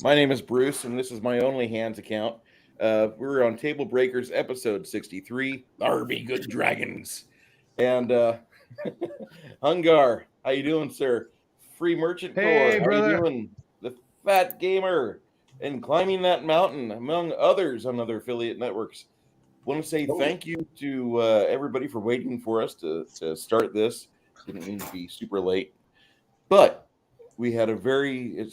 My name is Bruce, and this is my only hands account. We're on Tablebreakers episode 63, Thar be good dragons. And Hungar, how you doing, sir? Free Merchant Hey, Core, how brother. you doing? The Fat Gamer, and Climbing That Mountain, among others on other affiliate networks. Want to say thank you to everybody for waiting for us to start this. Didn't mean to be super late, but we had a very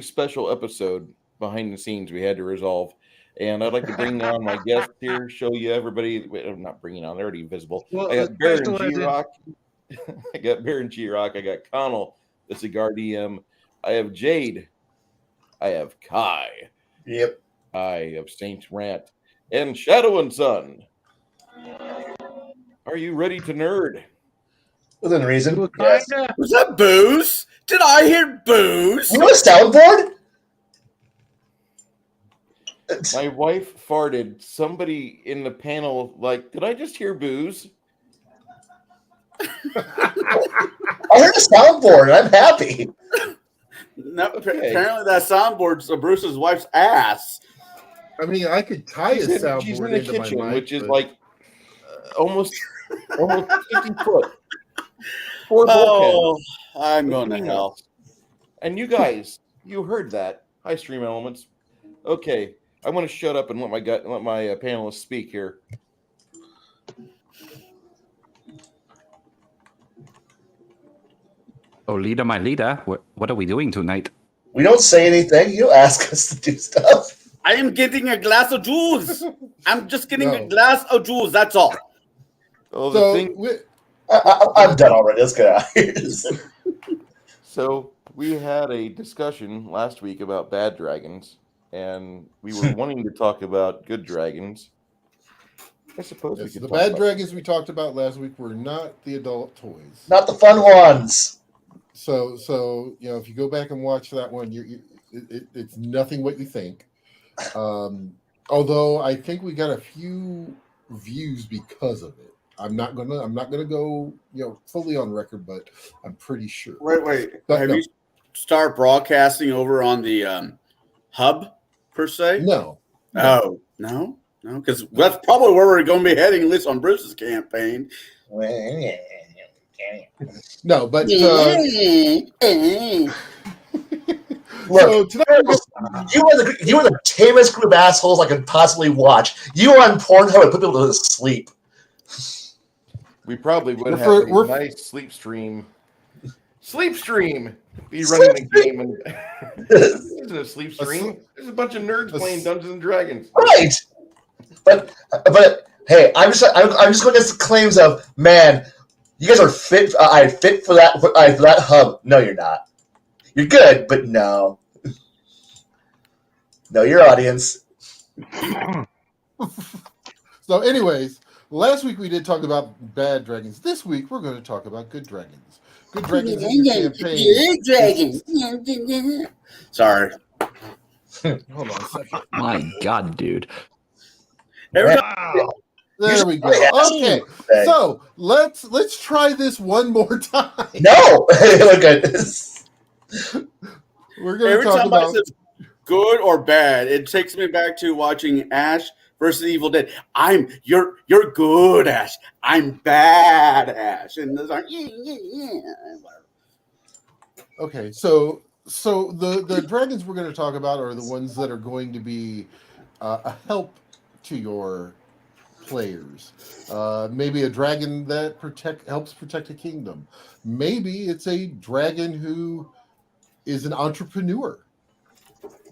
special episode behind the scenes we had to resolve. And I'd like to bring on my guests here, show you everybody. Wait, I'm not bringing on; they're already visible. Well, I got Baron special G as in- Rock. I got Baron G Rock. I got Connell, the cigar DM. I have Jade. I have Kai. Yep. I have Saint Rant and Shadow and Sun. Are you ready to nerd? Within reason. Well, Yes. kinda. Was that booze? Did I hear booze? You know a soundboard? My wife farted. Somebody in the panel, like, did I just hear booze? I heard a soundboard, and I'm happy. No, Okay. apparently that soundboard's Bruce's wife's ass. I mean, I could tie a She's in the soundboard into kitchen, my mic, which is but- like almost 50 foot. 4 bulkheads. Oh, I'm going to hell. And you guys, you heard that. Hi, Stream Elements. Okay, I want to shut up and let my panelists speak here. Oh, leader, my leader, what are we doing tonight? We don't say anything. You ask us to do stuff. I am getting a glass of juice. I'm just getting No. a glass of juice. That's all. Oh, the So, thing. I'm done already. Let's get out of here. So we had a discussion last week about bad dragons, and we were wanting to talk about good dragons. I suppose we yes, could. the talk bad about- dragons we talked about last week were not the adult toys. Not the fun ones. So if you go back and watch that one, it's nothing what you think. Although I think we got a few views because of it. I'm not gonna go fully on record, but I'm pretty sure. Wait. But Have no. you start broadcasting over on the hub, per se? No. Oh, no? No? Because that's probably where we're going to be heading, at least on Bruce's campaign. No, but Look, so tonight you are the tamest group of assholes I could possibly watch. You are on Pornhub and put people to sleep. We probably would We're- have a we're- nice sleep stream. Sleep stream. Be running the game and this isn't a sleep stream. There's a bunch of nerds playing Dungeons and Dragons. Right. But hey, I'm just going against the claims of, man, you guys are fit for that hub. No, you're not. You're good, but no. No, your audience. So, anyways, last week we did talk about bad dragons. This week we're going to talk about good dragons. Good dragons in your campaign. Sorry. Hold on a second. My God, dude. Every Wow. There we go. Okay, so let's try this one more time. No, look at this. We're going to Every talk time I about. say good or bad, it takes me back to watching Ash versus Evil Dead. You're good, Ash. I'm bad, Ash. And it's like, yeah. Okay, so the dragons we're going to talk about are the ones that are going to be a help to your players. Maybe a dragon that helps protect a kingdom. Maybe it's a dragon who is an entrepreneur.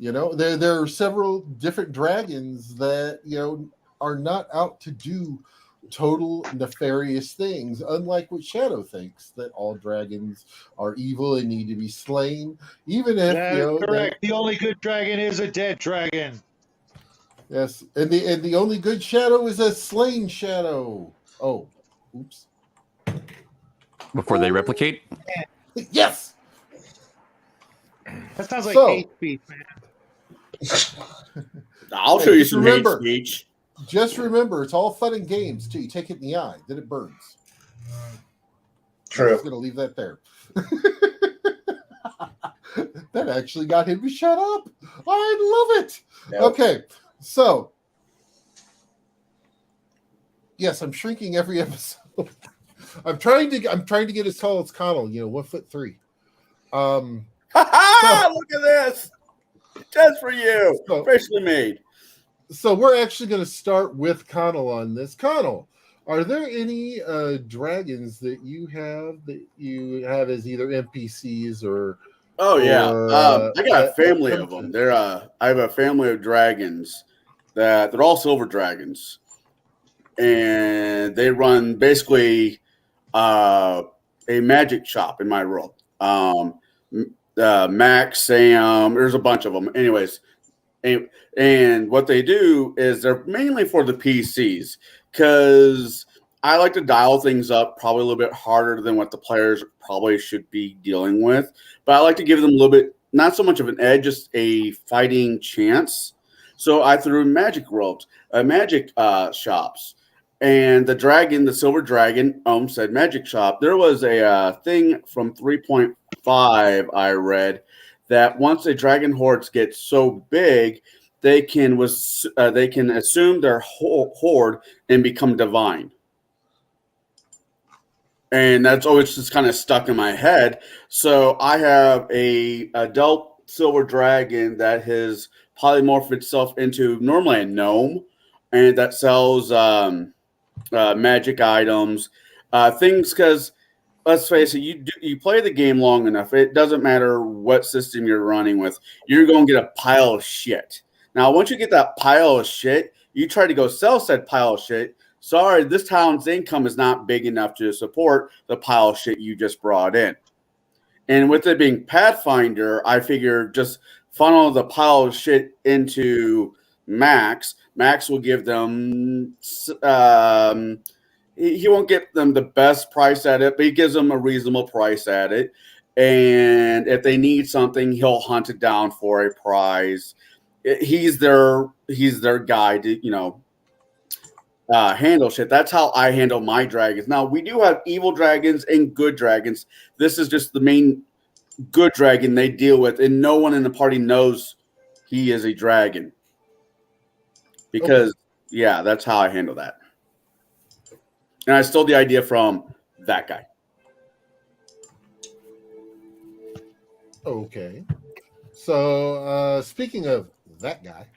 There are several different dragons that are not out to do total nefarious things, unlike what Shadow thinks, that all dragons are evil and need to be slain, even if That is correct. The only good dragon is a dead dragon. Yes, and the only good shadow is a slain shadow. Oh, oops. Before they replicate? Yes. That sounds like So- hate speech, man. I'll show you Just some remember- hate speech. Just remember, it's all fun and games till you take it in the eye, then it burns. I'm True. just gonna leave that there. That actually got him to shut up. I love it. Nope. Okay, so yes, I'm shrinking every episode. I'm trying to get as tall as Connell. 1'3". Ha ha! Look at this, just for you, So- freshly made. So we're actually going to start with Connell on this. Connell, are there any dragons that you have as either NPCs or? Oh yeah, or, I got a family come of them. to- I have a family of dragons that they're all silver dragons, and they run basically a magic shop in my world. Max, Sam, there's a bunch of them. Anyways, and what they do is they're mainly for the PCs because I like to dial things up probably a little bit harder than what the players probably should be dealing with. But I like to give them a little bit, not so much of an edge, just a fighting chance. So I threw magic robes, magic shops. And the silver dragon, said magic shop. There was a thing from 3.5 I read that once the dragon hordes get so big, they can assume their horde and become divine. And that's always just kind of stuck in my head. So I have a adult silver dragon that has polymorphed itself into normally a gnome, and that sells magic items, things. Because let's face it, you play the game long enough, it doesn't matter what system you're running with, you're going to get a pile of shit. Now, once you get that pile of shit, you try to go sell said pile of shit. Sorry, this town's income is not big enough to support the pile of shit you just brought in. And with it being Pathfinder, I figure just funnel the pile of shit into Max. Max will give them, he won't get them the best price at it, but he gives them a reasonable price at it. And if they need something, he'll hunt it down for a prize. He's their guy to, handle shit. That's how I handle my dragons. Now, we do have evil dragons and good dragons. This is just the main good dragon they deal with, and no one in the party knows he is a dragon. Because, yeah, that's how I handle that. And I stole the idea from that guy. Okay. So, speaking of that guy,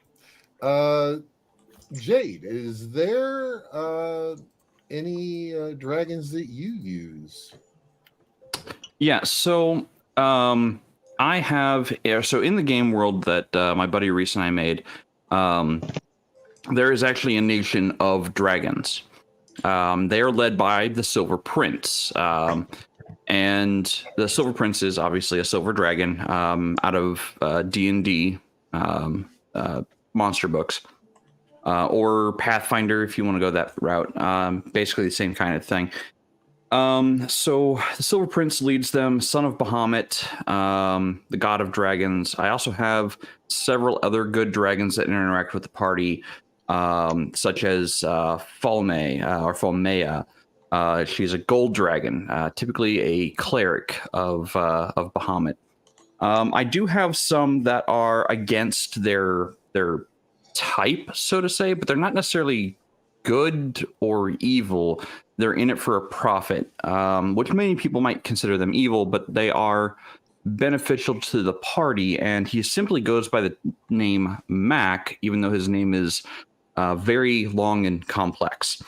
Jade, is there any dragons that you use? Yeah, so I have so in the game world that my buddy Reese and I made, there is actually a nation of dragons. They are led by the Silver Prince, and the Silver Prince is obviously a silver dragon out of D&D monster books. Or Pathfinder, if you want to go that route. Basically the same kind of thing. So the Silver Prince leads them, son of Bahamut, the god of dragons. I also have several other good dragons that interact with the party, such as Falme, or Falmea. She's a gold dragon, typically a cleric of Bahamut. I do have some that are against their type, so to say, but they're not necessarily good or evil. They're in it for a profit, which many people might consider them evil, but they are beneficial to the party. And he simply goes by the name Mac, even though his name is very long and complex.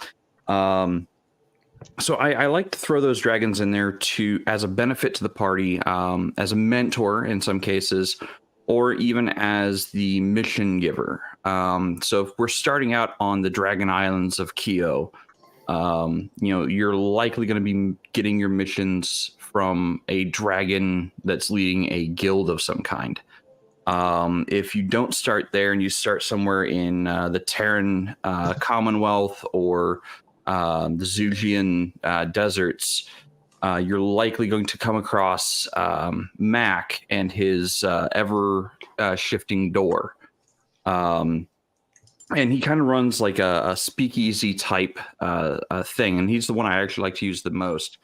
So I like to throw those dragons in there as a benefit to the party, as a mentor in some cases, or even as the mission giver. So if we're starting out on the Dragon Islands of Keo, you're likely going to be getting your missions from a dragon that's leading a guild of some kind. If you don't start there and you start somewhere in the Terran Commonwealth or the Zugian deserts, you're likely going to come across Mac and his ever-shifting door. And he kind of runs like a speakeasy type thing, and he's the one I actually like to use the most.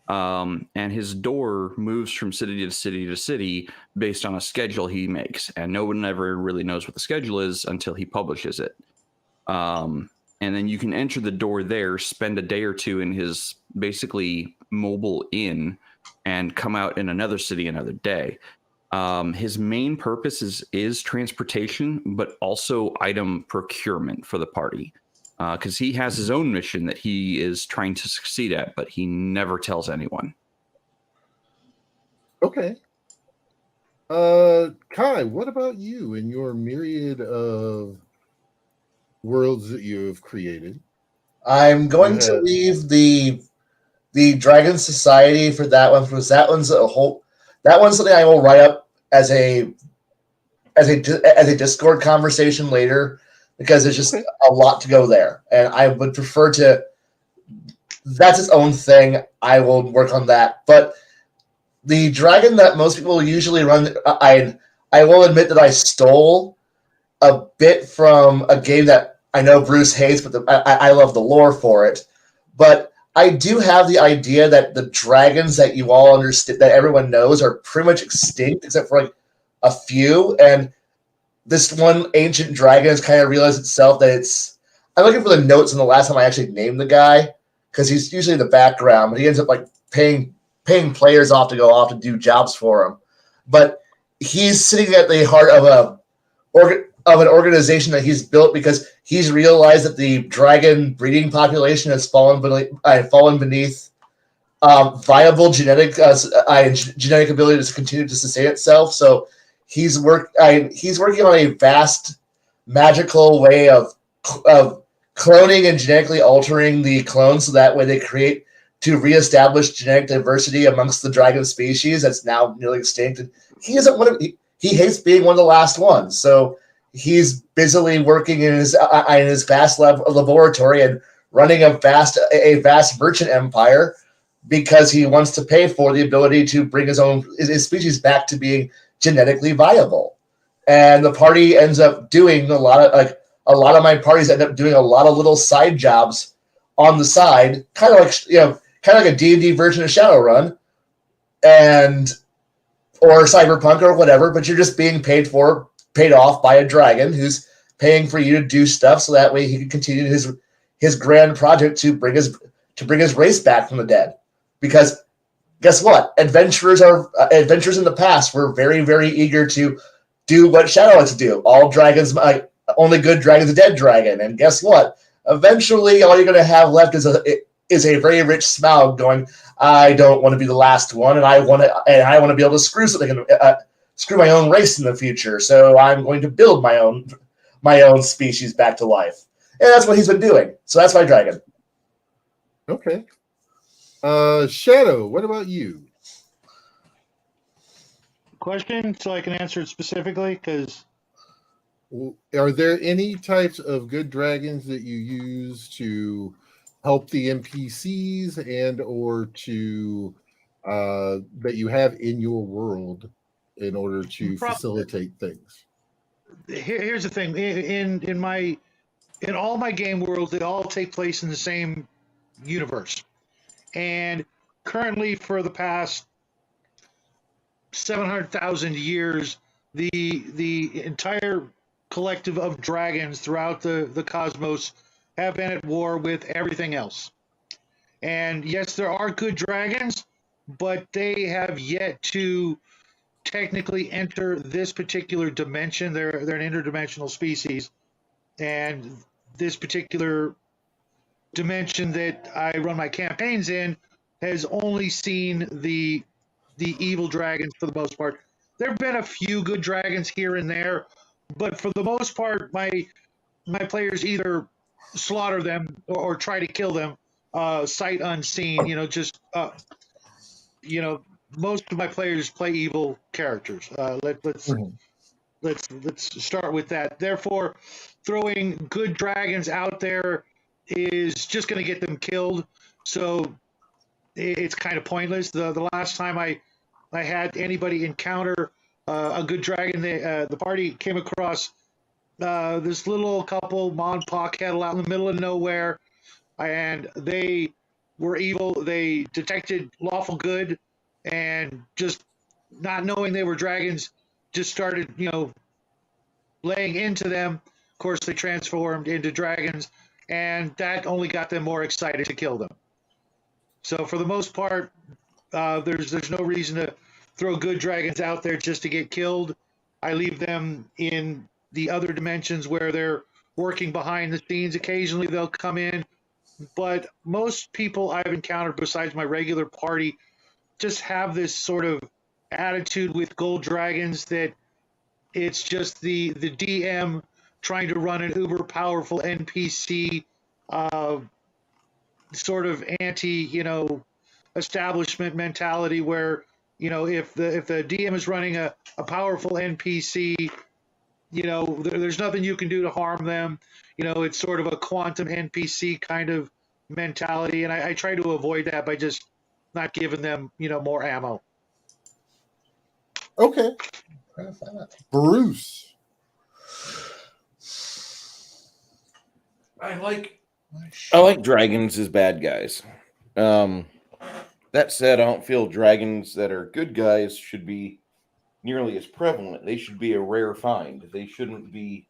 And his door moves from city to city to city based on a schedule he makes, and no one ever really knows what the schedule is until he publishes it. And then you can enter the door there, spend a day or two in his basically mobile inn, and come out in another city another day. His main purpose is transportation, but also item procurement for the party. Because he has his own mission that he is trying to succeed at, but he never tells anyone. Okay. Kai, what about you and your myriad of worlds that you have created? I'm going to leave the Dragon Society for that one, because that one's something I will write up as a Discord conversation later, because there's just a lot to go there, and I would prefer to. That's its own thing. I will work on that, but the dragon that most people usually run, I will admit that I stole a bit from a game that I know Bruce hates, but I love the lore for it. But I do have the idea that the dragons that you all understand, that everyone knows, are pretty much extinct, except for like a few, and this one ancient dragon has kind of realized itself that it's. I'm looking for the notes on the last time I actually named the guy, because he's usually in the background, but he ends up like paying players off to go off to do jobs for him. But he's sitting at the heart of an organization that he's built, because he's realized that the dragon breeding population has fallen beneath viable genetic ability to continue to sustain itself. So he's working on a vast magical way of cloning and genetically altering the clones, so that way they create to reestablish genetic diversity amongst the dragon species that's now nearly extinct. And he isn't he hates being one of the last ones, so he's busily working in his vast laboratory and running a vast merchant empire, because he wants to pay for the ability to bring his species back to being genetically viable. And the party ends up doing a lot of my parties end up doing a lot of little side jobs on the side, kind of like a D&D version of Shadowrun, or Cyberpunk or whatever, but you're just being paid off by a dragon who's paying for you to do stuff, so that way he can continue his grand project to bring his race back from the dead. Because guess what? Adventurers in the past were very, very eager to do what Shadow likes to do. All dragons, only good dragon's a dead dragon. And guess what? Eventually, all you're going to have left is a very rich Smaug going, I don't want to be the last one, and I want to be able to screw my own race in the future. So I'm going to build my own species back to life, and that's what he's been doing. So that's my dragon. Okay. Shadow, what about you? Question, so I can answer it specifically, because Are there any types of good dragons that you use to help the NPCs and or to that you have in your world in order to facilitate things? Here's the thing: in all my game worlds, they all take place in the same universe, and currently, for the past 700,000 years, the entire collective of dragons throughout the cosmos have been at war with everything else. And yes, there are good dragons, but they have yet to technically enter this particular dimension. They're an interdimensional species, and this particular dimension that I run my campaigns in has only seen the evil dragons for the most part. There have been a few good dragons here and there, but for the most part, my players either slaughter them or try to kill them sight unseen. Most of my players play evil characters. Let's start with that. Therefore, throwing good dragons out there is just going to get them killed. So it's kind of pointless. The last time I had anybody encounter a good dragon, the party came across this little couple, mom and pa cattle out in the middle of nowhere, and they were evil. They detected lawful good, and just not knowing they were dragons, just started, laying into them. Of course, they transformed into dragons, and that only got them more excited to kill them. So for the most part, there's no reason to throw good dragons out there just to get killed. I leave them in the other dimensions where they're working behind the scenes. Occasionally they'll come in, but most people I've encountered besides my regular party just have this sort of attitude with gold dragons that it's just the DM trying to run an uber powerful NPC, uh, sort of establishment mentality where if the DM is running a powerful NPC, there's nothing you can do to harm them. It's sort of a quantum NPC kind of mentality, and I try to avoid that by just not giving them more ammo. Okay, Bruce. I like dragons as bad guys. That said, I don't feel dragons that are good guys should be nearly as prevalent. They should be a rare find. They shouldn't be,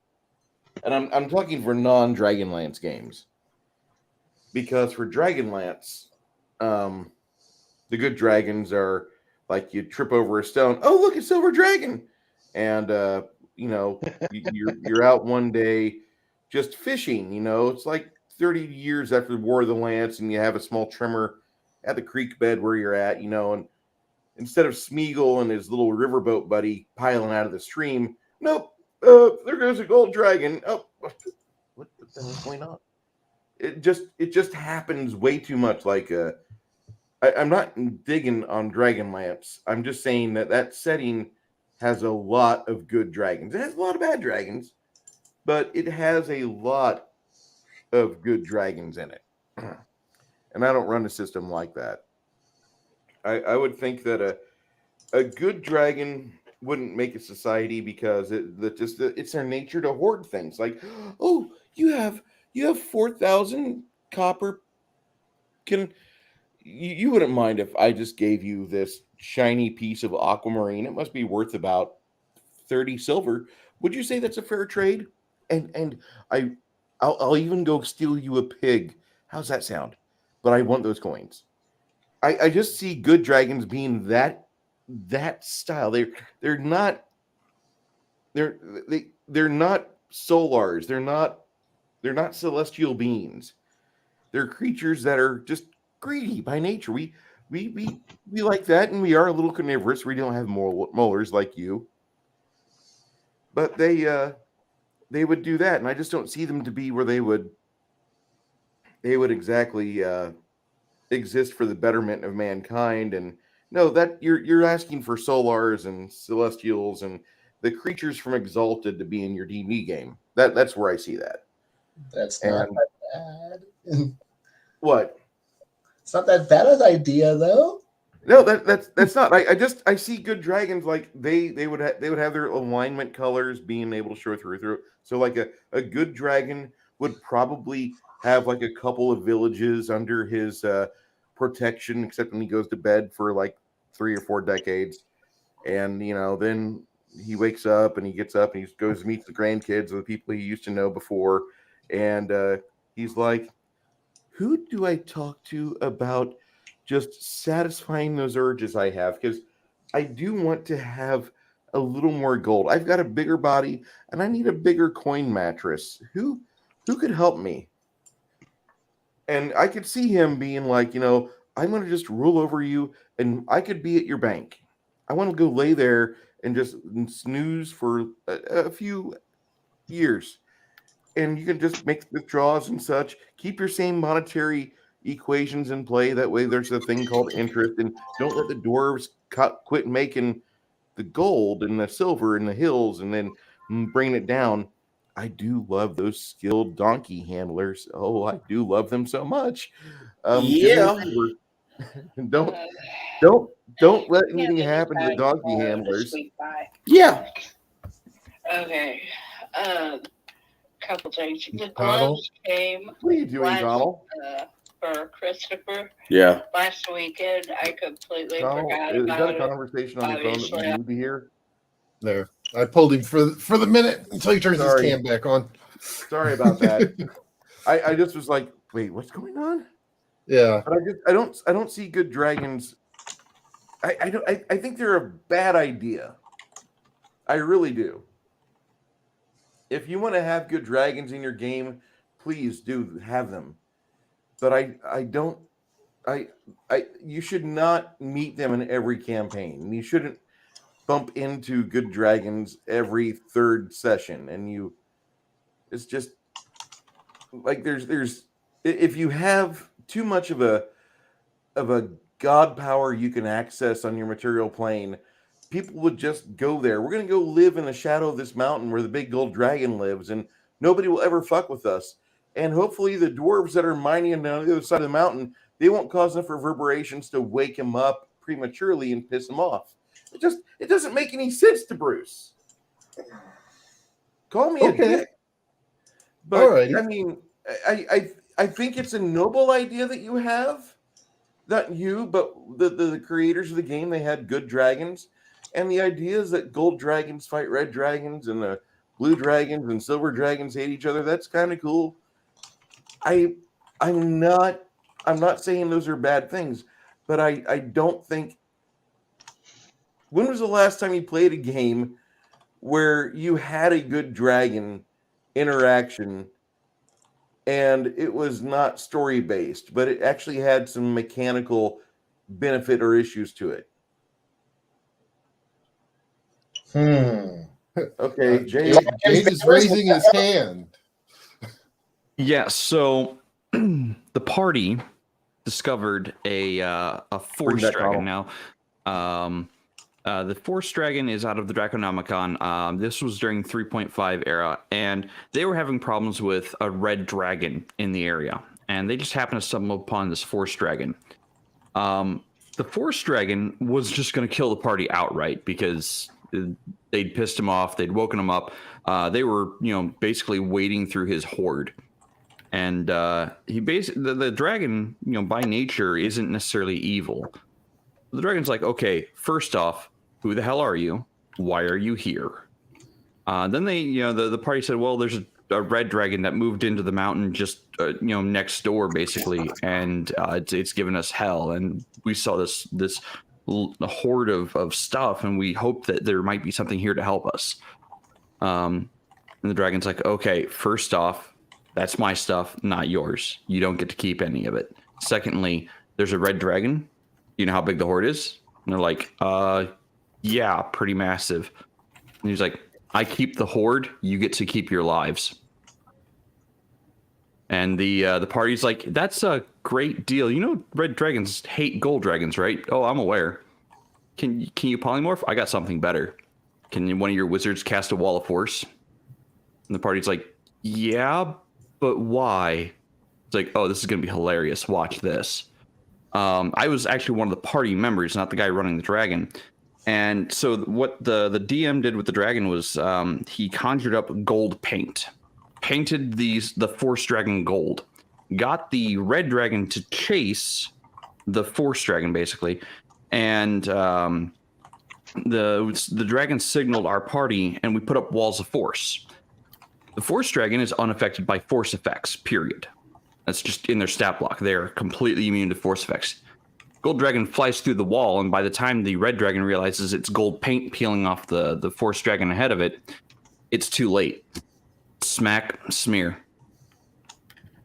and I'm talking for non-Dragonlance games, because for Dragonlance, the good dragons are like you trip over a stone. Oh, look, a silver dragon, and you're out one day just fishing. It's like 30 years after the War of the Lance, and you have a small tremor at the creek bed where you're at, and instead of Smeagol and his little riverboat buddy piling out of the stream, nope, there goes a gold dragon. Oh, what the hell is going on? It just happens way too much. Like I'm not digging on Dragonlance. I'm just saying that setting has a lot of good dragons. It has a lot of bad dragons, but it has a lot of good dragons in it. And I don't run a system like that. I would think that a good dragon wouldn't make a society because it's their nature to hoard things. Like, oh, you have 4,000 copper. You wouldn't mind if I just gave you this shiny piece of aquamarine? It must be worth about 30 silver. Would you say that's a fair trade? And I'll even go steal you a pig. How's that sound? But I want those coins. I just see good dragons being that style. They're not solars. They're not celestial beings. They're creatures that are just greedy by nature. We like that, and we are a little carnivorous. We don't have molars like you, but they would do that, and I just don't see them to be where they would exactly exist for the betterment of mankind. And no, that you're asking for solars and celestials and the creatures from Exalted to be in your D&D game. That's where I see that. That's not that bad. What? It's not that bad an idea, though. No, that's not. I see good dragons like they would have their alignment colors being able to show through. So like a good dragon would probably have like a couple of villages under his protection, except when he goes to bed for like 3 or 4 decades, and then he wakes up and he gets up and he goes to meet the grandkids of the people he used to know before, and he's like, who do I talk to about just satisfying those urges I have? Because I do want to have a little more gold. I've got a bigger body and I need a bigger coin mattress. Who could help me? And I could see him being like, I'm going to just rule over you and I could be at your bank. I want to go lay there and just snooze for a few years. And you can just make withdrawals and such. Keep your same monetary equations in play. That way there's a thing called interest. And don't let the dwarves quit making the gold and the silver in the hills and then bringing it down. I do love those skilled donkey handlers. Oh, I do love them so much. Yeah. Don't let anything happen to the donkey handlers. Yeah. Okay. Couple things. The Donald? gloves came. What are you doing, Donald? for Christopher Yeah. last weekend. I completely No, forgot is that about a it. conversation on your phone that we Obviously, need to hear? There. I pulled him for the minute until he turns Sorry. his cam back on. Sorry about that. I just was like, wait, what's going on? Yeah. But I don't see good dragons. I think they're a bad idea. I really do. If you want to have good dragons in your game, please do have them. But I don't I you should not meet them in every campaign. You shouldn't bump into good dragons every third session, and it's just like there's if you have too much of a god power you can access on your material plane, people would just go there. We're going to go live in the shadow of this mountain where the big gold dragon lives, and nobody will ever fuck with us. And hopefully the dwarves that are mining on the other side of the mountain, they won't cause enough reverberations to wake him up prematurely and piss him off. It doesn't make any sense to Bruce. Call me a dick. But Alrighty. I mean, I think it's a noble idea that you have. Not you, but the creators of the game. They had good dragons, and the idea is that gold dragons fight red dragons, and the blue dragons and silver dragons hate each other. That's kind of cool. I'm not saying those are bad things, but I don't think. When was the last time you played a game where you had a good dragon interaction and it was not story based, but it actually had some mechanical benefit or issues to it? Okay, Jay. Jade is raising his hand. Yeah, so the party discovered a force that dragon. call. Now, the force dragon is out of the Draconomicon. This was during 3.5 era, and they were having problems with a red dragon in the area, and they just happened to stumble upon this force dragon. The force dragon was just going to kill the party outright because they'd pissed him off, they'd woken him up. They were, basically wading through his horde. And the dragon, by nature isn't necessarily evil. The dragon's like, okay, first off, who the hell are you? Why are you here? Then they, the party said, well, there's a red dragon that moved into the mountain just, next door, basically, and it's given us hell. And we saw this horde of stuff, and we hope that there might be something here to help us. And the dragon's like, okay, first off, that's my stuff, not yours. You don't get to keep any of it. Secondly, there's a red dragon. You know how big the horde is? And they're like, yeah, pretty massive. And he's like, I keep the horde, you get to keep your lives. And the party's like, that's a great deal. You know, red dragons hate gold dragons, right? Oh, I'm aware. Can you polymorph? I got something better. Can one of your wizards cast a wall of force? And the party's like, yeah, but why? It's like, oh, this is going to be hilarious. Watch this. I was actually one of the party members, not the guy running the dragon. And so what the DM did with the dragon was he conjured up gold paint, painted the force dragon gold, got the red dragon to chase the force dragon, basically. And the dragon signaled our party, and we put up walls of force. The force dragon is unaffected by force effects, period. That's just in their stat block. They're completely immune to force effects. Gold dragon flies through the wall, and by the time the red dragon realizes it's gold paint peeling off the force dragon ahead of it, it's too late. Smack, smear.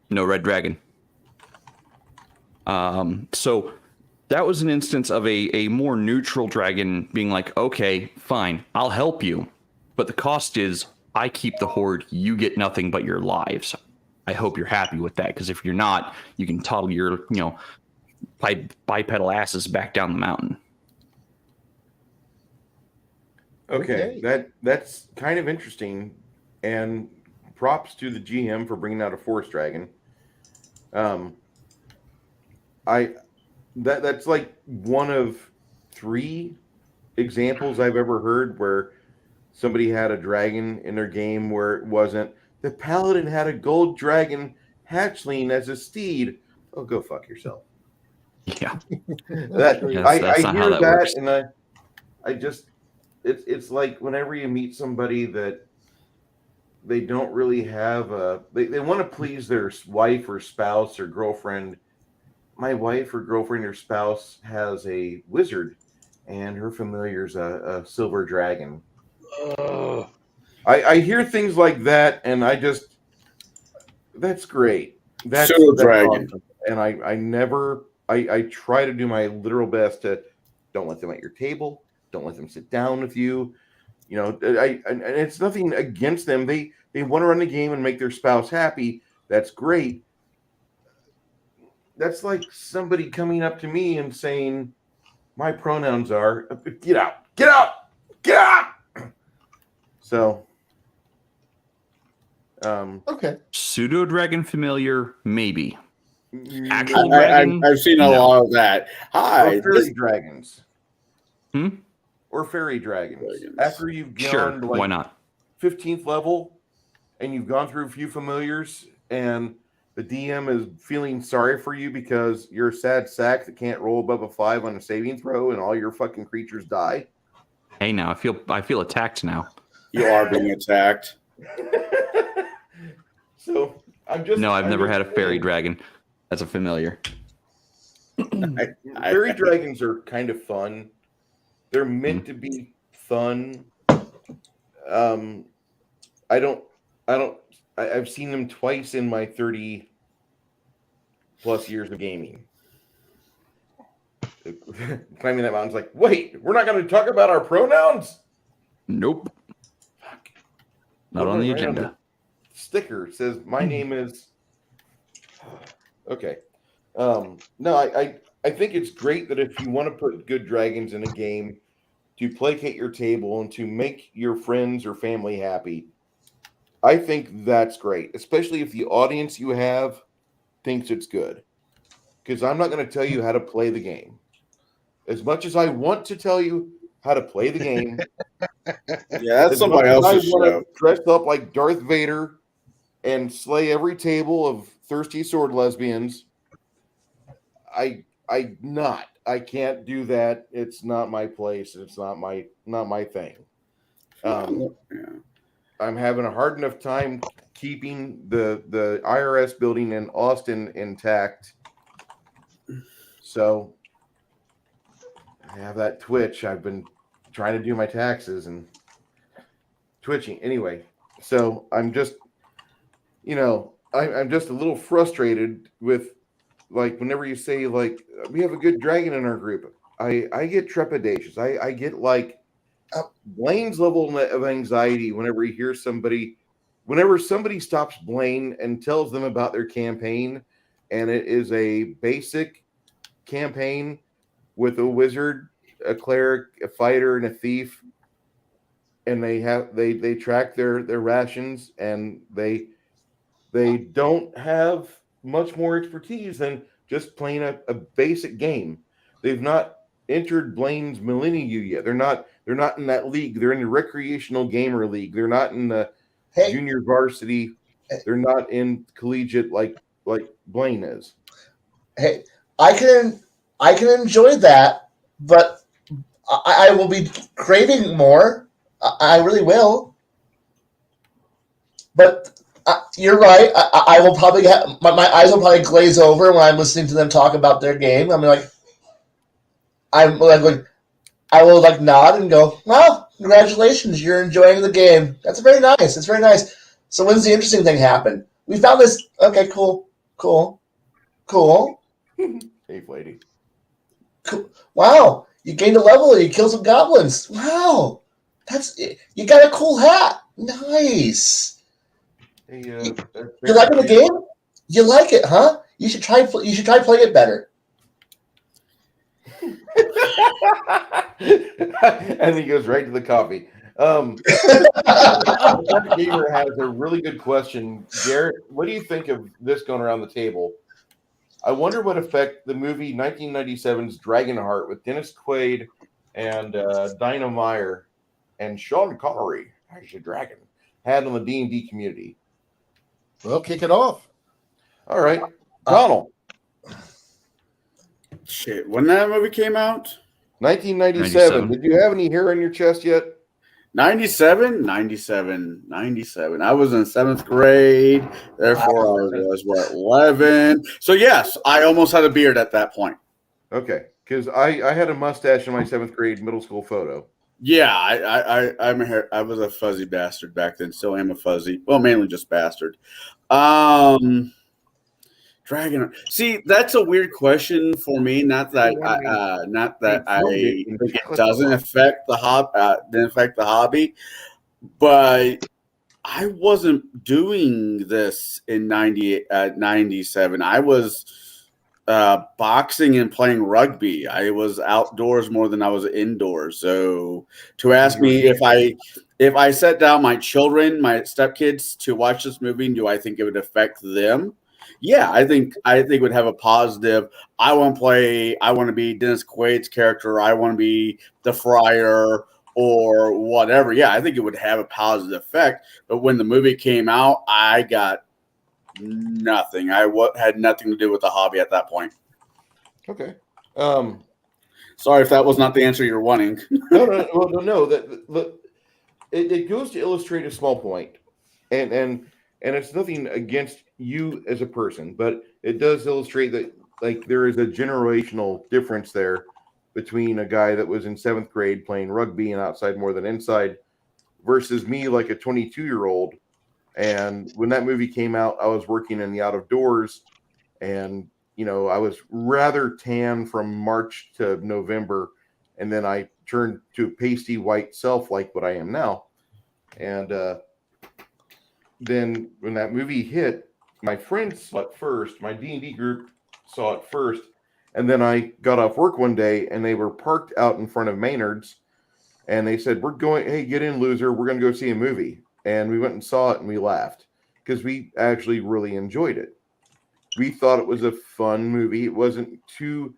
No red dragon. So that was an instance of a more neutral dragon being like, okay, fine, I'll help you. But the cost is I keep the horde, you get nothing but your lives. I hope you're happy with that, because if you're not, you can toddle your, bipedal asses back down the mountain. Okay, that's kind of interesting, and props to the GM for bringing out a force dragon. That's like one of 3 examples I've ever heard where somebody had a dragon in their game where it wasn't the paladin had a gold dragon hatchling as a steed. Oh, go fuck yourself. Yeah. That Yes, I that's not how hear that that, works. and I just it's like whenever you meet somebody that they don't really have they want to please their wife or spouse or girlfriend. My wife or girlfriend or spouse has a wizard, and her familiar's a silver dragon. Ugh. I hear things like that, and that's great. Pseudo That's dragon. awesome. And I never I try to do my literal best to don't let them at your table, don't let them sit down with you. You know, and it's nothing against them. They want to run the game and make their spouse happy. That's great. That's like somebody coming up to me and saying, "My pronouns are get out, get out, get out." So, Okay. Pseudo dragon familiar, maybe. mm, Actual dragon? I've seen a No. lot of that. Hi, or fairy dragons. Hmm? Or fairy dragons. Dragons. After you've Sure. gone to Why like not? 15th level and you've gone through a few familiars and the DM is feeling sorry for you because you're a sad sack that can't roll above a 5 on a saving throw and all your fucking creatures die. Hey, now I feel attacked now. you are being attacked. So No, I've I'm never just had a fairy saying, dragon as a familiar. Fairy dragons are kind of fun. They're meant to be fun. I don't I've seen them twice in my 30 plus years of gaming. Climbing that mountain's like, wait, we're not going to talk about our pronouns? Nope. Fuck. Not on the agenda. Sticker says my name is. Okay. No, I think it's great that if you want to put good dragons in a game to placate your table and to make your friends or family happy, I think that's great, especially if the audience you have thinks it's good. Because I'm not going to tell you how to play the game. As much as I want to tell you how to play the game, Yeah, that's as much somebody as I else's want show. to dress up like Darth Vader and slay every table of thirsty sword lesbians, I can't do that. It's not my place. It's not my thing. Yeah. I'm having a hard enough time keeping the IRS building in Austin intact. So I have that twitch. I've been trying to do my taxes and twitching. Anyway, so I'm just, I'm just a little frustrated with, like, whenever you say, like, we have a good dragon in our group, I get trepidatious. I get, like, Blaine's level of anxiety whenever whenever somebody stops Blaine and tells them about their campaign, and it is a basic campaign with a wizard, a cleric, a fighter, and a thief, and they track their rations, and they don't have much more expertise than just playing a basic game. They've not entered Blaine's Millennium yet. They're not in that league. They're in the recreational gamer league. They're not in the junior varsity. They're not in collegiate like Blaine is. Hey, I can enjoy that, but I will be craving more. I really will. But you're right. I will probably have my eyes will probably glaze over when I'm listening to them talk about their game. I'm like I will like nod and go, "Well, congratulations, you're enjoying the game. That's very nice. It's very nice." So when's the interesting thing happen? We found this. Okay, cool. Hey, lady. Cool. Wow, you gained a level and you killed some goblins. Wow, you got a cool hat. Nice. Hey, You liking the game? You like it, huh? You should try playing it better. And he goes right to the coffee. Gamer has a really good question. Garrett, what do you think of this going around the table? I wonder what effect the movie 1997's Dragonheart with Dennis Quaid and Dinah Meyer and Sean Connery as the dragon had on the D&D community. Well, kick it off. All right, Donald. Shit, when that movie came out? 1997. Did you have any hair on your chest yet? 97. I was in 7th grade. Therefore, I was, 11? So, yes, I almost had a beard at that point. Okay, because I had a mustache in my 7th grade middle school photo. Yeah, I was a fuzzy bastard back then. Still am a fuzzy. Well, mainly just bastard. Dragon. See, that's a weird question for me. Not that it doesn't affect the hobby, but I wasn't doing this in 97. I was boxing and playing rugby. I was outdoors more than I was indoors. So to ask me if I set down my children, my stepkids, to watch this movie, do I think it would affect them? Yeah, I think it would have a positive. I want to be Dennis Quaid's character. I want to be the Friar or whatever. Yeah, I think it would have a positive effect. But when the movie came out, I got nothing. I had nothing to do with the hobby at that point. Okay. Sorry if that was not the answer you're wanting. No. That it goes to illustrate a small point, and it's nothing against you as a person, but it does illustrate that like there is a generational difference there between a guy that was in 7th grade playing rugby and outside more than inside versus me, like a 22-year-old. And when that movie came out, I was working in the out of doors, and I was rather tan from March to November, and then I turned to pasty white self like what I am now. And then when that movie hit, my friends saw it first. My D&D group saw it first, and then I got off work one day, and they were parked out in front of Maynard's, and they said, "Hey, get in, loser. We're going to go see a movie." And we went and saw it, and we laughed because we actually really enjoyed it. We thought it was a fun movie. It wasn't too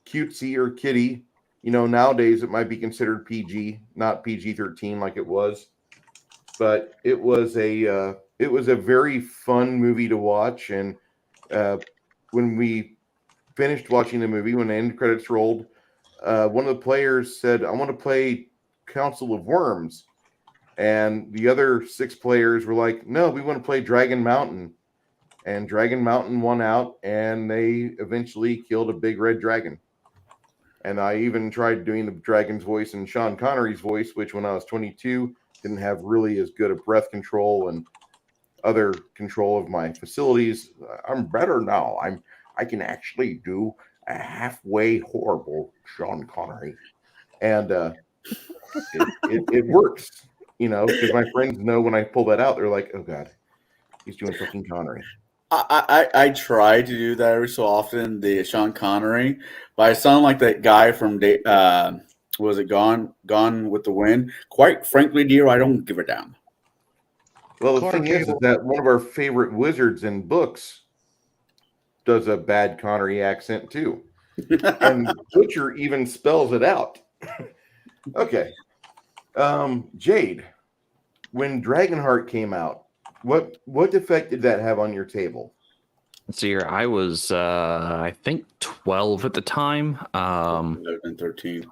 cutesy or kiddie. Nowadays it might be considered PG, not PG-13 like it was. But it was a very fun movie to watch. And when we finished watching the movie, when the end credits rolled, one of the players said, "I want to play Council of Worms." And the other 6 players were like, "No, we want to play Dragon Mountain." And Dragon Mountain won out, and they eventually killed a big red dragon. And I even tried doing the dragon's voice and Sean Connery's voice, which when I was 22, didn't have really as good a breath control and other control of my facilities. I'm better now. I can actually do a halfway horrible Sean Connery. And it works. Because my friends know when I pull that out, they're like, "Oh God, he's doing fucking Connery." I try to do that every so often, the Sean Connery, but I sound like that guy from was it Gone with the Wind? Quite frankly, dear, I don't give a damn. Well, the thing is that one of our favorite wizards in books does a bad Connery accent too, and Butcher even spells it out. Okay. Jade, when Dragonheart came out, what effect did that have on your table? Let's see here. I was, I think, 12 at the time. 13.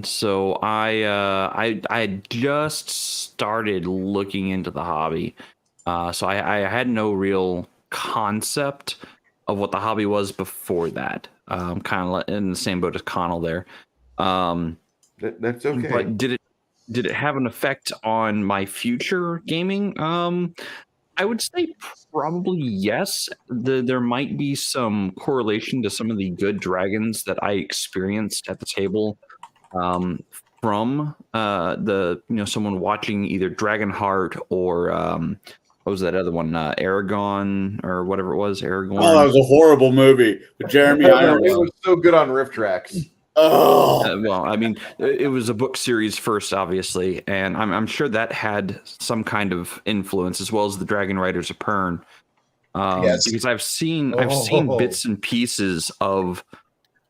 So I had just started looking into the hobby. So I had no real concept of what the hobby was before that. Kind of in the same boat as Connell there. That's okay. But did it have an effect on my future gaming? I would say probably yes. There might be some correlation to some of the good dragons that I experienced at the table from someone watching either Dragonheart or what was that other one? Aragon or whatever it was. Aragorn. Oh, that was a horrible movie with Jeremy Irons. It was so good on Rift Tracks. Oh, well, I mean, it was a book series first, obviously, and I'm sure that had some kind of influence, as well as the Dragon Riders of Pern. Yes. Because I've seen bits and pieces of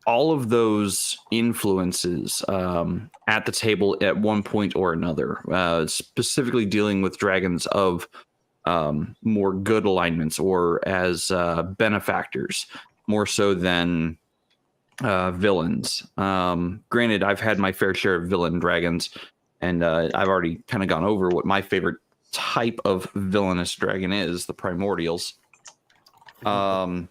all of those influences at the table at one point or another, specifically dealing with dragons of more good alignments or as benefactors, more so than villains. Granted, I've had my fair share of villain dragons, and I've already kind of gone over what my favorite type of villainous dragon is, the primordials. But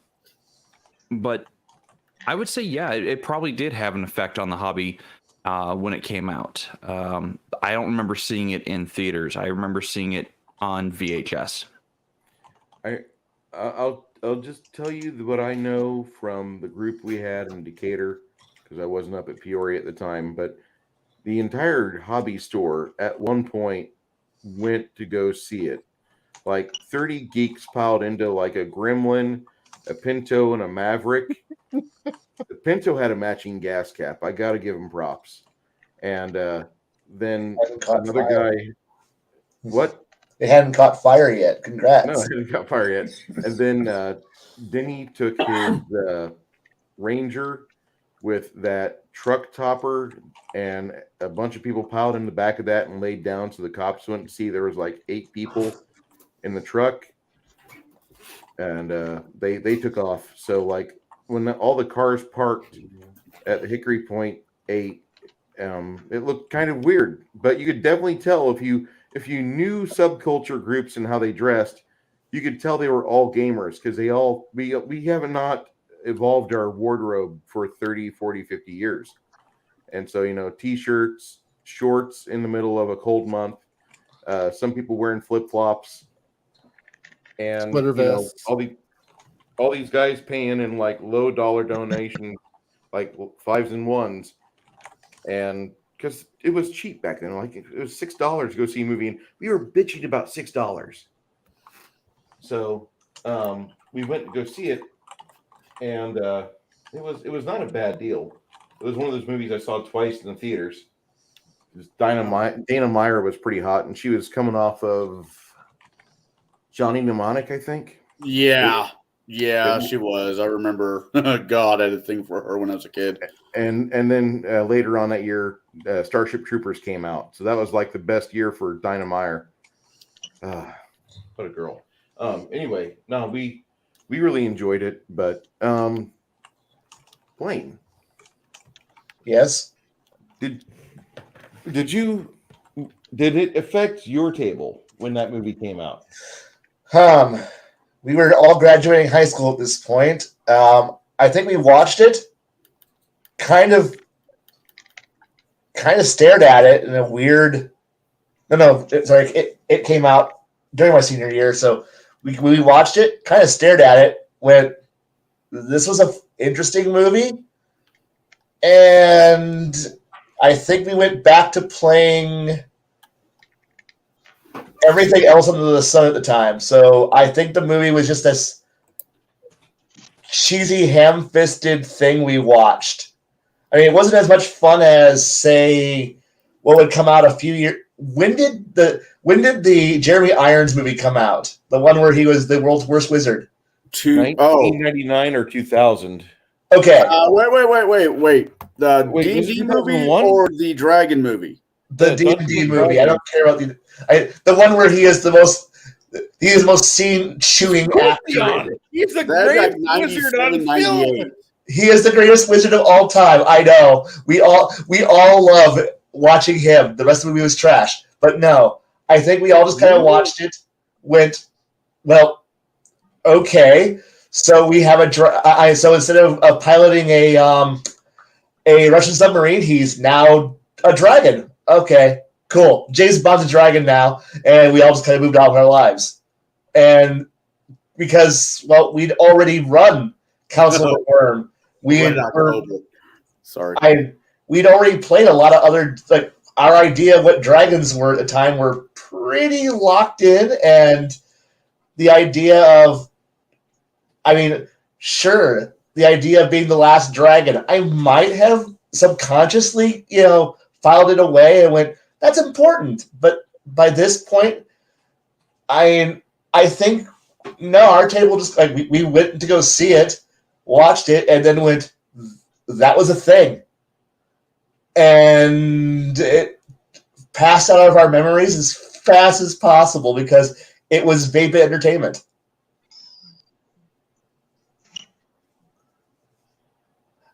I would say, yeah, it probably did have an effect on the hobby when it came out. I don't remember seeing it in theaters. I remember seeing it on VHS. I'll just tell you what I know from the group we had in Decatur, because I wasn't up at Peoria at the time. But the entire hobby store at one point went to go see it. Like 30 geeks piled into like a Gremlin, a Pinto, and a Maverick. The Pinto had a matching gas cap. I got to give him props. And then another guy. What? They hadn't caught fire yet. Congrats. No, I hadn't got fire yet. And then Denny took his Ranger with that truck topper, and a bunch of people piled in the back of that and laid down so the cops wouldn't see there was like 8 people in the truck. And they took off. So like when all the cars parked at the Hickory Point 8, it looked kind of weird, but you could definitely tell if you knew subculture groups and how they dressed, you could tell they were all gamers, because we have not evolved our wardrobe for 30, 40, 50 years. And so, t-shirts, shorts in the middle of a cold month, some people wearing flip-flops, and Sweater vests. all these guys paying in like low dollar donations, like 5s and 1s, and because it was cheap back then. Like it was $6 to go see a movie, and we were bitching about $6. So we went to go see it, and it was not a bad deal. It was one of those movies I saw twice in the theaters. Dana Meyer was pretty hot, and she was coming off of Johnny Mnemonic, I think. Yeah, she was. I remember. God, I had a thing for her when I was a kid. And then later on that year, Starship Troopers came out. So that was like the best year for Dinah Meyer. What a girl. Anyway, no, we really enjoyed it. But Blaine. Yes. Did it affect your table when that movie came out? We were all graduating high school at this point. I think we watched it, kind of stared at it in a weird. It came out during my senior year, so we watched it, kind of stared at it, went, this was an interesting movie, and I think we went back to playing everything else under the sun at the time. So I think the movie was just this cheesy, ham-fisted thing we watched. I mean, it wasn't as much fun as, say, what would come out a few years. When did the Jeremy Irons movie come out? The one where he was the world's worst wizard. 1999 or 2000. Okay. Wait, Wait. The was it D&D movie 2001? or the Dragon movie? The D&D movie. I don't care about the one where he is the most scene chewing actor. He's the That's greatest like wizard on 97, film. 98. He is the greatest wizard of all time. I know. We all love watching him. The rest of the movie was trash. But no, I think we all just kind of watched it, went, well, okay. So we have so instead of piloting a Russian submarine, he's now a dragon. Okay, cool. James Bond's a dragon now, and we all just kind of moved on with our lives. And because, well, we'd already run Council of the Worm. We'd already played a lot of other, like, our idea of what dragons were at the time were pretty locked in, and the idea of, I mean, sure, the idea of being the last dragon, I might have subconsciously, filed it away and went, that's important. But by this point, I think, no, our table just, like, we went to go see it, watched it, and then went, that was a thing. And it passed out of our memories as fast as possible because it was vapid entertainment.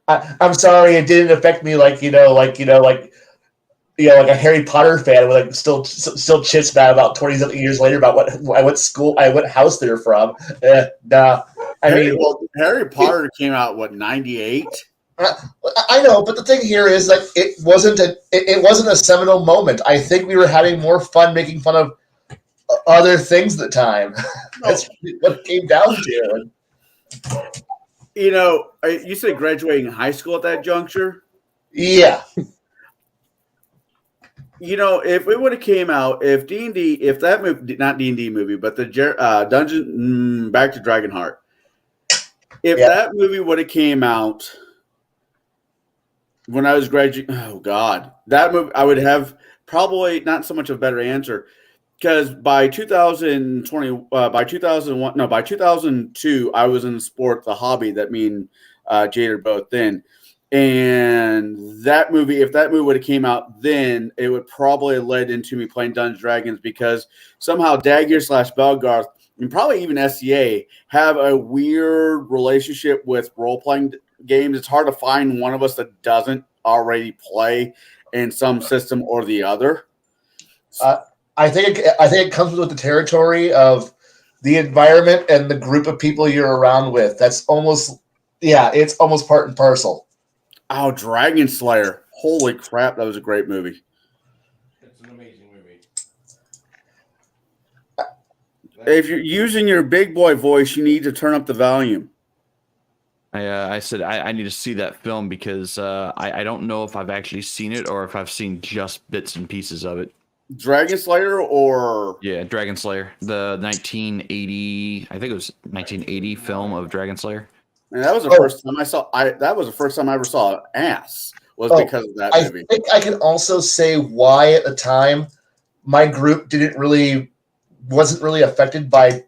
I'm sorry, it didn't affect me like like a Harry Potter fan with like still chits about 20-something years later about what house they're from. Nah, Harry Potter came out what 98. I know, but the thing here is like it wasn't a seminal moment. I think we were having more fun making fun of other things at the time. That's what it came down to. You said graduating high school at that juncture. Yeah. If it would have came out, if D&D, if that movie, not D&D movie, but the Dungeon, back to Dragonheart, if that movie would have came out when I was graduating, oh God, that movie, I would have probably not so much of a better answer, because by 2020, by 2001, no, by 2002, I was in the sport, the hobby that me and Jade are both in. And that movie, if that movie would have came out then, it would probably have led into me playing Dungeons & Dragons, because somehow Dagger / Belgarth and probably even SCA have a weird relationship with role-playing games. It's hard to find one of us that doesn't already play in some system or the other. I think it comes with the territory of the environment and the group of people you're around with. That's almost, it's almost part and parcel. Oh, Dragon Slayer. Holy crap, that was a great movie. It's an amazing movie. If you're using your big boy voice, you need to turn up the volume. I said I need to see that film because I don't know if I've actually seen it or if I've seen just bits and pieces of it. Dragon Slayer or... Yeah, Dragon Slayer. The 1980, I think it was 1980 film of Dragon Slayer. And that was the first time I saw. That was the first time I ever saw ass. Was because of that movie. I think I can also say why at the time my group wasn't really affected by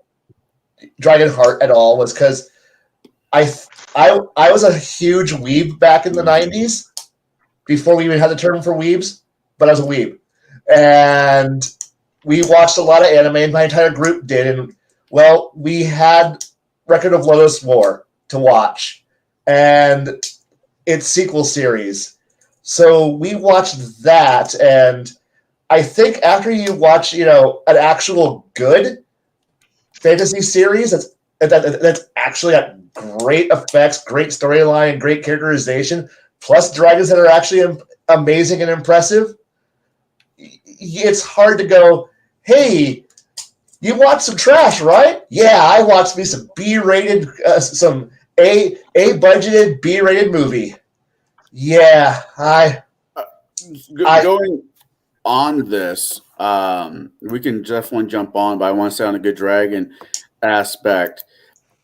Dragonheart at all, was because I was a huge weeb back in the 90s before we even had the term for weebs, but I was a weeb, and we watched a lot of anime. And my entire group did, and well, we had Record of Lodoss War to watch and its sequel series, so we watched that. And I think after you watch an actual good fantasy series that's actually got great effects, great storyline, great characterization, plus dragons that are actually amazing and impressive, it's hard to go, hey, you watched some trash, right? Yeah, I watched me some B-rated, some A-budgeted B-rated movie. Yeah, going on this, we can definitely jump on, but I want to say on a good dragon aspect.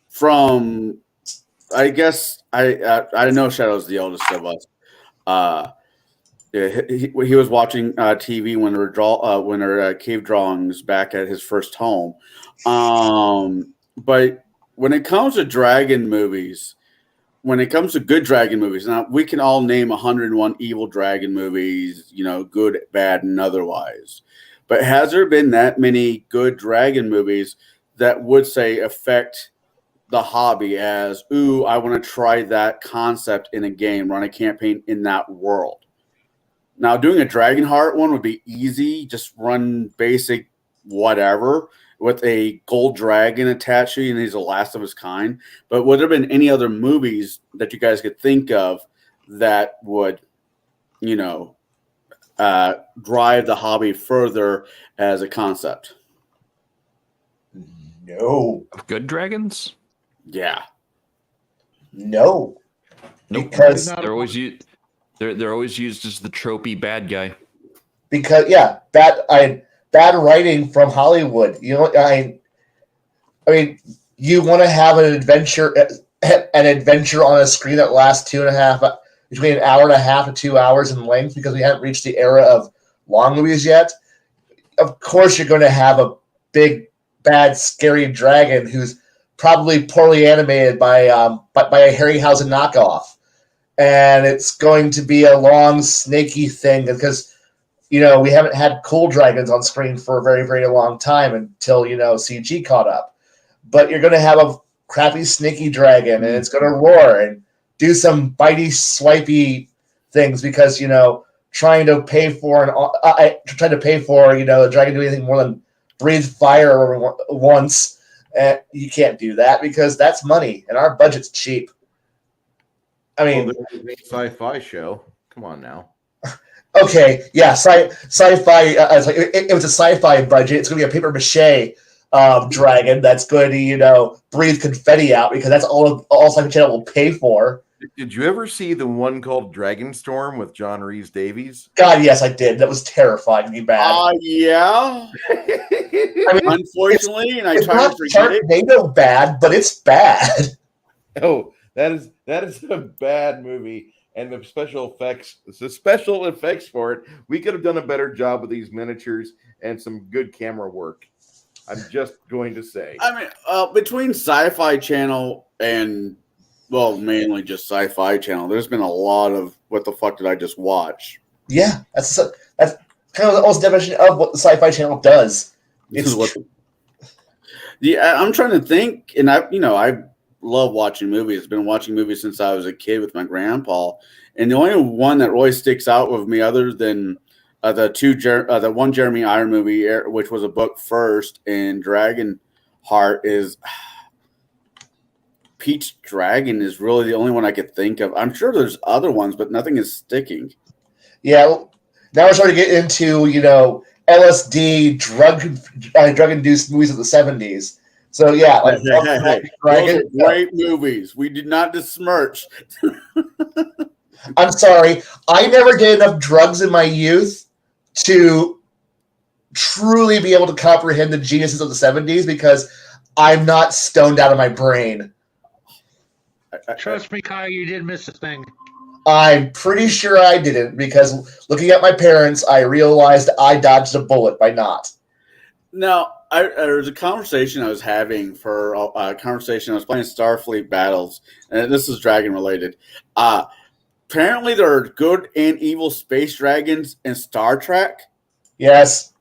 From, I guess, I know Shadow's the eldest of us. He was watching TV when her cave drawings back at his first home. But when it comes to dragon movies, when it comes to good dragon movies, now we can all name 101 evil dragon movies, good, bad, and otherwise. But has there been that many good dragon movies that would say affect the hobby as, ooh, I want to try that concept in a game, run a campaign in that world? Now, doing a Dragonheart one would be easy. Just run basic whatever with a gold dragon attached to you, and he's the last of his kind. But would there have been any other movies that you guys could think of that would, drive the hobby further as a concept? No. Good dragons? Yeah. No. Nope. Because they're always used. They're always used as the tropey bad guy. Because bad writing from Hollywood. I mean, you want to have an adventure on a screen that lasts between an hour and a half to 2 hours in length, because we haven't reached the era of long movies yet. Of course, you're going to have a big, bad, scary dragon who's probably poorly animated by a Harryhausen knockoff. And it's going to be a long, snaky thing because, we haven't had cool dragons on screen for a very, very long time until, CG caught up. But you're going to have a crappy, snaky dragon, and it's going to roar. And do some bitey, swipey things because trying to pay for a dragon to do anything more than breathe fire once. You can't do that because that's money, and our budget's cheap. I mean, there's a sci-fi show. Come on now. Okay, yeah, sci-fi. It was a sci-fi budget. It's going to be a paper mache dragon that's going to breathe confetti out because that's all Sci-Fi Channel will pay for. Did you ever see the one called Dragonstorm with John Rhys Davies? God, yes, I did. That was terrifyingly bad. Yeah. I mean, unfortunately, and I try not to forget it. Sharknado bad, but it's bad. Oh, that is a bad movie. And the special effects for it, we could have done a better job with these miniatures and some good camera work. I'm just going to say. I mean, between Sci-Fi Channel and, well, mainly just Sci-Fi Channel, there's been a lot of what the fuck did I just watch? Yeah, that's kind of the almost definition of what the Sci-Fi Channel does. I'm trying to think, and I love watching movies. I've been watching movies since I was a kid with my grandpa, and the only one that really sticks out with me, other than the one Jeremy Iron movie, which was a book first, and Dragon Heart, is Pete's Dragon is really the only one I could think of. I'm sure there's other ones, but nothing is sticking. Yeah, now we're starting to get into LSD drug-induced movies of the 70s. So yeah, like hey. Those are great movies. We did not besmirch. I'm sorry, I never did enough drugs in my youth to truly be able to comprehend the geniuses of the 70s because I'm not stoned out of my brain. Trust me, Kyle, you did miss a thing. I'm pretty sure I didn't because looking at my parents, I realized I dodged a bullet by not. Now, there was a conversation I was having for a conversation. I was playing Starfleet Battles, and this is dragon related. Apparently, there are good and evil space dragons in Star Trek. Yes.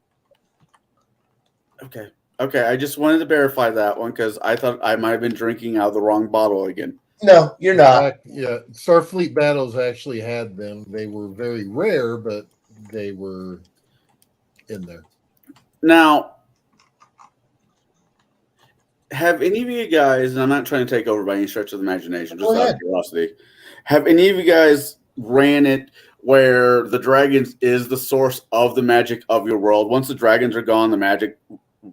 Okay. I just wanted to verify that one because I thought I might have been drinking out of the wrong bottle again. No, you're not. Yeah, Starfleet Battles actually had them. They were very rare, but they were in there. Now, have any of you guys, and I'm not trying to take over by any stretch of the imagination, just out of curiosity, have any of you guys ran it where the dragons is the source of the magic of your world? Once the dragons are gone, the magic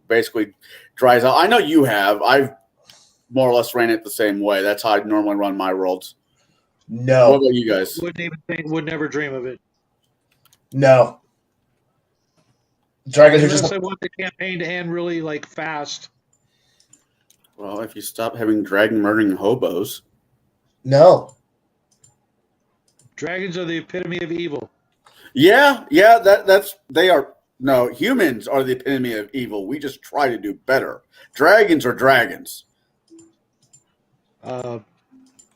basically dries out. I know you have. I've more or less ran it the same way. That's how I normally run my worlds. No. What about you guys? Would never dream of it. No. Dragons are Unless just. I want the campaign to end really fast. Well, if you stop having dragon murdering hobos. No. Dragons are the epitome of evil. Yeah, they are. No, humans are the epitome of evil. We just try to do better. Dragons are dragons.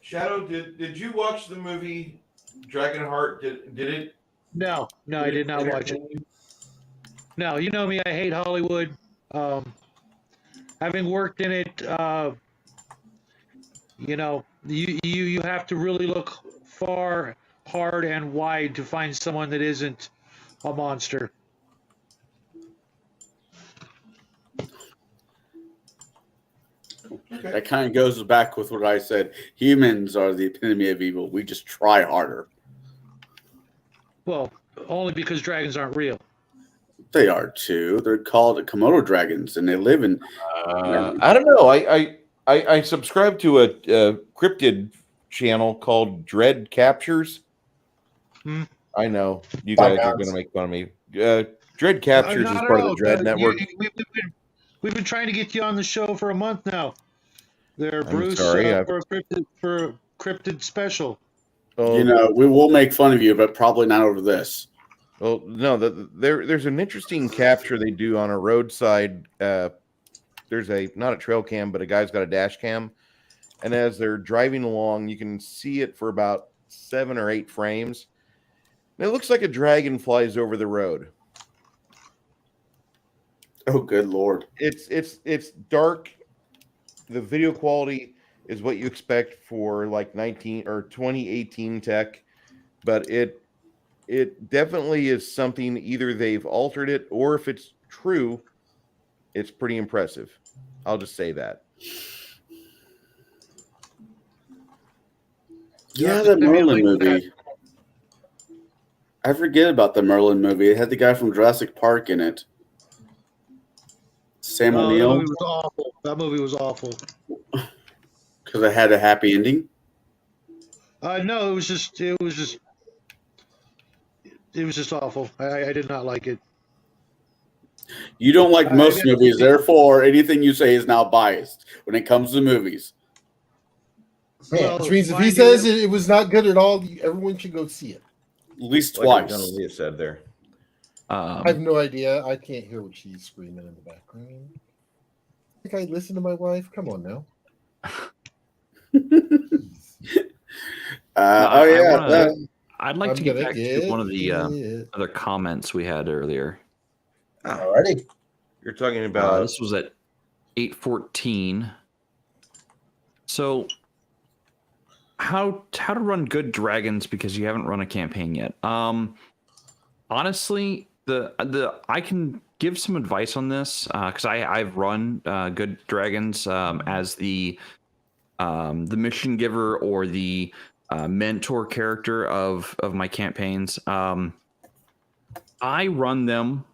Shadow, did you watch the movie Dragonheart? Did it? No, I did not watch it. No, you know me, I hate Hollywood. Having worked in it, you have to really look far, hard, and wide to find someone that isn't a monster. Okay. That kind of goes back with what I said. Humans are the epitome of evil. We just try harder. Well, only because dragons aren't real. They are too. They're called Komodo dragons, and they live in. I don't know. I subscribe to a cryptid channel called Dread Captures. I know you guys are going to make fun of me. Dread Captures is part of the Dread Network. We've been trying to get you on the show for a month now. Bruce, sorry, for a cryptid special. Oh, we will make fun of you, but probably not over this. Well, no, there's an interesting capture they do on a roadside. There's not a trail cam, but a guy's got a dash cam, and as they're driving along, you can see it for about 7 or 8 frames. And it looks like a dragon flies over the road. Oh, good Lord! It's dark. The video quality is what you expect for like 19 or 2018 tech, but it definitely is something. Either they've altered it, or if it's true, it's pretty impressive. I'll just say that. Yeah, the Merlin movie. I forget about the Merlin movie. It had the guy from Jurassic Park in it. Sam That O'Neill. movie was awful. That movie was awful. Because it had a happy ending. No, it was just awful. I did not like it. You don't like most movies, therefore anything you say is now biased when it comes to movies. Man, Which means if he says it was not good at all, everyone should go see it. At least Like twice. Leah said there. I have no idea. I can't hear what she's screaming in the background. I think I listen to my wife. Come on now. I'd like to get back to one of the other comments we had earlier. Alrighty. You're talking about this was at 8:14. So how to run good dragons because you haven't run a campaign yet. Honestly, the I can give some advice on this because I've run good dragons as the mission giver or the mentor character of my campaigns. I run them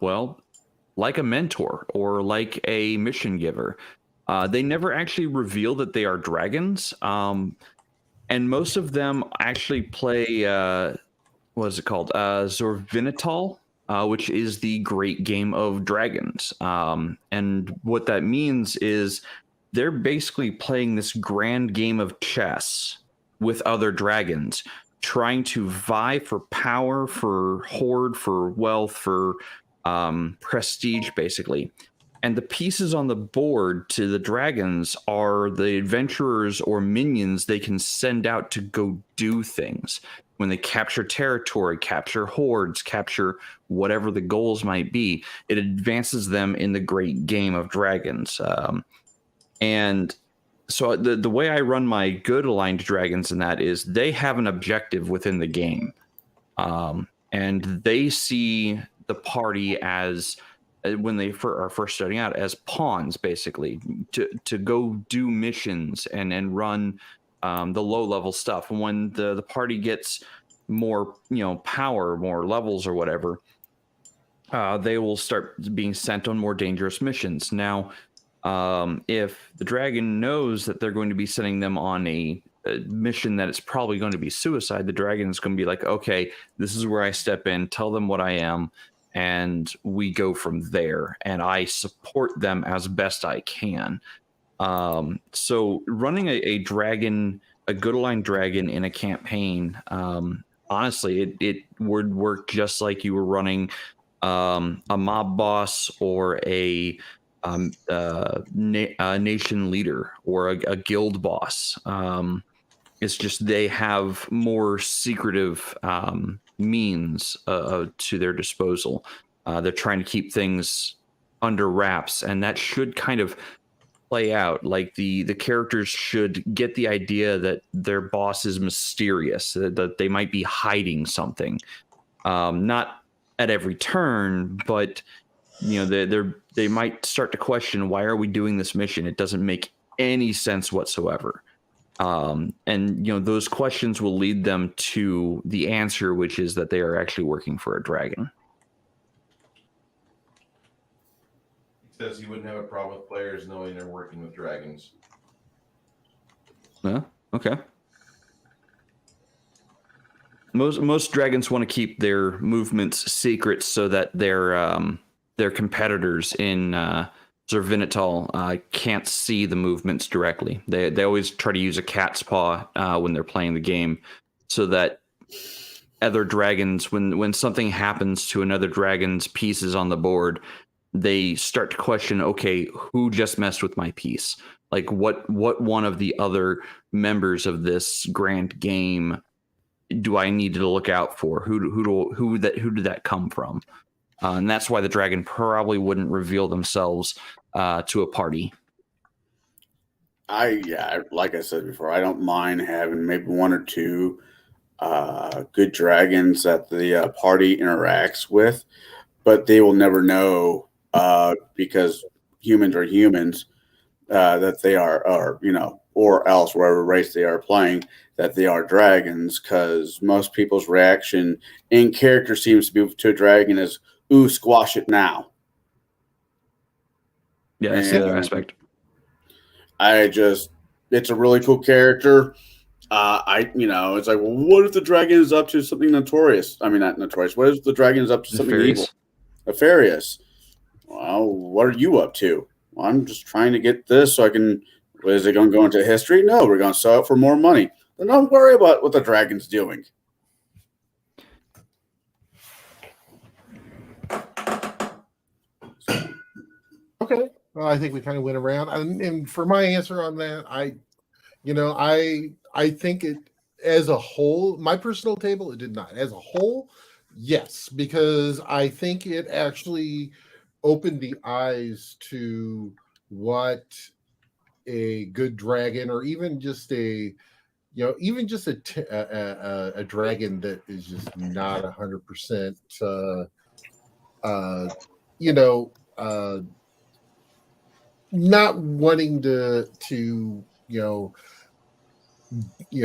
like a mentor or like a mission giver. They never actually reveal that they are dragons. And most of them actually play, what is it called? Zorvinital, which is the great game of dragons. And what that means is they're basically playing this grand game of chess with other dragons, trying to vie for power, for hoard, for wealth, for prestige, basically. And the pieces on the board to the dragons are the adventurers or minions they can send out to go do things. When they capture territory, capture hordes, capture whatever the goals might be, it advances them in the great game of dragons. And so the way I run my good aligned dragons in that is they have an objective within the game. And they see the party as, when they are first starting out, as pawns, basically, to go do missions and run the low level stuff. And when the party gets more power, more levels or whatever, they will start being sent on more dangerous missions. Now, if the dragon knows that they're going to be sending them on a mission that it's probably going to be suicide, the dragon is going to be like, okay, this is where I step in, tell them what I am, and we go from there, and I support them as best I can. So running a dragon, a good aligned dragon in a campaign, honestly, it would work just like you were running a mob boss or a nation leader or a guild boss. It's just they have more secretive means to their disposal. They're trying to keep things under wraps, and that should kind of play out. Like the characters should get the idea that their boss is mysterious, that they might be hiding something. Not at every turn, but they might start to question, why are we doing this mission? It doesn't make any sense whatsoever. And those questions will lead them to the answer, which is that they are actually working for a dragon. He says he wouldn't have a problem with players knowing they're working with dragons. Yeah, okay. Most dragons want to keep their movements secret so that their competitors in Zorvinital can't see the movements directly. They always try to use a cat's paw when they're playing the game, so that other dragons, when something happens to another dragon's pieces on the board, they start to question, okay, who just messed with my piece? Like what one of the other members of this grand game do I need to look out for? Who did that come from? And that's why the dragon probably wouldn't reveal themselves to a party. Like I said before, I don't mind having maybe one or two good dragons that the party interacts with, but they will never know because humans are humans that they are, or or else wherever race they are playing, that they are dragons. Because most people's reaction in character seems to be to a dragon is, "Ooh, squash it now." Yeah, that's the other And aspect. it's a really cool character. It's like, well, what if the dragon is up to something notorious? I mean, not notorious. What if the dragon is up to something evil? Nefarious. Nefarious. Well, what are you up to? Well, I'm just trying to get this so I can. Is it going to go into history? No, we're going to sell it for more money. Then don't worry about what the dragon's doing. Okay. Well, I think we kind of went around, and for my answer on that, I think it as a whole, my personal table, it did not. As a whole, yes, because I think it actually opened the eyes to what a good dragon, or even just a dragon that is just not 100%, you know, uh, not wanting to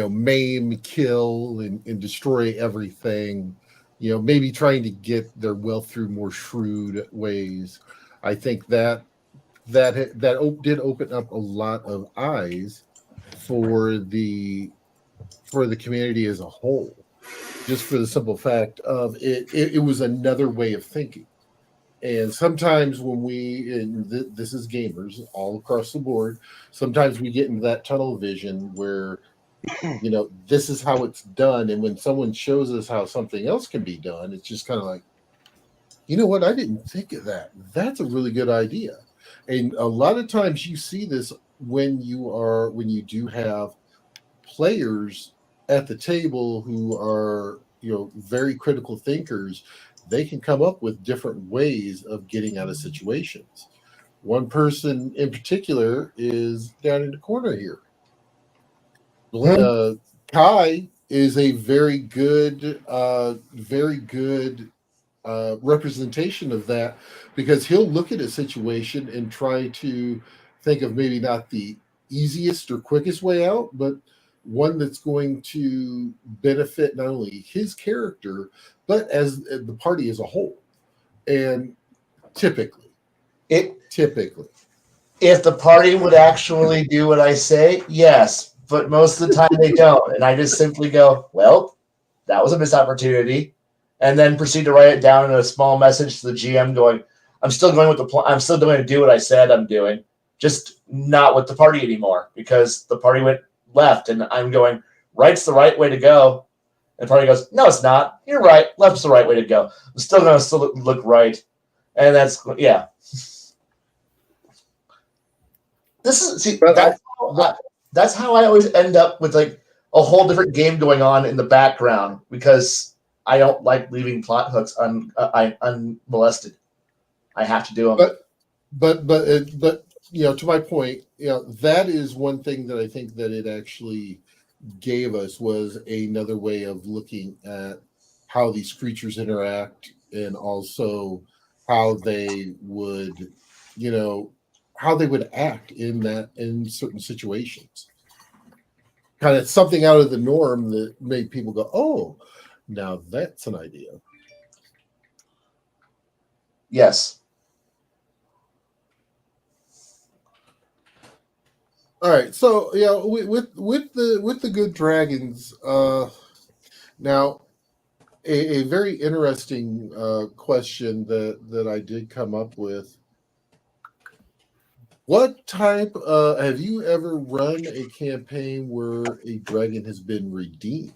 maim, kill, and destroy everything. Maybe trying to get their wealth through more shrewd ways. I think that did open up a lot of eyes for the community as a whole, just for the simple fact of it was another way of thinking. And sometimes when this is gamers all across the board, sometimes we get into that tunnel vision where this is how it's done, and when someone shows us how something else can be done, it's just kind of like, you know what, I didn't think of that. That's a really good idea. And a lot of times you see this when you do have players at the table who are very critical thinkers. They can come up with different ways of getting out of situations. One person in particular is down in the corner here. Kai is a very good representation of that, because he'll look at a situation and try to think of maybe not the easiest or quickest way out, but one that's going to benefit not only his character, but as the party as a whole. And typically, if the party would actually do what I say, yes, but most of the time they don't. And I just simply go, well, that was a missed opportunity, and then proceed to write it down in a small message to the GM going, I'm still going with the plan. I'm still going to do what I said I'm doing, just not with the party anymore, because the party went left, and I'm going, right's the right way to go. And the party goes, no, it's not. You're right. Left's the right way to go. I'm still going to look right. And that's, yeah. That's how I always end up with like a whole different game going on in the background, because I don't like leaving plot hooks unmolested. I have to do them. But to my point, that is one thing that I think that it actually gave us, was another way of looking at how these creatures interact, and also how they would act in certain situations. Kind of something out of the norm that made people go, oh, now that's an idea. Yes. All right, so with the good dragons, now a very interesting question that I did come up with. What type have you ever run a campaign where a dragon has been redeemed?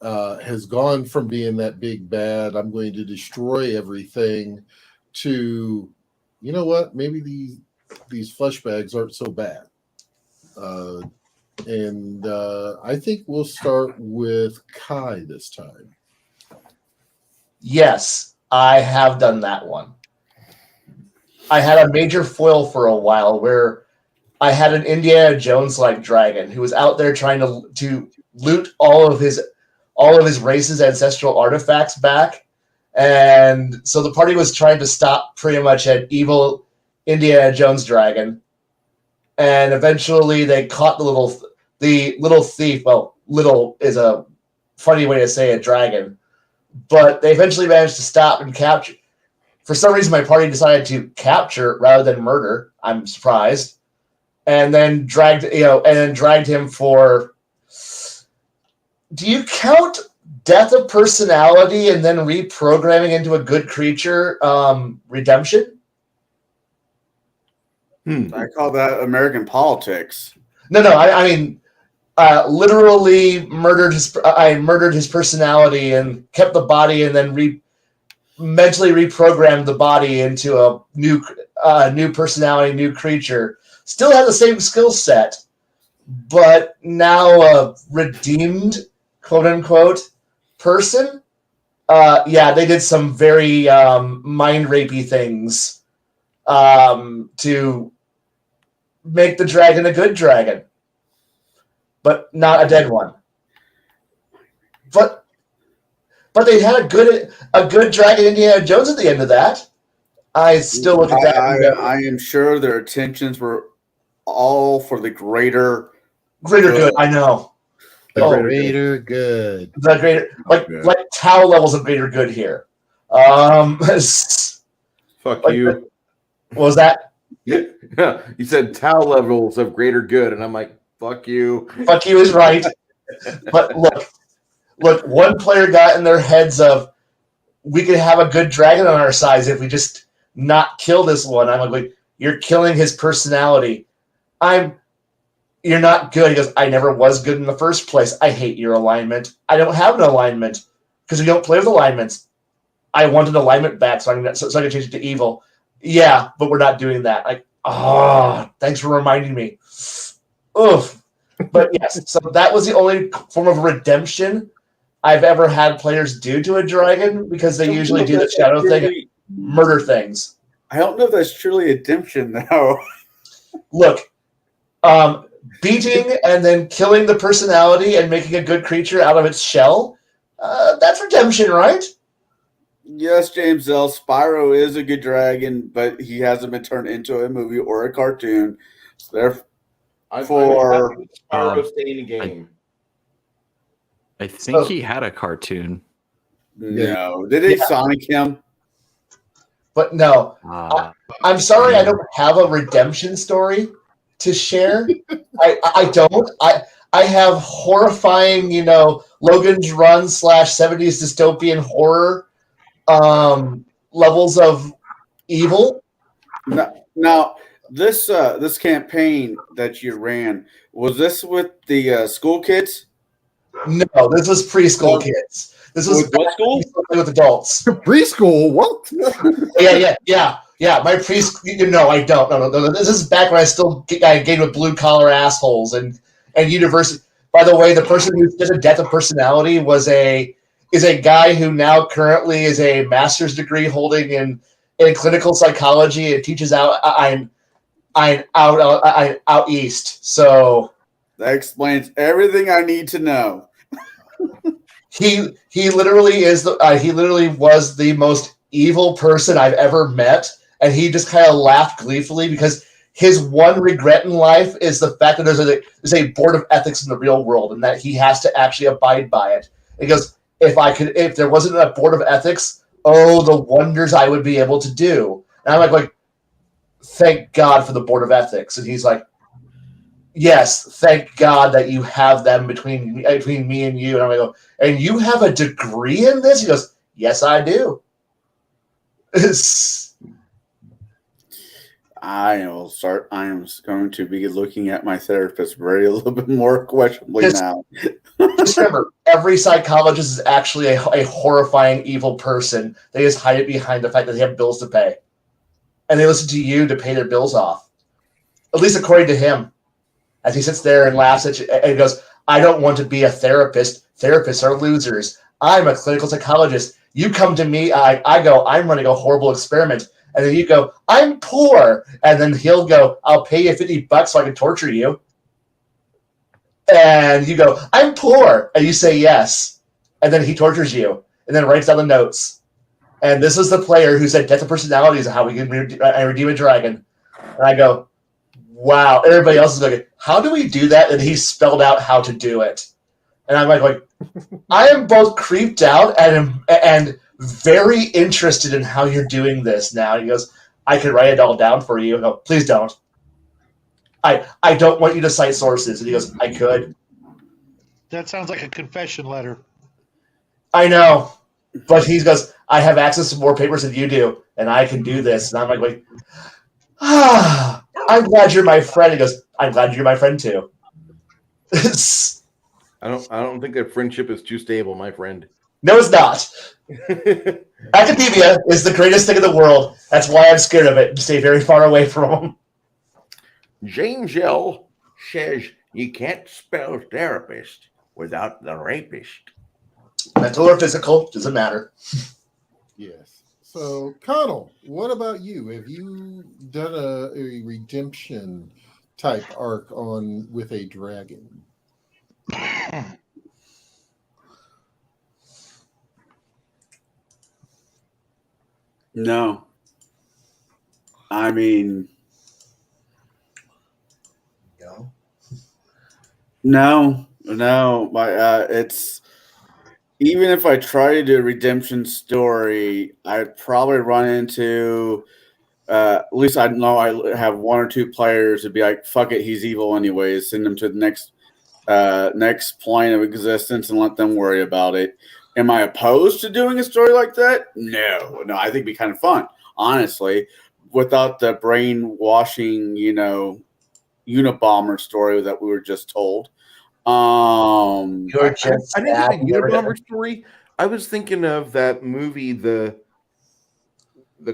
Has gone from being that big bad, I'm going to destroy everything, to, you know what, maybe these flesh bags aren't so bad. And I think we'll start with Kai this time. Yes, I have done that one. I had a major foil for a while where I had an Indiana Jones like dragon who was out there trying to loot all of his race's ancestral artifacts back, and so the party was trying to stop pretty much an evil Indiana Jones dragon, and eventually they caught the little thief. Well, little is a funny way to say a dragon, but they eventually managed to stop and capture. For some reason, my party decided to capture rather than murder. I'm surprised. And then dragged him for. Do you count death of personality and then reprogramming into a good creature redemption? I call that American politics. No. I mean, literally murdered his. I murdered his personality and kept the body, and then mentally reprogrammed the body into a new personality, new creature. Still had the same skill set, but now a redeemed, quote unquote, person. Yeah, they did some very mind rapey things to make the dragon a good dragon, but not a dead one. But they had a good dragon Indiana Jones at the end of that. I still look at that. I am sure their intentions were all for the greater good. I know. The greater good. The greater, like Tau levels of greater good here. Fuck like you. What was that? Yeah, you said Tau levels of greater good, and I'm like, fuck you. Fuck you is right. But look, one player got in their heads of, we could have a good dragon on our side if we just not kill this one. I'm like, you're killing his personality. You're not good. He goes, I never was good in the first place. I hate your alignment. I don't have an alignment because we don't play with alignments. I want an alignment back so I can change it to evil. Yeah, but we're not doing that. Like, thanks for reminding me. Oof. But yes, so that was the only form of redemption I've ever had players do to a dragon, because they usually do the shadow thing and murder things. I don't know if that's truly redemption, though. Look, beating and then killing the personality and making a good creature out of its shell, that's redemption, right? Yes, James L. Spyro is a good dragon, but he hasn't been turned into a movie or a cartoon. So therefore, Spyro staying in game. I think he had a cartoon. No. Did they Sonic him? But no. I'm sorry I don't have a redemption story to share. I don't. I have horrifying, Logan's Run / 70s dystopian horror levels of evil. Now, this campaign that you ran, was this with the school kids? No, this was preschool kids. This was what school? With adults. Preschool? What? Yeah. My preschool. No, I don't. No. This is back when I still gamed with blue collar assholes and university. By the way, the person who did a death of personality is a guy who now currently is a master's degree holding in clinical psychology and teaches out east. So that explains everything I need to know. He literally was the most evil person I've ever met, and he just kind of laughed gleefully because his one regret in life is the fact that there's a board of ethics in the real world and that he has to actually abide by it. He goes, if there wasn't a board of ethics, the wonders I would be able to do. And I'm like, thank God for the board of ethics. And he's like, yes, thank God that you have them between me and you. And I'm like, and you have a degree in this? He goes, yes, I do. I am going to be looking at my therapist a little bit more questionably now. Just remember, every psychologist is actually a horrifying, evil person. They just hide it behind the fact that they have bills to pay. And they listen to you to pay their bills off. At least according to him. As he sits there and laughs at you and he goes, I don't want to be a therapist. Therapists are losers. I'm a clinical psychologist. You come to me, I go, I'm running a horrible experiment. And then you go, I'm poor. And then he'll go, I'll pay you $50 so I can torture you. And you go, I'm poor. And you say yes. And then he tortures you. And then writes down the notes. And this is the player who said death of personality is how we can redeem a dragon. And I go, wow. Everybody else is like, how do we do that? And he spelled out how to do it. And I'm like I am both creeped out and very interested in how you're doing this now. He goes, I can write it all down for you. I go, please don't. I don't want you to cite sources. And he goes, I could. That sounds like a confession letter. I know. But he goes, I have access to more papers than you do, and I can do this. And I'm like I'm glad you're my friend. He goes, I'm glad you're my friend too. I don't think that friendship is too stable, my friend. No, it's not. Academia is the greatest thing in the world. That's why I'm scared of it and stay very far away from them. James L. says you can't spell therapist without the rapist. Mental or physical, doesn't matter. Yes. So, Connell, what about you? Have you done a redemption type arc with a dragon? No. I mean, no. It's even if I try to do a redemption story, I'd probably run into at least I know I have one or two players who'd be like, "Fuck it, he's evil anyways." Send him to the next plane of existence and let them worry about it. Am I opposed to doing a story like that? No. I think it'd be kind of fun, honestly, without the brainwashing, Unabomber story that we were just told. You're just I didn't think a Unabomber story. I was thinking of that movie, the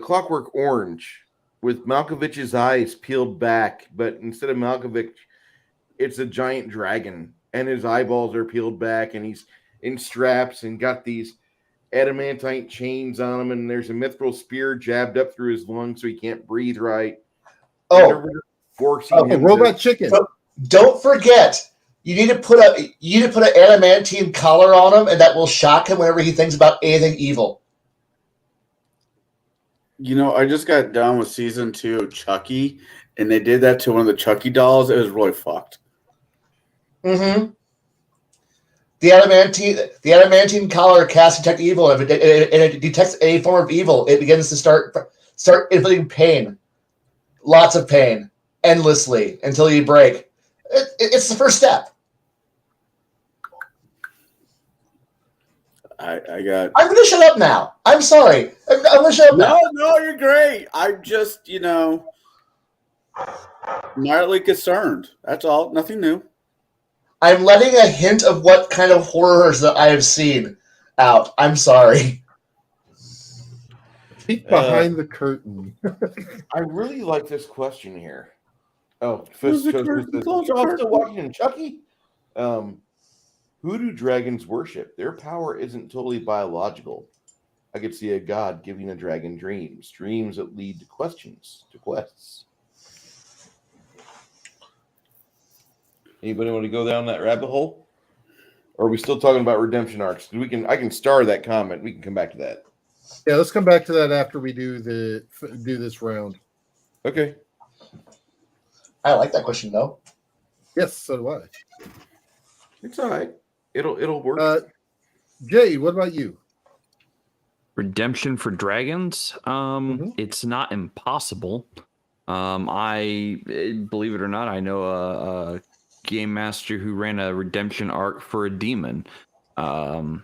Clockwork Orange, with Malkovich's eyes peeled back, but instead of Malkovich, it's a giant dragon, and his eyeballs are peeled back, and he's in straps and got these adamantine chains on him, and there's a mithril spear jabbed up through his lungs so he can't breathe right. Forcing him Robot Chicken. Don't forget, you need to put an adamantine collar on him, and that will shock him whenever he thinks about anything evil. I just got done with season 2 of Chucky, and they did that to one of the Chucky dolls. It was really fucked. Mm-hmm. The adamantine collar casts detect evil. If it detects any form of evil, it begins to start inflicting pain, lots of pain, endlessly until you break. It's the first step. I'm going to shut up now. I'm sorry. I'm going to shut up now. No, you're great. I'm just, mildly concerned. That's all. Nothing new. I'm letting a hint of what kind of horrors that I have seen out. I'm sorry. Peek behind the curtain. I really like this question here. Oh, Close the curtain. Still watching Chucky? Who do dragons worship? Their power isn't totally biological. I could see a god giving a dragon dreams that lead to quests. Anybody want to go down that rabbit hole? Or are we still talking about redemption arcs? I can star that comment. We can come back to that. Yeah, let's come back to that after we do this round. Okay. I like that question though. Yes, so do I. It's all right. It'll work. Jay, what about you? Redemption for dragons? It's not impossible. I believe it or not, I know a game master who ran a redemption arc for a demon. The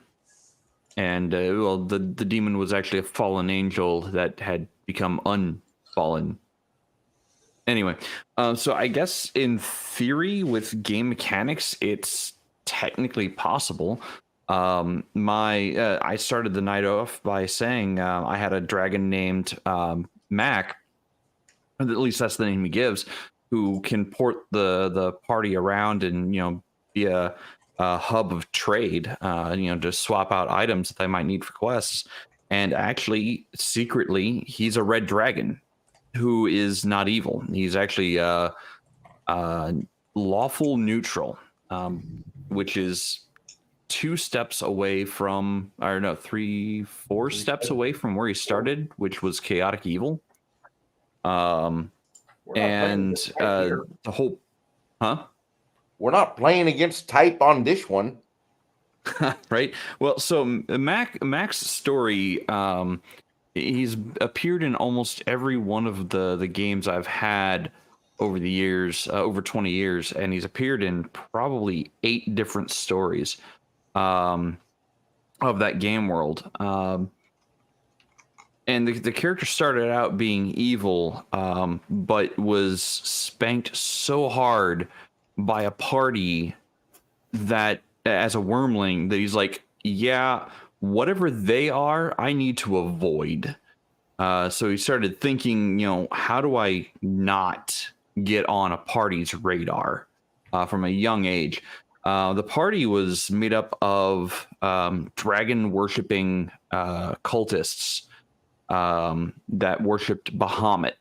demon was actually a fallen angel that had become unfallen. Anyway, so I guess in theory with game mechanics, it's technically possible. I started the night off by saying I had a dragon named Mac, at least that's the name he gives, who can port the party around and be a hub of trade, to swap out items that they might need for quests. And actually, secretly, he's a red dragon who is not evil. He's actually lawful neutral, which is 2 steps away from, or no, 4 steps away from where he started, which was chaotic evil. We're not playing And against type here. the whole, huh? We're not playing against type on this one. Right. Well, so Mac's story, he's appeared in almost every one of the games I've had over the years, over 20 years, and he's appeared in probably 8 different stories of that game world. And the character started out being evil, but was spanked so hard by a party that, as a wormling, that he's like, yeah, whatever they are, I need to avoid. So he started thinking, how do I not get on a party's radar from a young age? The party was made up of dragon worshipping cultists that worshipped Bahamut.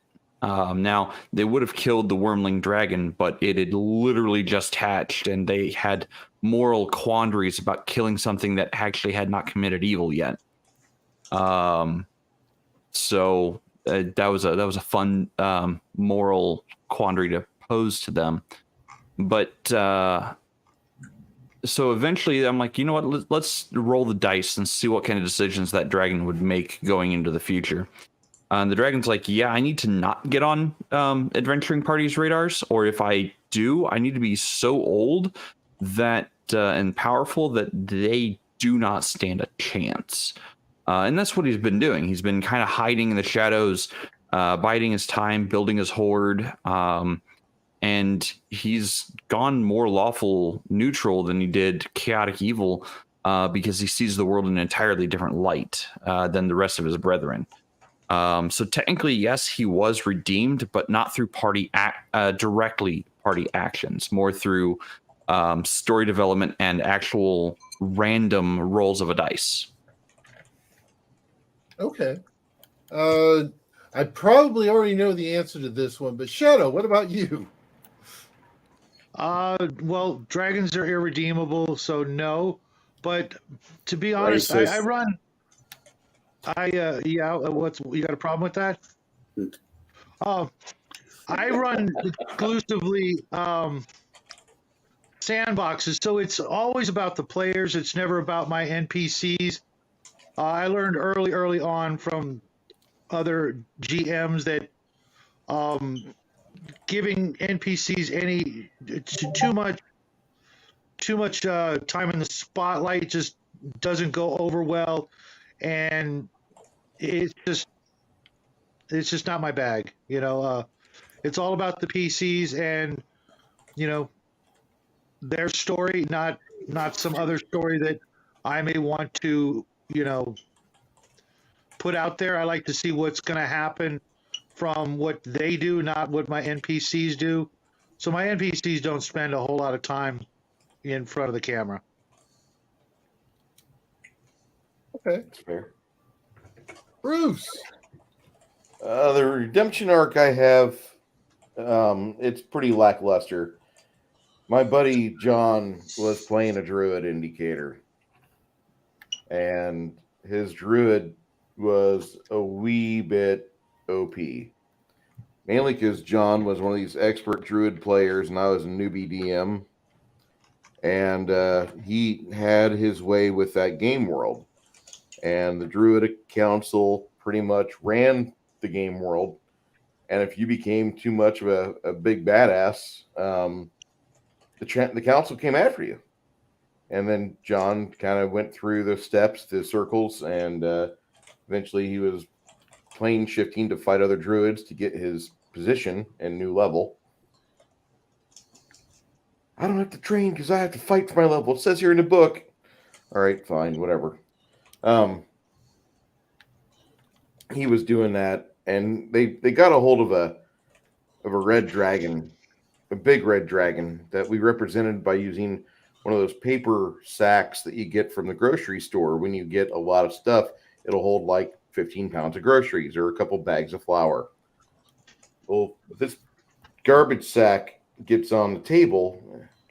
Now, they would have killed the wormling dragon, but it had literally just hatched, and they had moral quandaries about killing something that actually had not committed evil yet. So that was a fun moral quandary to pose to them. But so eventually, I'm like, you know what? Let's roll the dice and see what kind of decisions that dragon would make going into the future. And the dragon's like, yeah, I need to not get on adventuring parties' radars, or if I do, I need to be so old that and powerful that they do not stand a chance. And that's what he's been doing. He's been kind of hiding in the shadows, biding his time, building his horde, and he's gone more lawful neutral than he did chaotic evil because he sees the world in an entirely different light than the rest of his brethren. So technically, yes, he was redeemed, but not through directly party actions, more through story development and actual random rolls of a dice. Okay. I probably already know the answer to this one, but Shadow, what about you? Well, dragons are irredeemable, so no. But to be honest, Racist. I run. Yeah. What's you got a problem with that? I run exclusively sandboxes, so it's always about the players. It's never about my NPCs. I learned early on from other GMs that giving NPCs too much time in the spotlight just doesn't go over well, and it's just not my bag. It's all about the PCs and their story, not some other story that I may want to put out there. I like to see what's going to happen from what they do, not what my NPCs do. So my NPCs don't spend a whole lot of time in front of the camera. Okay. That's fair. Bruce. The redemption arc I have, it's pretty lackluster. My buddy John was playing a druid indicator, and his druid was a wee bit OP. Mainly because John was one of these expert druid players, and I was a newbie DM. And he had his way with that game world. And the Druidic Council pretty much ran the game world. And if you became too much of a big badass, the council came after you. And then John kind of went through the steps, the circles, and eventually he was plane shifting to fight other druids to get his position and new level. I don't have to train because I have to fight for my level. It says here in the book. All right, fine, whatever. He was doing that, and they got a hold of a red dragon, a big red dragon that we represented by using one of those paper sacks that you get from the grocery store when you get a lot of stuff. it'll hold like 15 pounds of groceries or a couple bags of flour. Well, this garbage sack gets on the table,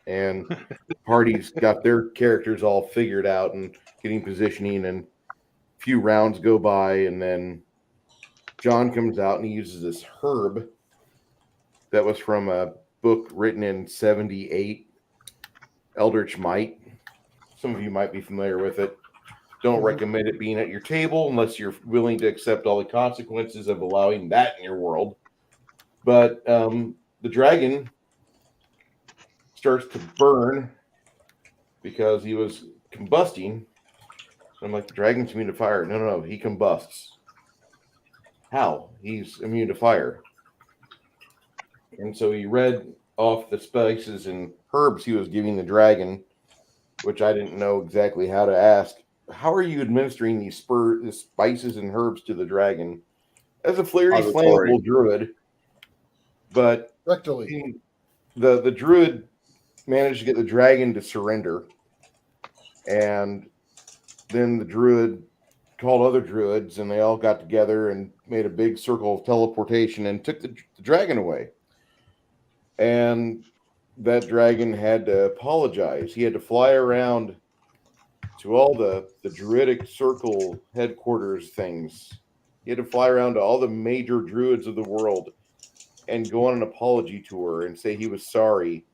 and the party's got their characters all figured out and getting positioning, and a few rounds go by, and then John comes out and he uses this herb that was from a book written in 78, Eldritch Might. Some of you might be familiar with it. Don't recommend it being at your table unless you're willing to accept all the consequences of allowing that in your world. But the dragon starts to burn because he was combusting. I'm like, the dragon's immune to fire. No, he combusts. How? He's immune to fire. And so he read off the spices and herbs he was giving the dragon, which I didn't know exactly how to ask. How are you administering these spices and herbs to the dragon as a flammable druid? But Rectally. The druid managed to get the dragon to surrender, and then the druid called other druids, and they all got together and made a big circle of teleportation and took the dragon away. And that dragon had to apologize. He had to fly around to all the druidic circle headquarters things. He had to fly around to all the major druids of the world and go on an apology tour and say he was sorry.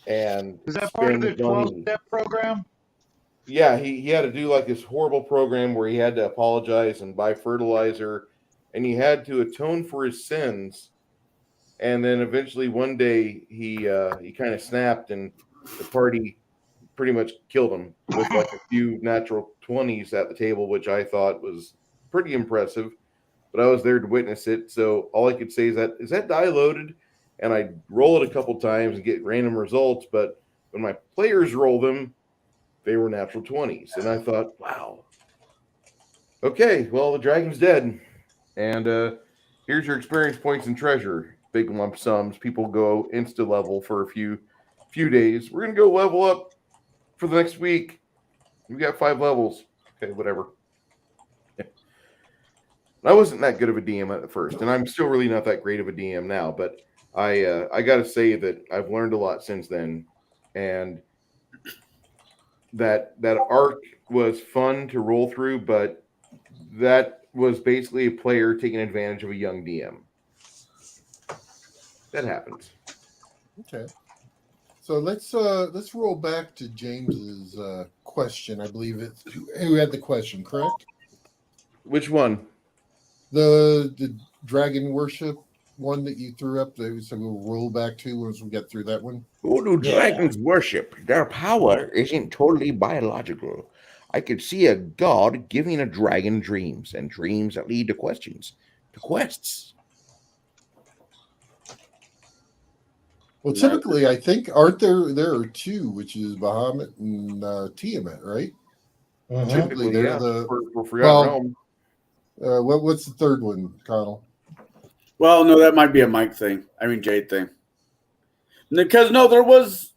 And Is that part of the 12-step program? Yeah, he had to do like this horrible program where he had to apologize and buy fertilizer, and he had to atone for his sins. And then eventually one day he kind of snapped, and the party pretty much killed him with like a few natural 20s at the table, which I thought was pretty impressive. But I was there to witness it, so all I could say is that die loaded? And I roll it a couple times and get random results, but when my players roll them, they were natural 20s. And I thought, wow. Okay, well, the dragon's dead. And here's your experience points and treasure. Big lump sums. People go insta level for a few days. We're going to go level up for the next week. We got 5 levels. Okay, whatever. I wasn't that good of a DM at first, and I'm still really not that great of a DM now, but I got to say that I've learned a lot since then, and that arc was fun to roll through, but that was basically a player taking advantage of a young DM. That happens. Okay. So let's roll back to James's question. I believe it's who had the question, correct? Which one? The dragon worship one that you threw up. So we'll roll back to once we get through that one. Who do dragons worship? Their power isn't totally biological. I could see a god giving a dragon dreams, and dreams that lead to questions, to quests. Well, typically, I think aren't there are two, which is Bahamut and Tiamat, right? Mhm. Typically, they're yeah, the for Forgotten Realm. what's the third one, Connell? Well, no, that might be a Mike thing. I mean, Jade thing. Because no,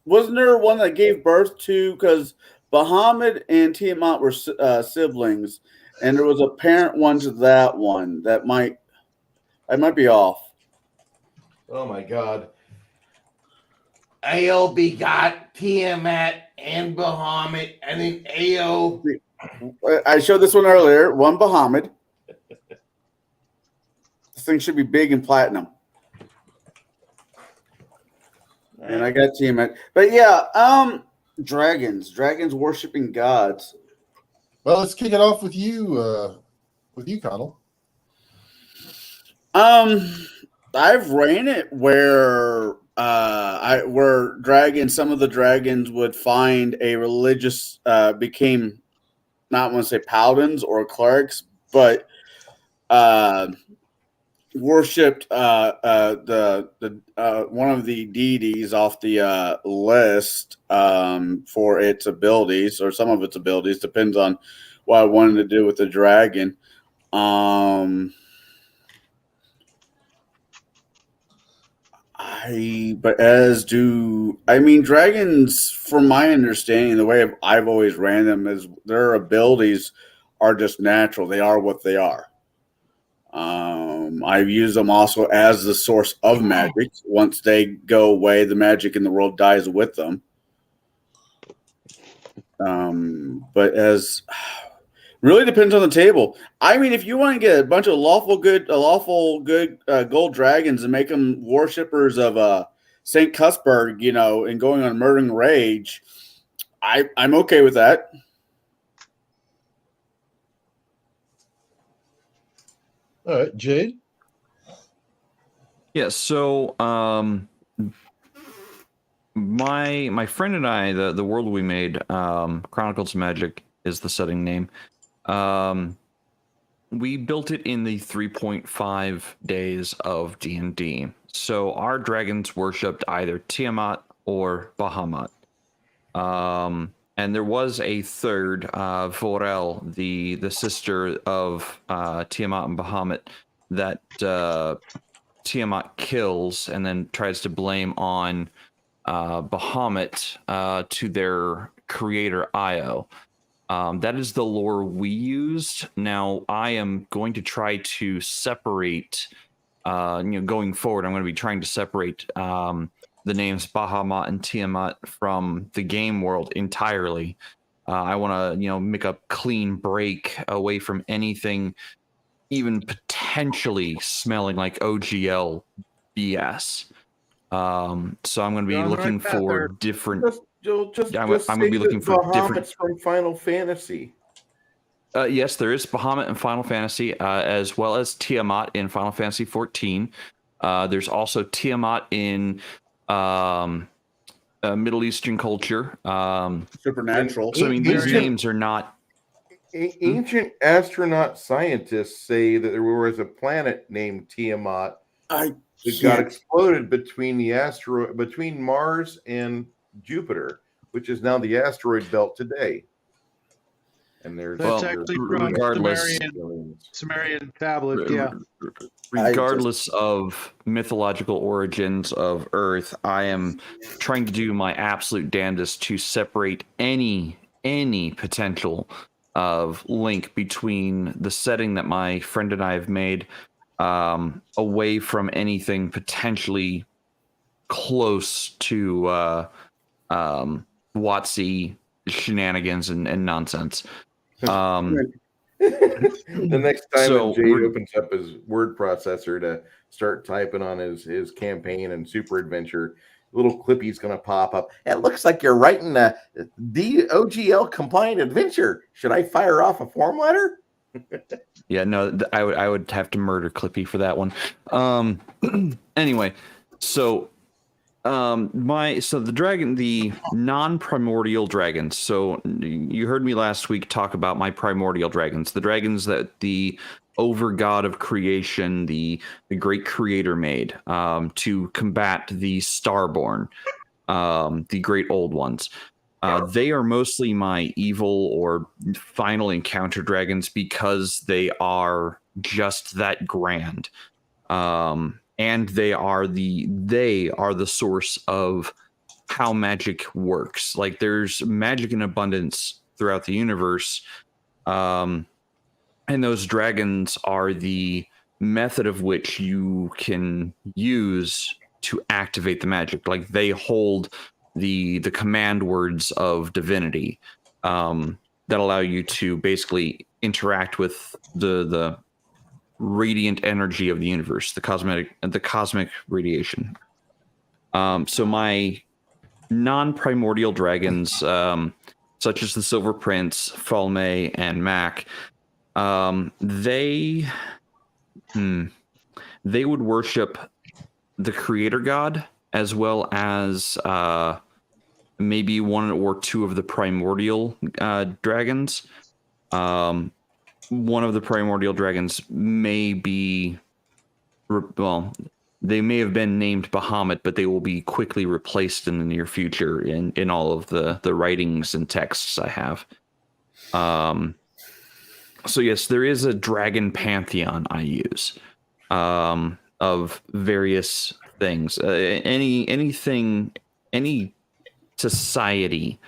wasn't there one that gave birth to, because Bahamut and Tiamat were siblings, and there was a parent one to that one that might be off. Oh my god. Ao begot Tiamat and Bahamut, and then Ao. I showed this one earlier. One Bahamut. This thing should be big and platinum. And I got Tiamat. But yeah, dragons worshiping gods. Well, let's kick it off with you, Connell. I've ran it where some of the dragons would find a religious became, not want to say paladins or clerics, but worshipped the one of the deities off the list for its abilities, or some of its abilities, depends on what I wanted to do with the dragon. Dragons, from my understanding, the way I've always ran them is their abilities are just natural. They are what they are. I've used them also as the source of magic. Once they go away, the magic in the world dies with them. But as really depends on the table. I mean, if you want to get a bunch of lawful good gold dragons and make them worshippers of Saint Cuthbert, and going on murdering rage, I'm okay with that. All right, Jade. Yeah, so my friend and I, the world we made, Chronicles of Magic is the setting name. We built it in the 3.5 days of D&D. So our dragons worshipped either Tiamat or Bahamut. And there was a third, Vorel, the sister of Tiamat and Bahamut, that Tiamat kills and then tries to blame on Bahamut to their creator Io. That is the lore we used. Now I am going to try to separate, going forward, I'm going to be trying to separate the names Bahamut and Tiamat from the game world entirely. I want to, make a clean break away from anything even potentially smelling like OGL BS. So I'm going to be looking for different. I'm going to be looking for different from Final Fantasy. Yes, there is Bahamut in Final Fantasy, as well as Tiamat in Final Fantasy 14. There's also Tiamat in Middle Eastern culture. Supernatural. So I mean, these names are not. Ancient astronaut scientists say that there was a planet named Tiamat that got exploded between Mars and Jupiter, which is now the asteroid belt today. And there's actually from Sumerian tablet. Yeah. Regardless of mythological origins of Earth, I am trying to do my absolute damnedest to separate any potential of link between the setting that my friend and I have made away from anything potentially close to WotC shenanigans and nonsense. The next time Jade opens up his word processor to start typing on his campaign and super adventure, little clippy's going to pop up. It looks like you're writing a OGL compliant adventure. Should I fire off a form letter? Yeah, no, I would have to murder Clippy for that one. Anyway, so the non-primordial dragons. So you heard me last week talk about my primordial dragons, the dragons that the over god of creation, the great creator made to combat the starborn, the great old ones. They are mostly my evil or final encounter dragons because they are just that grand. And they are the source of how magic works. Like there's magic in abundance throughout the universe. And those dragons are the method of which you can use to activate the magic. Like they hold the command words of divinity that allow you to basically interact with the radiant energy of the universe, the cosmic radiation. So my non-primordial dragons, such as the Silver Prince, Falme, and Mac, they would worship the creator god as well as maybe one or two of the primordial dragons. One of the primordial dragons may be, they may have been named Bahamut, but they will be quickly replaced in the near future in all of the writings and texts I have. So yes, there is a dragon pantheon I use of various things. Any society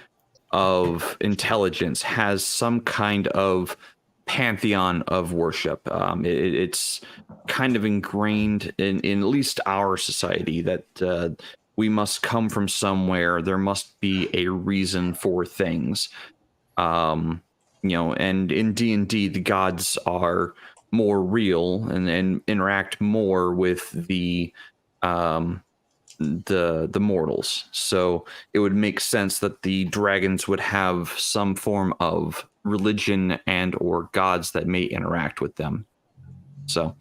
of intelligence has some kind of pantheon of worship. It's kind of ingrained in at least our society that we must come from somewhere. There must be a reason for things. And in D&D, the gods are more real and interact more with the mortals. So it would make sense that the dragons would have some form of religion and or gods that may interact with them. So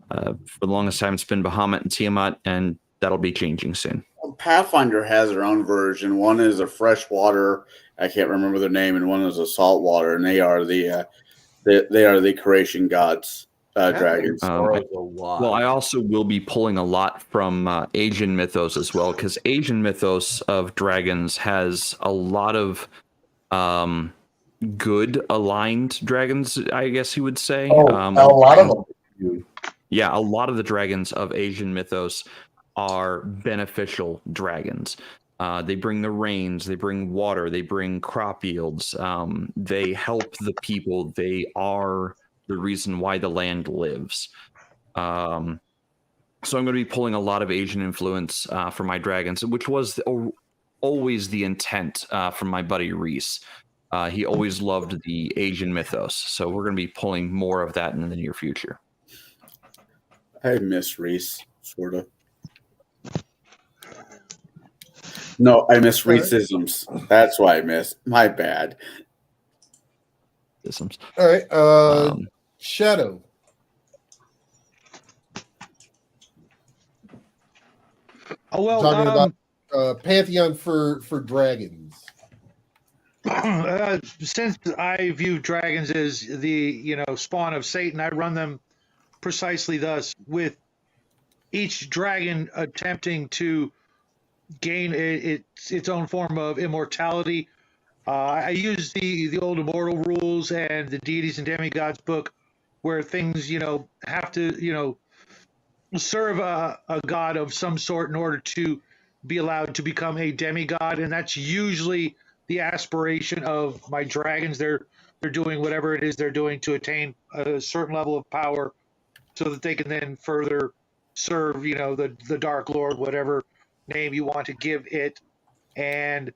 for the longest time, it's been Bahamut and Tiamat, and that'll be changing soon. Pathfinder has their own version. One is a freshwater, I can't remember their name, and one is a saltwater, and they are the creation gods, dragons. I also will be pulling a lot from Asian mythos as well, because Asian mythos of dragons has a lot of good aligned dragons, I guess you would say. Oh, a lot of them. Yeah, a lot of the dragons of Asian mythos are beneficial dragons. They bring the rains, they bring water, they bring crop yields. They help the people. They are the reason why the land lives. So I'm going to be pulling a lot of Asian influence for my dragons, which was always the intent from my buddy Reese. He always loved the Asian mythos. So we're going to be pulling more of that in the near future. I miss Reese, sort of. No, I miss Reese-isms. That's why I miss. My bad. Isms. All right. Shadow. Oh, well, Talking about pantheon for dragons. Since I view dragons as the spawn of Satan, I run them precisely thus, with each dragon attempting to gain its own form of immortality. I use the old immortal rules and the deities and demigods book, where things have to serve a god of some sort in order to be allowed to become a demigod, and that's usually the aspiration of my dragons. They're doing whatever it is they're doing to attain a certain level of power, so that they can then further serve the Dark Lord, whatever name you want to give it. And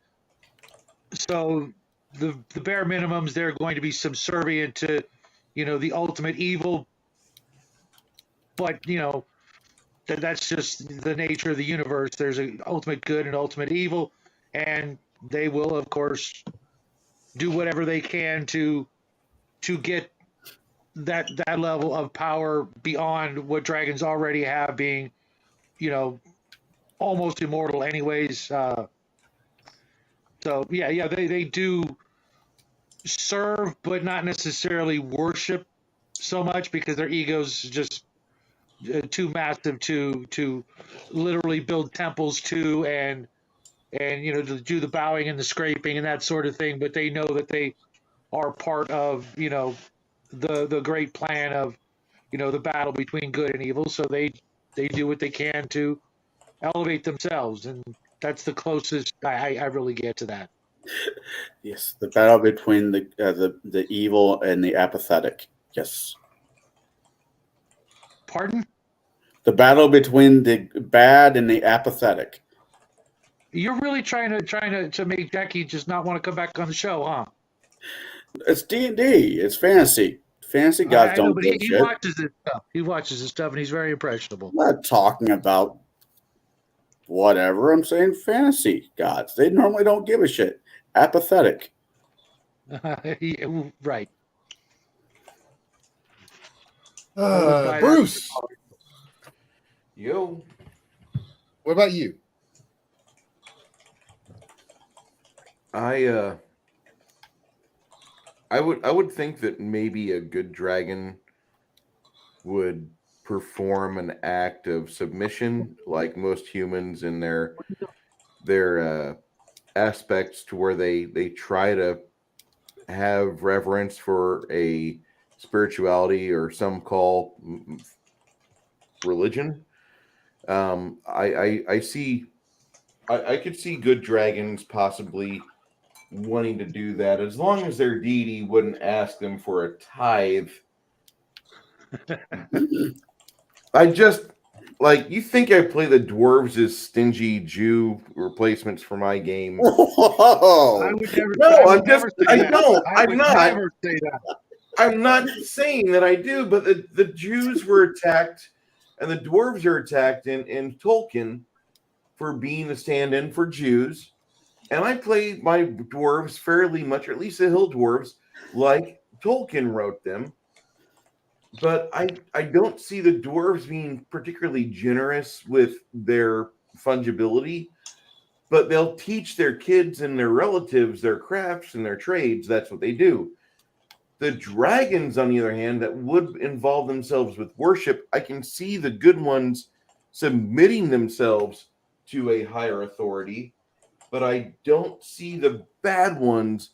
so the bare minimums, they're going to be subservient to the ultimate evil, but that's just the nature of the universe. There's an ultimate good and ultimate evil, and they will, of course, do whatever they can to get that level of power beyond what dragons already have, being almost immortal anyways. So yeah, they do serve, but not necessarily worship so much, because their egos just too massive to literally build temples to, and to do the bowing and the scraping and that sort of thing. But they know that they are part of the great plan of the battle between good and evil. So they do what they can to elevate themselves, and that's the closest I really get to that. Yes, the battle between the evil and the apathetic. Yes. Pardon? The battle between the bad and the apathetic. You're really trying to make Jackie just not want to come back on the show, huh? It's D&D. It's fantasy. Fantasy gods don't give he shit. watches this stuff. He watches this stuff, and he's very impressionable. I'm not talking about whatever. I'm saying fantasy gods. They normally don't give a shit. Apathetic. Right. Bruce. Yo. What about you? I would think that maybe a good dragon would perform an act of submission, like most humans in their aspects, to where they try to have reverence for a spirituality, or some call religion. I could see good dragons possibly wanting to do that, as long as their deity wouldn't ask them for a tithe. I just like, you think I play the dwarves as stingy Jew replacements for my game? I Whoa! would never. No, I would I'm just. never say I that. don't. I I'm would not. never say that. I'm not saying that I do, but the Jews were attacked, and the dwarves are attacked in Tolkien for being a stand-in for Jews. And I play my dwarves fairly much, or at least the hill dwarves, like Tolkien wrote them. But I don't see the dwarves being particularly generous with their fungibility. But they'll teach their kids and their relatives their crafts and their trades. That's what they do. The dragons, on the other hand, that would involve themselves with worship, I can see the good ones submitting themselves to a higher authority, but I don't see the bad ones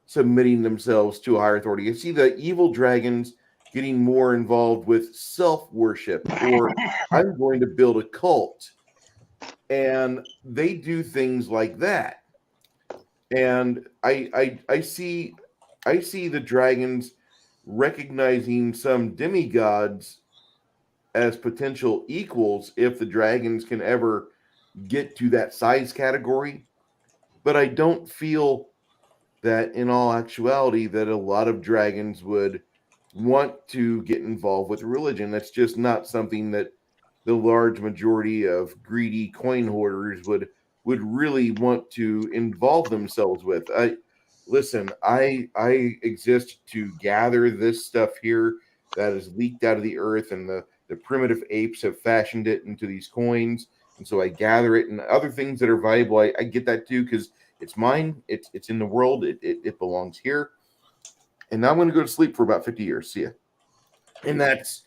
submitting themselves to a higher authority. I see the evil dragons getting more involved with self-worship, or I'm going to build a cult. And they do things like that. And I see the dragons recognizing some demigods as potential equals if the dragons can ever get to that size category. But I don't feel that in all actuality that a lot of dragons would want to get involved with religion. That's just not something that the large majority of greedy coin hoarders would really want to involve themselves with. I exist to gather this stuff here that is leaked out of the earth, and the primitive apes have fashioned it into these coins, and so I gather it, and other things that are valuable. I get that too, because it's mine. It's in the world. It belongs here. And now I'm going to go to sleep for about 50 years. See ya. And that's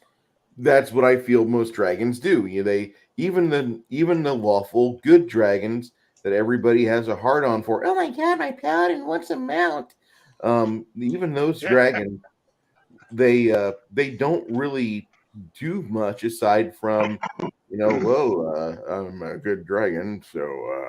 what I feel most dragons do. They even the lawful good dragons that everybody has a heart on for. Oh my god, my paladin wants a mount. Even those dragons, they don't really do much aside from, I'm a good dragon, so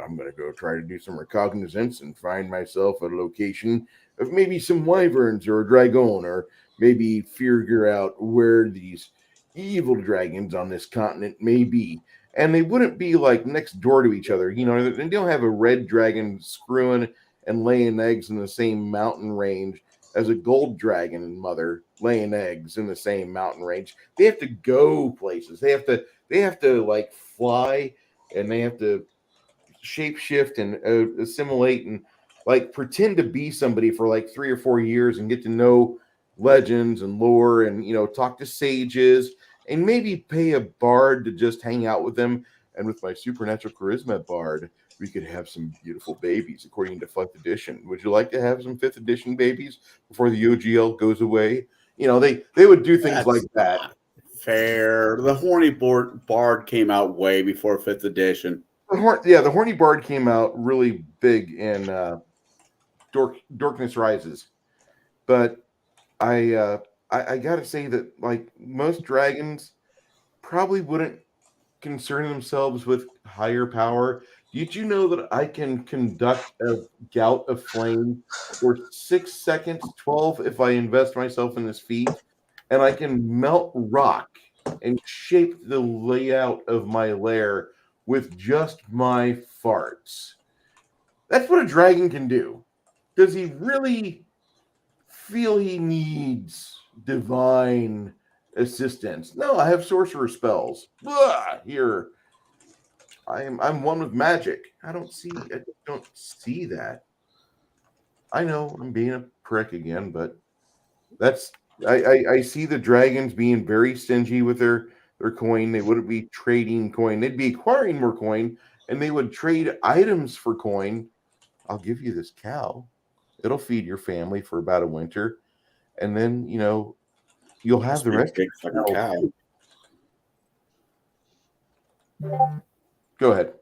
I'm going to go try to do some recognizance and find myself a location of maybe some wyverns or a dragon, or maybe figure out where these evil dragons on this continent may be. And they wouldn't be like next door to each other. They don't have a red dragon screwing and laying eggs in the same mountain range as a gold dragon and mother laying eggs in the same mountain range. They have to go places. They have to like fly, and they have to shapeshift and assimilate and like pretend to be somebody for like 3 or 4 years and get to know legends and lore, and talk to sages, and maybe pay a bard to just hang out with them. And with my supernatural charisma bard, we could have some beautiful babies according to 5th edition. Would you like to have some 5th edition babies before the OGL goes away? They would do things like that. Fair. The horny bard came out way before 5th edition. The horny bard came out really big in Darkness Rises, but I gotta say that like most dragons probably wouldn't concern themselves with higher power. Did you know that I can conduct a gout of flame for 6 seconds, 12 if I invest myself in this feat, and I can melt rock and shape the layout of my lair with just my farts? That's what a dragon can do. Does he really feel he needs divine assistance? No, I have sorcerer spells. Blah, here. I'm one with magic. I don't see that. I know I'm being a prick again, but that's I see the dragons being very stingy with their coin. They wouldn't be trading coin. They'd be acquiring more coin, and they would trade items for coin. I'll give you this cow. It'll feed your family for about a winter, and then you'll have the rest. Big fucking cow. Go ahead.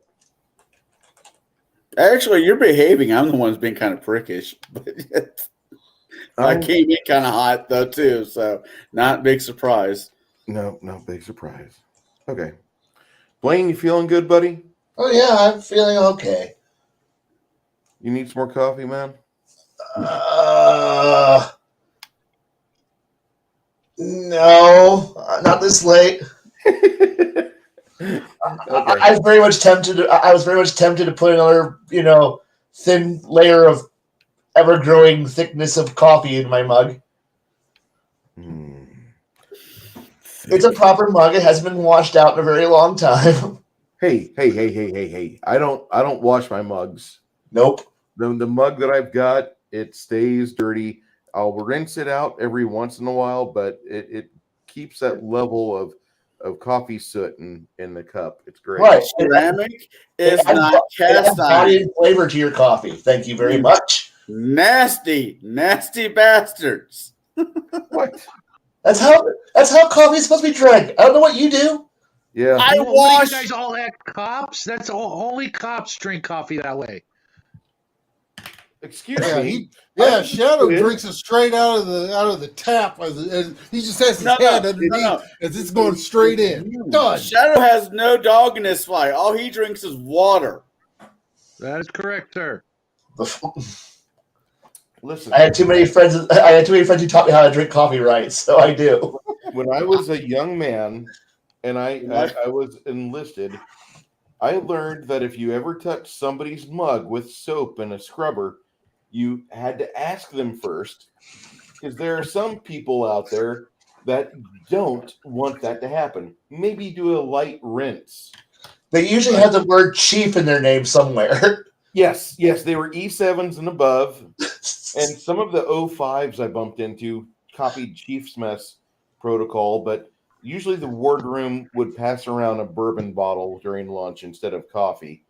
Actually, you're behaving. I'm the one who's being kind of prickish, but I came in kind of hot though too, so not big surprise. No big surprise. Okay, Blaine, you feeling good, buddy? Oh yeah, I'm feeling okay. You need some more coffee, man? No, not this late. Okay. I was very much tempted. I was very much tempted to put another, thin layer of ever-growing thickness of coffee in my mug. It's a proper mug. It hasn't been washed out in a very long time. Hey. I don't wash my mugs. Nope. The mug that I've got, it stays dirty. I'll rinse it out every once in a while, but it keeps that level of coffee soot in the cup. It's great. Right. Ceramic is It adds not cast body iron. and flavor to your coffee. Thank you very much. Nasty bastards. What? That's how coffee is supposed to be drank. I don't know what you do. Yeah. I What do wash. you guys all act cops? That's only cops drink coffee that way. Excuse Yeah, me. Shadow It is. drinks it straight out of the tap, and he just has his hand underneath as it's going straight in. Done. Shadow has no dog in this fight. All he drinks is water. That is correct, sir. Listen. I had too many friends who taught me how to drink coffee right, so I do. When I was a young man and I was enlisted, I learned that if you ever touch somebody's mug with soap and a scrubber, you had to ask them first, because there are some people out there that don't want that to happen. Maybe do a light rinse. They usually have the word chief in their name somewhere. Yes, they were E7s and above. And some of the O5s I bumped into copied Chief's Mess protocol, but usually the wardroom would pass around a bourbon bottle during lunch instead of coffee.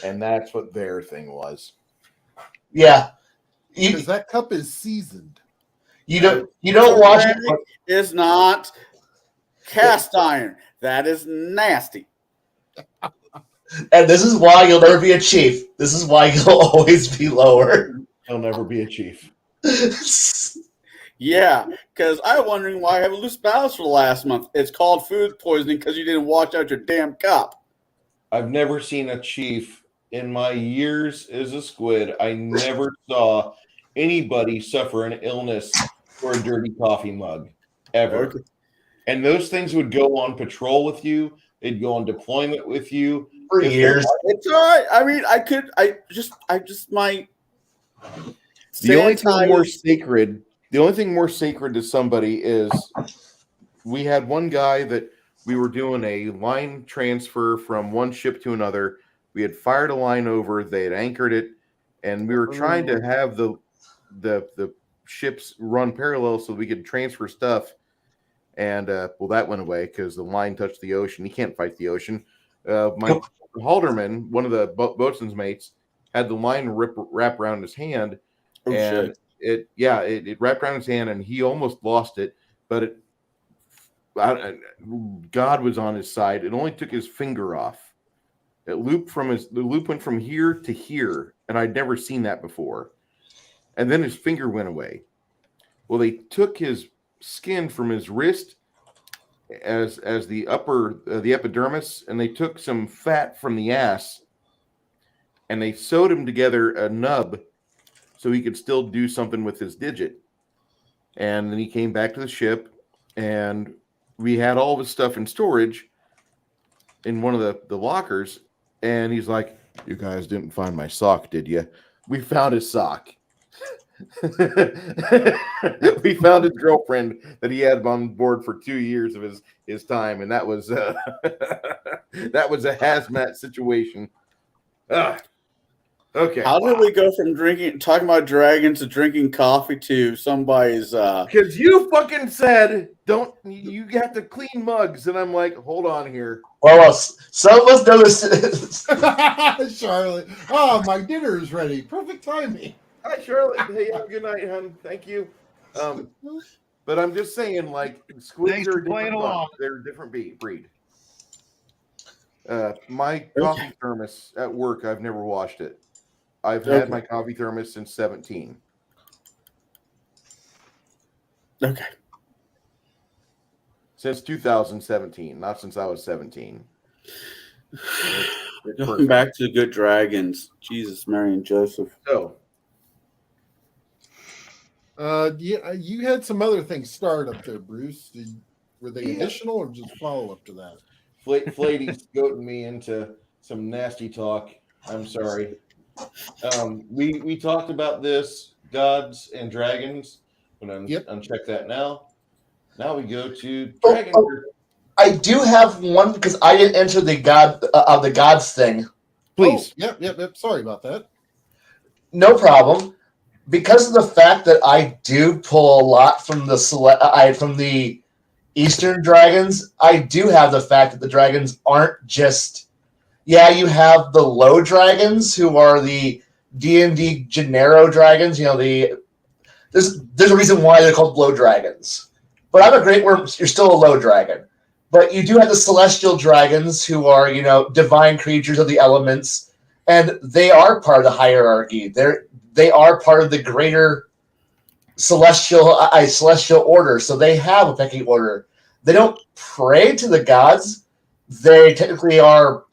And that's what their thing was. Yeah. Because that cup is seasoned. You don't wash it. Ceramic is not cast iron. That is nasty. And this is why you'll never be a chief. This is why you'll always be lower. He'll never be a chief. Yeah, because I'm wondering why I have a loose bowels for the last month. It's called food poisoning because you didn't wash out your damn cup. I've never seen a chief in my years as a squid. I never saw anybody suffer an illness for a dirty coffee mug ever. Okay. And those things would go on patrol with you. They'd go on deployment with you for years. It's all right. I mean, I just might. The only thing more sacred to somebody is we had one guy that we were doing a line transfer from one ship to another. We had fired a line over, they had anchored it, and we were trying to have the ships run parallel so we could transfer stuff. And that went away because the line touched the ocean. He can't fight the ocean. My Halderman, one of the boatswain's mates, had the line wrap around his hand, and it wrapped around his hand, and he almost lost it. But God was on his side. It only took his finger off. The loop went from here to here, and I'd never seen that before. And then his finger went away. Well, they took his skin from his wrist as the the epidermis, and they took some fat from the ass, and they sewed him together a nub so he could still do something with his digit. And then he came back to the ship, and we had all of his stuff in storage in one of the lockers, and he's like, "You guys didn't find my sock, did you?" We found his sock. We found his girlfriend that he had on board for 2 years of his time, and that was that was a hazmat situation. Okay. How did we go from talking about dragons to drinking coffee to somebody's? Because you fucking said you have to clean mugs, and I'm like, hold on here. Well, some of us know this. Charlotte, oh, my dinner is ready. Perfect timing. Hi, Charlotte. Hey, have a good night, hon. Thank you. But I'm just saying, like, squids are they're a different breed. My coffee thermos at work, I've never washed it. I've had my coffee thermos since 17. Okay. Since 2017, not since I was 17. Going back to the good dragons. Jesus, Mary and Joseph. Yeah, you had some other things start up there, Bruce. Were they additional or just follow up to that? Flady's goading me into some nasty talk. I'm sorry. We talked about this gods and dragons. I'm gonna Yep. uncheck that now. Now we go to Oh, dragon. oh, I do have one because I didn't enter the the gods thing. Please. Oh, yep. Sorry about that. No problem. Because of the fact that I do pull a lot from from the Eastern dragons, I do have the fact that the dragons aren't just. Yeah, you have the low dragons who are the D&D Genero dragons. You know there's a reason why they're called low dragons. But I'm a great worm. You're still a low dragon. But you do have the celestial dragons who are divine creatures of the elements, and they are part of the hierarchy. They are part of the greater celestial order, so they have a pecking order. They don't pray to the gods. They technically are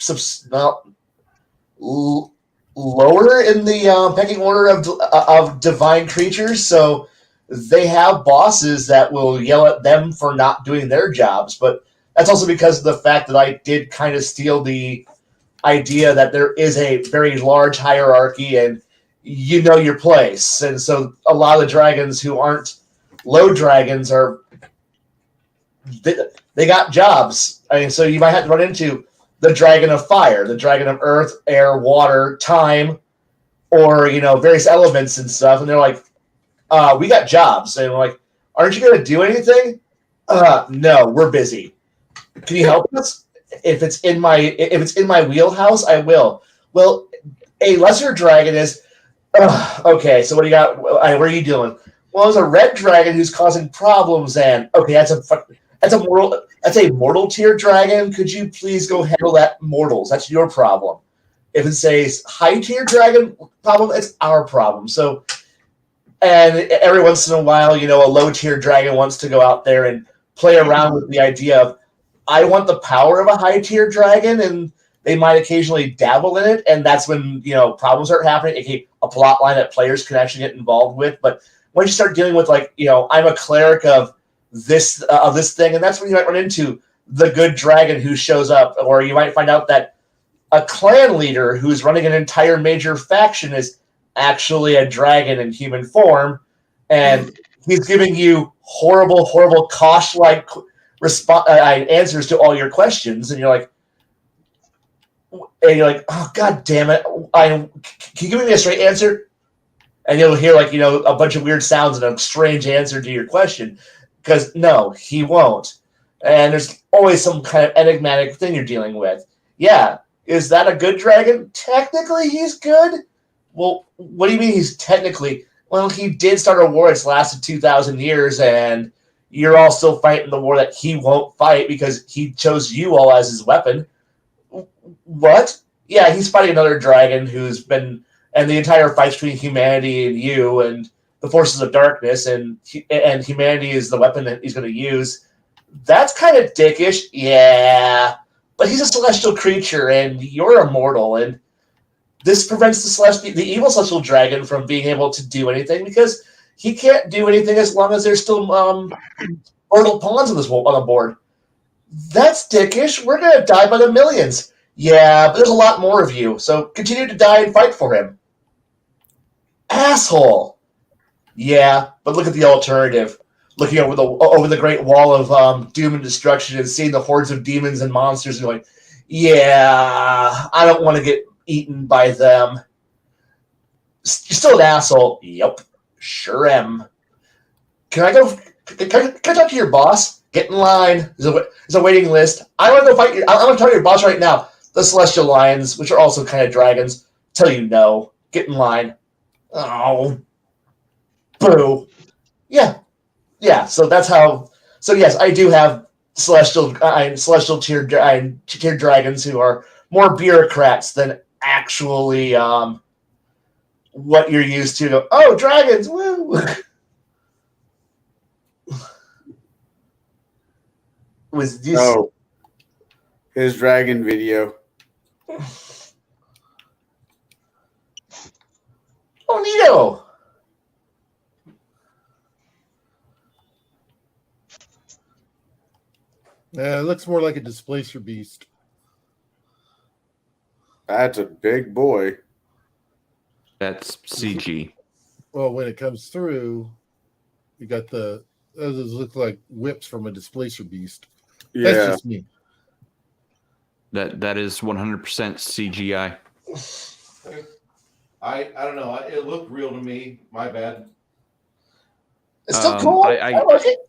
lower in the pecking order of divine creatures, so they have bosses that will yell at them for not doing their jobs. But that's also because of the fact that I did kind of steal the idea that there is a very large hierarchy and you know your place. And so a lot of the dragons who aren't low dragons they got jobs. I mean, so you might have to run into the dragon of fire, the dragon of earth, air, water, time, or various elements and stuff. And they're like, we got jobs. And I'm like, aren't you going to do anything? No, we're busy. Can you help us? If it's in my wheelhouse, I will. Well, a lesser dragon is okay. So what do you got? What are you doing? Well, there's a red dragon who's causing problems, and okay, that's a mortal tier dragon. Could you please go handle that, mortals? That's your problem. If it's a high tier dragon problem, it's our problem. So, and every once in a while, a low tier dragon wants to go out there and play around with the idea of, I want the power of a high tier dragon, and they might occasionally dabble in it, and that's when problems start happening. Aka a plot line that players can actually get involved with. But once you start dealing with I'm a cleric of this thing, and that's when you might run into the good dragon who shows up, or you might find out that a clan leader who's running an entire major faction is actually a dragon in human form, and he's giving you horrible Kosh-like answers to all your questions, and you're like, oh god damn it! Can you give me a straight answer? And you'll hear a bunch of weird sounds and a strange answer to your question, because no, he won't. And there's always some kind of enigmatic thing you're dealing with. Yeah, is that a good dragon? Technically, he's good. Well, what do you mean he's technically? Well, he did start a war that's lasted 2,000 years, and you're all still fighting the war that he won't fight because he chose you all as his weapon. What? Yeah, he's fighting another dragon who's been, and the entire fight between humanity and you and the forces of darkness, and humanity is the weapon that he's going to use. That's kind of dickish, yeah. But he's a celestial creature, and you're immortal, and this prevents the evil celestial dragon from being able to do anything because he can't do anything as long as there's still mortal pawns on the board. That's dickish. We're gonna die by the millions. Yeah, but there's a lot more of you, so continue to die and fight for him. Asshole. Yeah, but look at the alternative. Looking over the great wall of doom and destruction and seeing the hordes of demons and monsters and going, yeah, I don't want to get eaten by them. You're still an asshole. Yep, sure am. Can I talk to your boss? Get in line. There's a waiting list. I want to go fight I want to talk to your boss right now. The Celestial Lions, which are also kind of dragons, tell you no. Get in line. Oh. Boo. Yeah, so that's how. So yes, I do have celestial tier dragons who are more bureaucrats than actually what you're used to. Oh, dragons! Woo! Was this? Oh, his dragon video. Oh, neato! It looks more like a displacer beast. That's a big boy. That's CG. Well, when it comes through, you got those look like whips from a displacer beast. That's Yeah. just me. That is 100% CGI. I don't know. It looked real to me. My bad. It's still cool. I like it.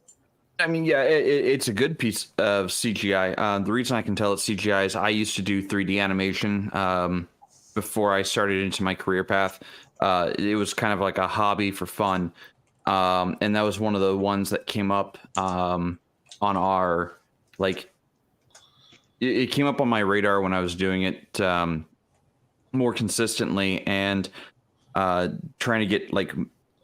I mean, yeah, it's a good piece of CGI. The reason I can tell it's CGI is I used to do 3D animation before I started into my career path. It was kind of like a hobby for fun. And that was one of the ones that came up on our, like, it came up on my radar when I was doing it more consistently and trying to get, like,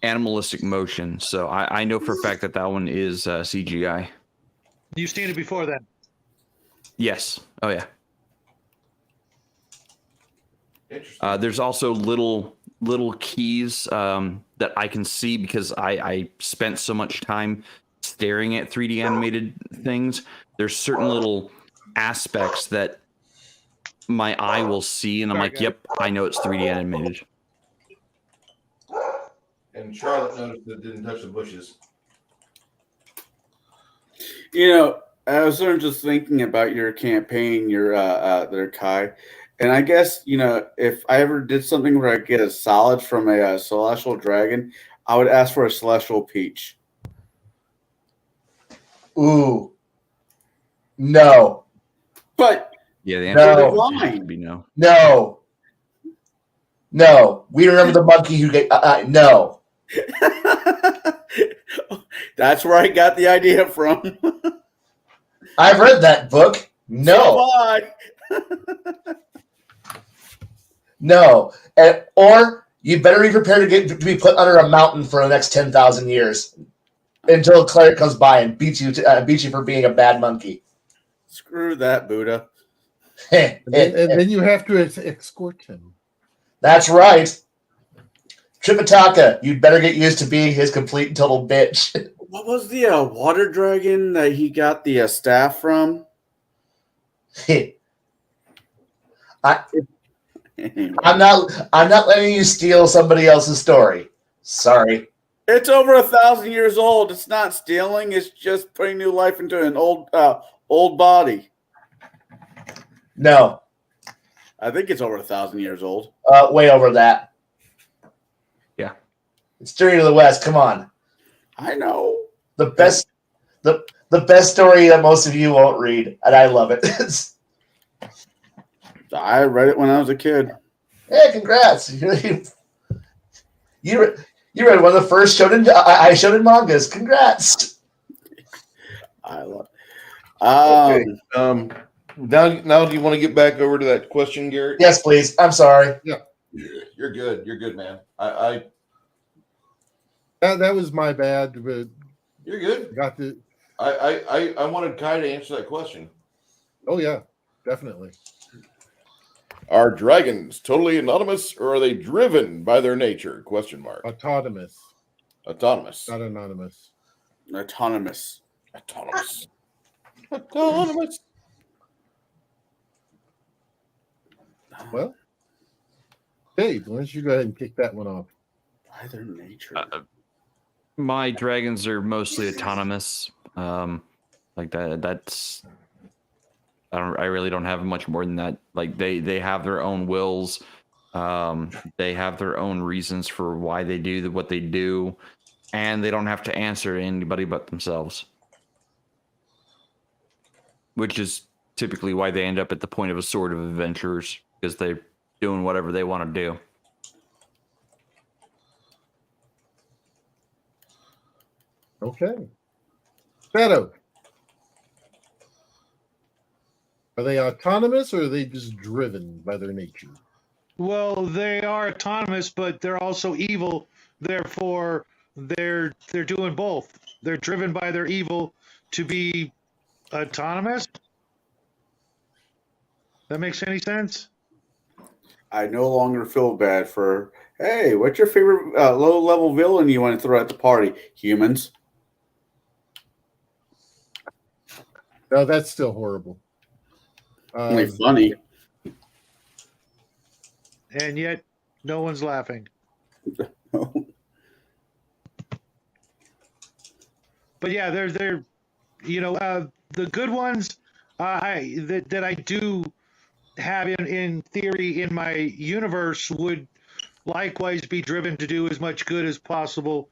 animalistic motion. So I know for a fact that one is CGI. You've seen it before then? Yes. Oh, yeah. Interesting. There's also little keys that I can see because I spent so much time staring at 3D animated things. There's certain little aspects that my eye will see, and I'm like, yep, I know it's 3D animated. And Charlotte noticed that it didn't touch the bushes. You know, I was sort of just thinking about your campaign, your there, Kai, and I guess if I ever did something where I get a solid from a celestial dragon, I would ask for a celestial peach. Ooh, no. But yeah, the answer should be no. No. We remember the monkey who get no. That's where I got the idea from. I've read that book. No. No. Or you better be prepared to be put under a mountain for the next 10,000 years until a cleric comes by and beats you for being a bad monkey. Screw that, Buddha. And then you have to escort him. That's right. Tripitaka, you'd better get used to being his complete and total bitch. What was the water dragon that he got the staff from? I'm not letting you steal somebody else's story. Sorry. It's over 1,000 years old. It's not stealing. It's just putting new life into an old body. No. I think it's over 1,000 years old. Way over that. Yeah. It's Journey to the West. Come on. I know. The best story that most of you won't read, and I love it. I read it when I was a kid. Hey, congrats! You read one of the first shonen mangas. Congrats! I love. Okay. Now, do you want to get back over to that question, Garrett? Yes, please. I'm sorry. Yeah, You're good. You're good, man. that was my bad, but You're good. got the. I wanted Kai to answer that question. Oh yeah, definitely. Are dragons totally anonymous, or are they driven by their nature? Question mark. Autonomous, Autonomous. not anonymous. Autonomous. Autonomous. Autonomous. Well, Dave, why don't you go ahead and kick that one off? By their nature. My dragons are mostly autonomous. Like that's I really don't have much more than that. Like they have their own wills. They have their own reasons for why they do what they do, and they don't have to answer to anybody but themselves. Which is typically why they end up at the point of a sword of adventurers, because they're doing whatever they want to do. Okay. Shadow. Are they autonomous, or are they just driven by their nature? Well, they are autonomous, but they're also evil. Therefore, they're doing both. They're driven by their evil to be autonomous. That makes any sense? I no longer feel bad for. Hey, what's your favorite low-level villain you want to throw at the party? Humans. No, that's still horrible. Only funny. And yet, no one's laughing. But yeah, they're the good ones that I do have in theory in my universe would likewise be driven to do as much good as possible,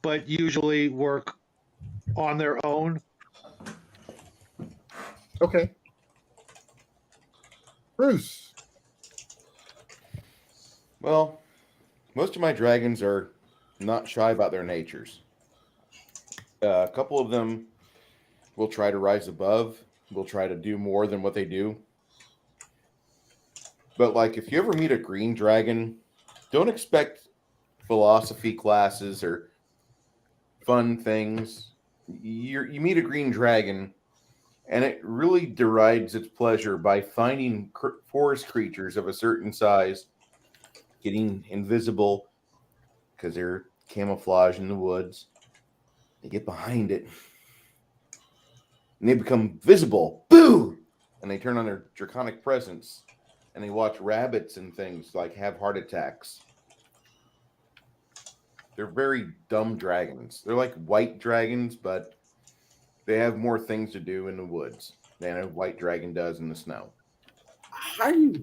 but usually work on their own. Okay. Bruce. Well, most of my dragons are not shy about their natures. A couple of them will try to rise above, will try to do more than what they do. But like if you ever meet a green dragon, don't expect philosophy classes or fun things. You meet a green dragon, and it really derides its pleasure by finding forest creatures of a certain size, getting invisible because they're camouflage in the woods. They get behind it, and they become visible. Boo! And they turn on their draconic presence, and they watch rabbits and things like have heart attacks. They're very dumb dragons. They're like white dragons, but they have more things to do in the woods than a white dragon does in the snow. I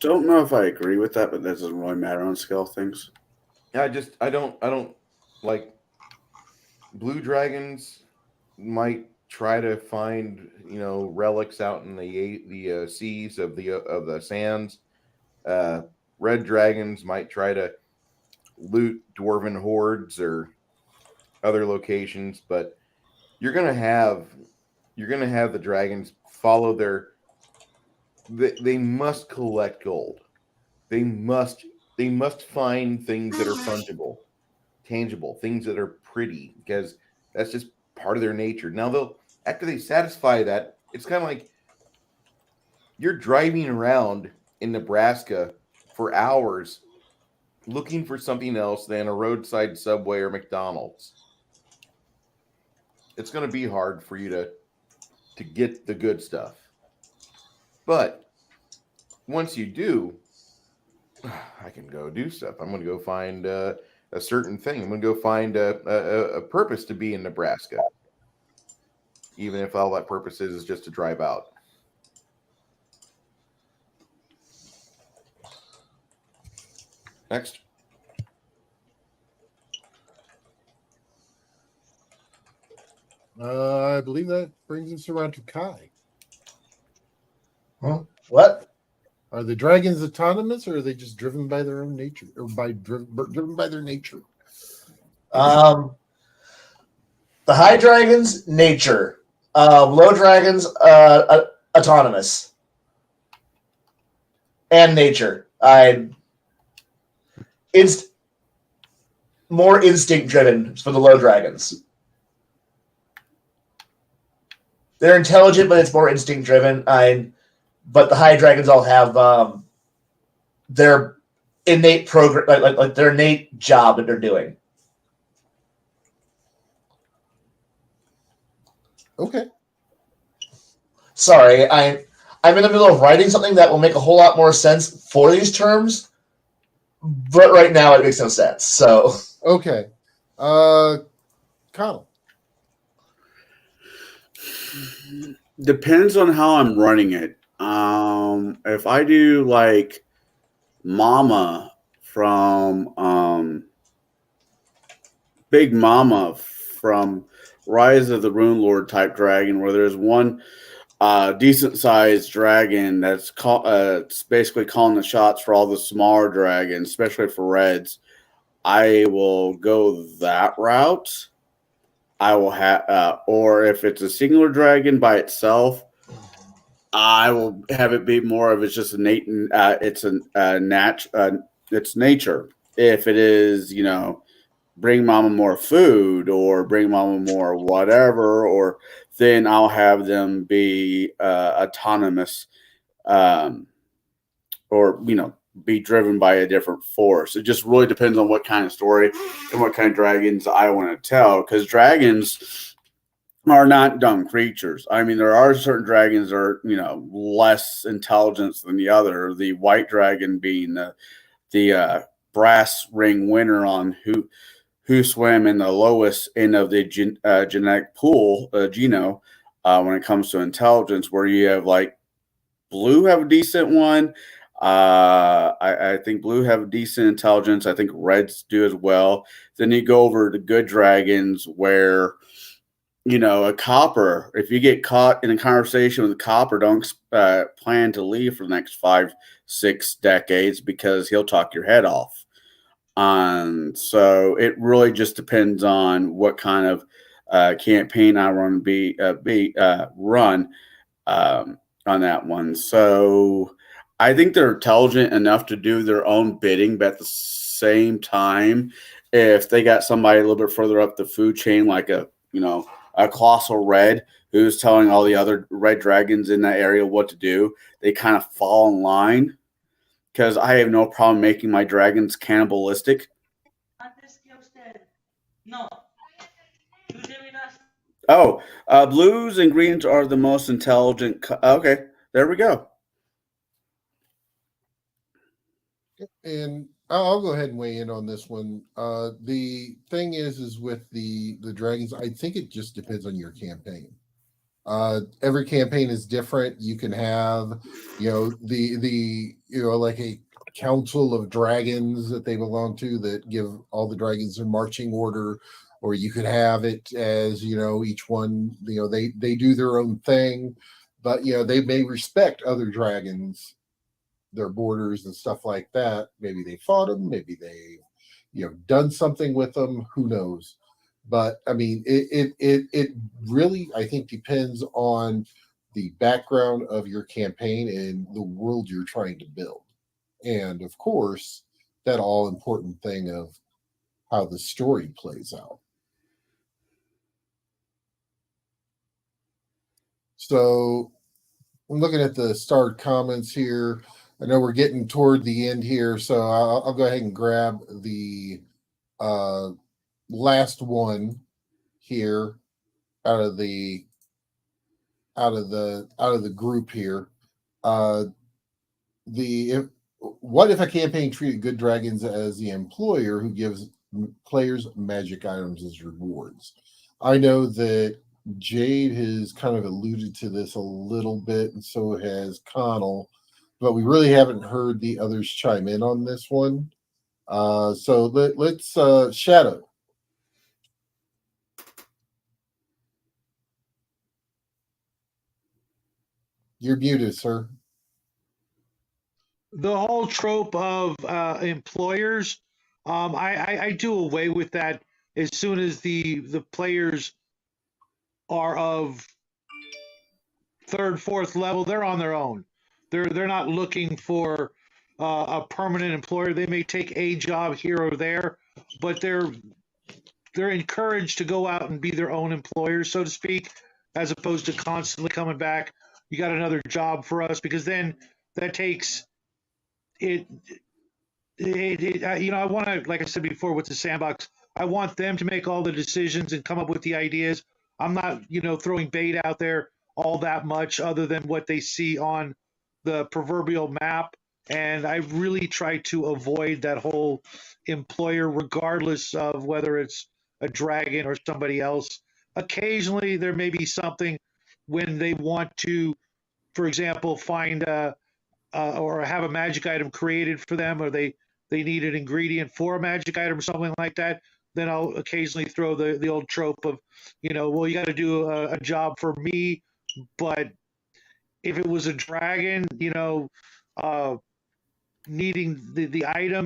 don't know if I agree with that, but that doesn't really matter on scale of things. I don't like blue dragons might try to find relics out in the seas of the sands. Red dragons might try to loot dwarven hordes or other locations, but you're gonna have the dragons follow they must collect gold. They must find things that are fungible, tangible, things that are pretty, because that's just part of their nature. Now after they satisfy that, it's kind of like you're driving around in Nebraska for hours looking for something else than a roadside Subway or McDonald's. It's going to be hard for you to get the good stuff. But once you do, I can go do stuff. I'm going to go find a certain thing. I'm going to go find a purpose to be in Nebraska, even if all that purpose is just to drive out. Next. I believe that brings us around to Kai. Huh? What? Are the dragons autonomous, or are they just driven by their own nature, or driven by their nature? The high dragons, nature. Low dragons, autonomous. And nature. More instinct driven for the low dragons. They're intelligent, but it's more instinct driven. But the high dragons all have their innate program, like their innate job that they're doing. Okay. Sorry, I'm in the middle of writing something that will make a whole lot more sense for these terms, but right now it makes no sense. So okay, Connell. Depends on how I'm running it. If I do like Mama from Big Mama from Rise of the Rune Lord type dragon, where there's one decent sized dragon that's basically calling the shots for all the smaller dragons, especially for reds, I will go that route. I will have, or if it's a singular dragon by itself, I will have it be more of it's just innate. It's it's nature. If it is, bring mama more food or bring mama more whatever, or then I'll have them be autonomous, or be driven by a different force. It just really depends on what kind of story and what kind of dragons I want to tell, because dragons are not dumb creatures. I mean, there are certain dragons that are, less intelligence than the other. The white dragon being the brass ring winner on who swam in the lowest end of the genetic pool, Geno, when it comes to intelligence, where you have like blue have a decent one. I think blue have a decent intelligence. I think reds do as well. Then you go over to good dragons where, a copper, if you get caught in a conversation with a copper, don't plan to leave for the next 5-6 decades because he'll talk your head off. So it really just depends on what kind of campaign I run run on that one. So I think they're intelligent enough to do their own bidding, but at the same time, if they got somebody a little bit further up the food chain, like a colossal red who's telling all the other red dragons in that area what to do, they kind of fall in line. Because I have no problem making my dragons cannibalistic. Oh, blues and greens are the most intelligent. Okay, there we go. And I'll go ahead and weigh in on this one. The thing is with the dragons, I think it just depends on your campaign. Every campaign is different. You can have, like a council of dragons that they belong to that give all the dragons a marching order, or you could have it as, each one, they do their own thing, but, they may respect other dragons, their borders and stuff like that. Maybe they fought them, maybe they, done something with them, who knows? But I mean, it really, I think, depends on the background of your campaign and the world you're trying to build. And of course, that all important thing of how the story plays out. So I'm looking at the starred comments here. I know we're getting toward the end here, so I'll go ahead and grab the last one here out of the group here. What if a campaign treated good dragons as the employer who gives players magic items as rewards? I know that Jade has kind of alluded to this a little bit, and so has Connell, but we really haven't heard the others chime in on this one. So let's Shadow. You're muted, sir. The whole trope of employers, I do away with that as soon as the players are of third, fourth level. They're on their own. They're not looking for a permanent employer. They may take a job here or there, but they're encouraged to go out and be their own employers, so to speak, as opposed to constantly coming back. You got another job for us, because then that takes it. I want to, like I said before, with the sandbox, I want them to make all the decisions and come up with the ideas. I'm not, throwing bait out there all that much other than what they see on the proverbial map. And I really try to avoid that whole employer, regardless of whether it's a dragon or somebody else. Occasionally, there may be something when they want to, for example, find or have a magic item created for them, or they need an ingredient for a magic item or something like that. Then I'll occasionally throw the old trope of, well, you got to do a job for me. But if it was a dragon, needing the item,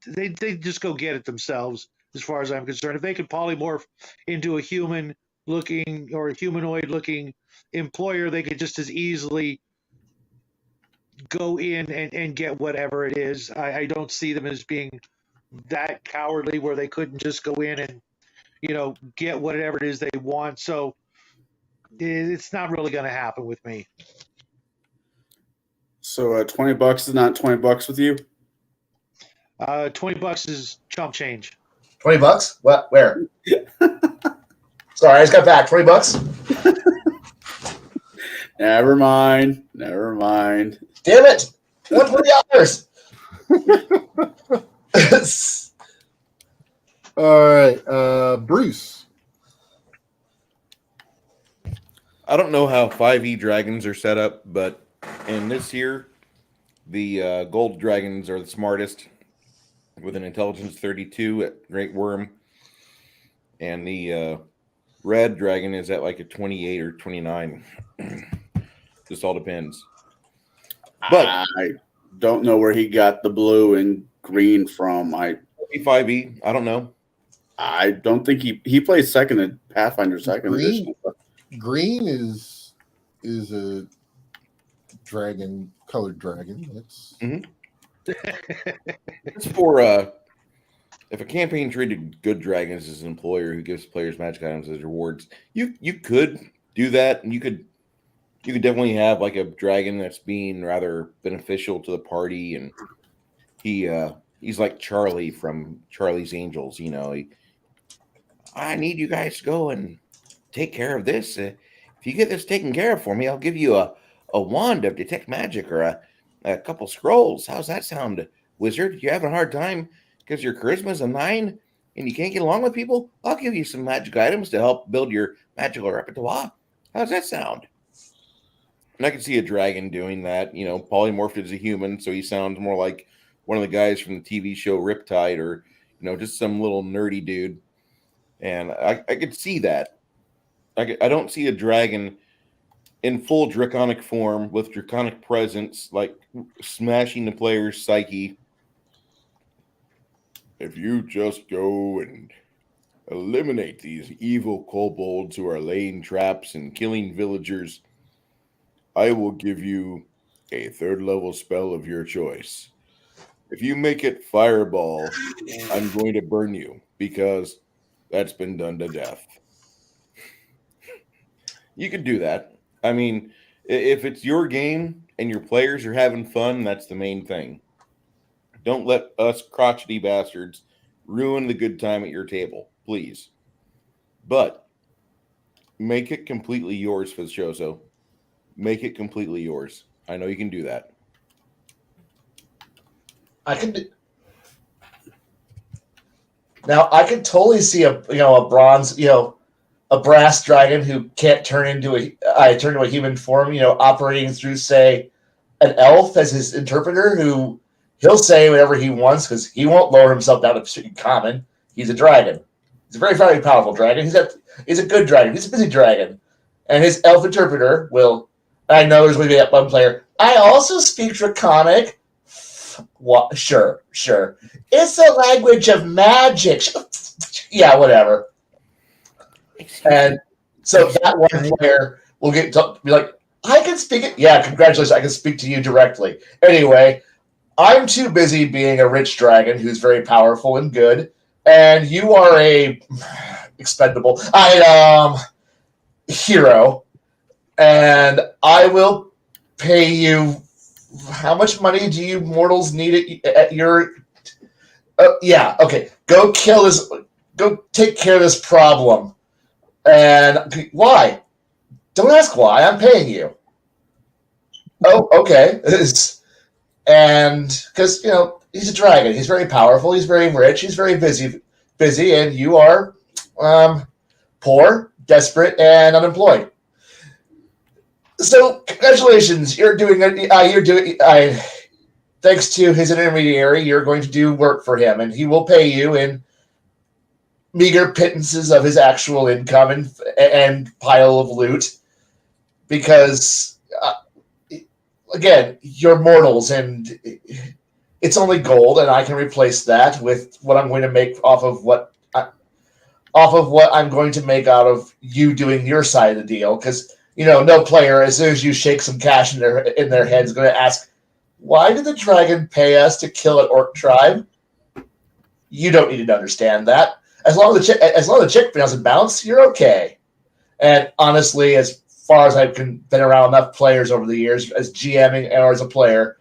they just go get it themselves, as far as I'm concerned. If they could polymorph into a human looking or a humanoid looking employer, they could just as easily go in and get whatever it is. I don't see them as being that cowardly where they couldn't just go in and, get whatever it is they want. So it's not really going to happen with me. So $20 is not $20 with you? $20 is chump change. $20? What? Where? Sorry, I just got back. $20? Never mind. Never mind. Damn it! $120. All right, Bruce. I don't know how 5e dragons are set up, but in this year, the gold dragons are the smartest with an intelligence 32 at Great Worm. And the red dragon is at like a 28 or 29. Just all depends. But I don't know where he got the blue and green from. 5e, I don't know. I don't think he plays second in Pathfinder second edition. Green is a dragon, colored dragon. That's It's for if a campaign treated good dragons as an employer who gives players magic items as rewards, you could do that, and you could definitely have like a dragon that's being rather beneficial to the party, and he's like Charlie from Charlie's Angels. You know, I need you guys to go and take care of this. If you get this taken care of for me, I'll give you a wand of detect magic or a couple scrolls. How's that sound, wizard? You having a hard time because your charisma's a 9 and you can't get along with people? I'll give you some magic items to help build your magical repertoire. How's that sound? And I can see a dragon doing that, you know, polymorphed as a human, so he sounds more like one of the guys from the TV show Riptide, or, you know, just some little nerdy dude. And I could see that. I don't see a dragon in full draconic form with draconic presence, like smashing the player's psyche. If you just go and eliminate these evil kobolds who are laying traps and killing villagers, I will give you a 3rd level spell of your choice. If you make it Fireball, I'm going to burn you, because that's been done to death. You could do that. I mean, if it's your game and your players are having fun, that's the main thing. Don't let us crotchety bastards ruin the good time at your table, please. But make it completely yours, Fizzoso. Make it completely yours. I know you can do that. I can do. Now I could totally see a bronze, a brass dragon who can't turn into a human form, operating through, say, an elf as his interpreter, who he'll say whatever he wants because he won't lower himself down to common. He's a dragon. He's a very, very powerful dragon. He's a good dragon. He's a busy dragon. And his elf interpreter will, I know there's going to be that one player, I also speak Draconic. What? Sure. It's a language of magic. Yeah, whatever. And so that one player will be like, I can speak it. Yeah, congratulations. I can speak to you directly. Anyway, I'm too busy being a rich dragon who's very powerful and good, and you are a expendable hero, and I will pay you. How much money do you mortals need at your? Yeah, okay. Go kill this. Go take care of this problem. And why? Don't ask why. I'm paying you. Oh, okay. And because he's a dragon, he's very powerful, he's very rich, he's very busy, and you are poor, desperate, and unemployed. So congratulations, you're doing. Thanks to his intermediary, you're going to do work for him, and he will pay you in meager pittances of his actual income and pile of loot, because again, you're mortals, and it's only gold, and I can replace that with what I'm going to make off of what I'm going to make out of you doing your side of the deal. Because no player, as soon as you shake some cash in their head, is going to ask, "Why did the dragon pay us to kill an orc tribe?" You don't need to understand that. As long as the chick doesn't bounce, you're okay. And honestly, as far as I've been around enough players over the years, as GMing or as a player,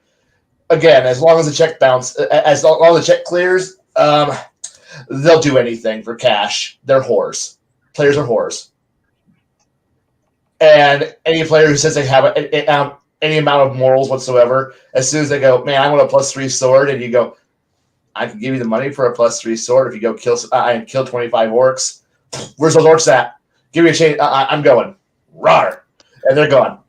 again, as long as the check as long as the check clears, they'll do anything for cash. They're whores. Players are whores. And any player who says they have any amount of morals whatsoever, as soon as they go, man, I want a +3 sword, and you go, I can give you the money for a +3 sword if you go kill 25 orcs. Where's those orcs at? Give me a chain. I'm going. Rawr. And they're gone.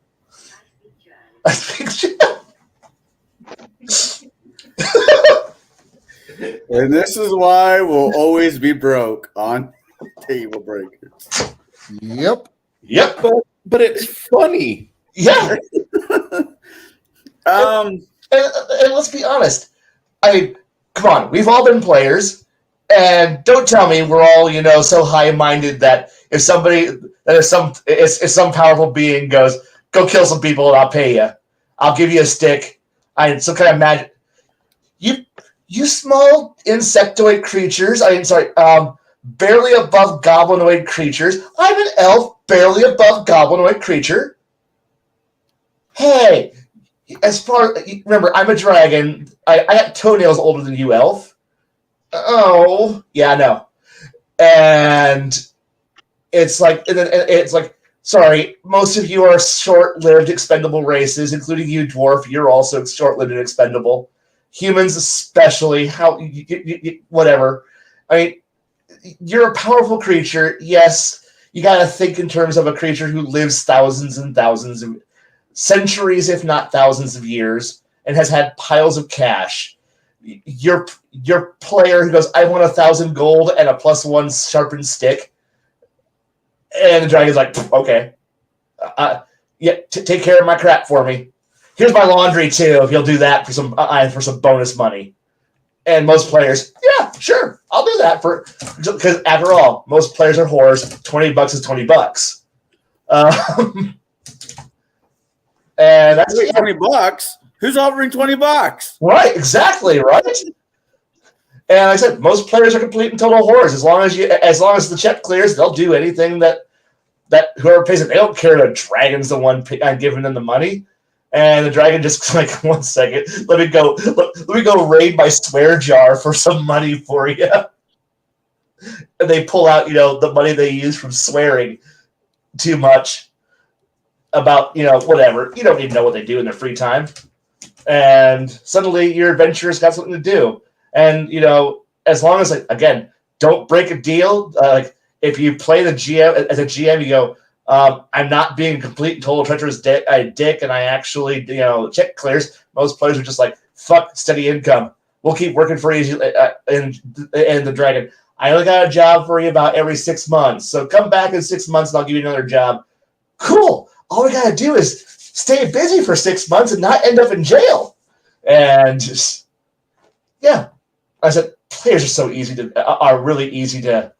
And this is why we'll always be broke on Table Breakers. Yep. Yep. But it's funny. Yeah. Um, And let's be honest. I mean, come on. We've all been players. And don't tell me we're all, so high-minded that if some powerful being goes, go kill some people and I'll pay you. I'll give you a stick. Some kind of magic. You small insectoid creatures. Barely above goblinoid creatures. I'm an elf, barely above goblinoid creature. Hey, remember, I'm a dragon. I got toenails older than you, elf. Oh, yeah, I know. And it's like, sorry, most of you are short-lived, expendable races, including you, dwarf. You're also short-lived and expendable. Humans, especially. Whatever. I mean, you're a powerful creature. Yes, you got to think in terms of a creature who lives thousands and thousands of centuries, if not thousands of years, and has had piles of cash. Your player who goes, I want 1,000 gold and a +1 sharpened stick, and the dragon's like, okay, take care of my crap for me. Here's my laundry too. If you'll do that for some bonus money. And most players, yeah, sure, I'll do that because after all, most players are whores. $20 is $20. And that's $20. Who's offering $20? Right, exactly, right. And like I said, most players are complete and total whores. As long as the check clears, they'll do anything that whoever pays it. They don't care. The dragon's the one giving them the money. And the dragon just like, 1 second, let me go raid my swear jar for some money for you. And they pull out, the money they use from swearing too much about, whatever. You don't even know what they do in their free time. And suddenly your adventurer's got something to do. And, as long as, again, don't break a deal. If you play the GM, as a GM, you go, I'm not being complete and total treacherous dick, and I actually, check clears. Most players are just like, fuck steady income. We'll keep working for you. And the dragon, I only got a job for you about every 6 months. So come back in 6 months and I'll give you another job. Cool. All we got to do is stay busy for 6 months and not end up in jail. And just, yeah. I said, players are really easy to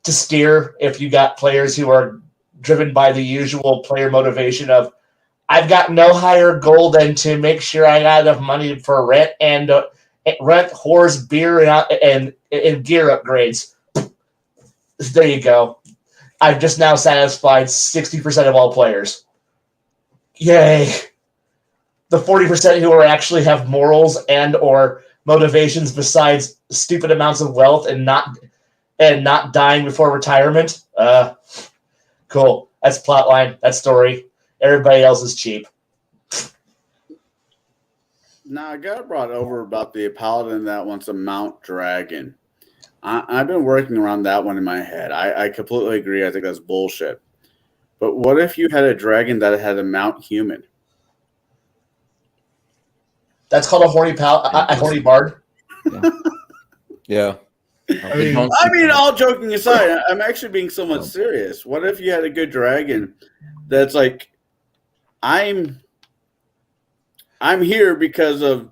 steer if you got players who are driven by the usual player motivation of, I've got no higher goal than to make sure I got enough money for rent and whores, beer, and gear upgrades. There you go. I've just now satisfied 60% of all players. Yay. The 40% who actually have morals and or motivations besides stupid amounts of wealth and not dying before retirement. Cool. That's plotline. That's story. Everybody else is cheap. Now, I got brought over about the paladin that wants a mount dragon. I've been working around that one in my head. I completely agree. I think that's bullshit. But what if you had a dragon that had a mount human? That's called a horny bard. Yeah. I mean, all joking aside, I'm actually being somewhat serious. What if you had a good dragon that's like, I'm here because of ...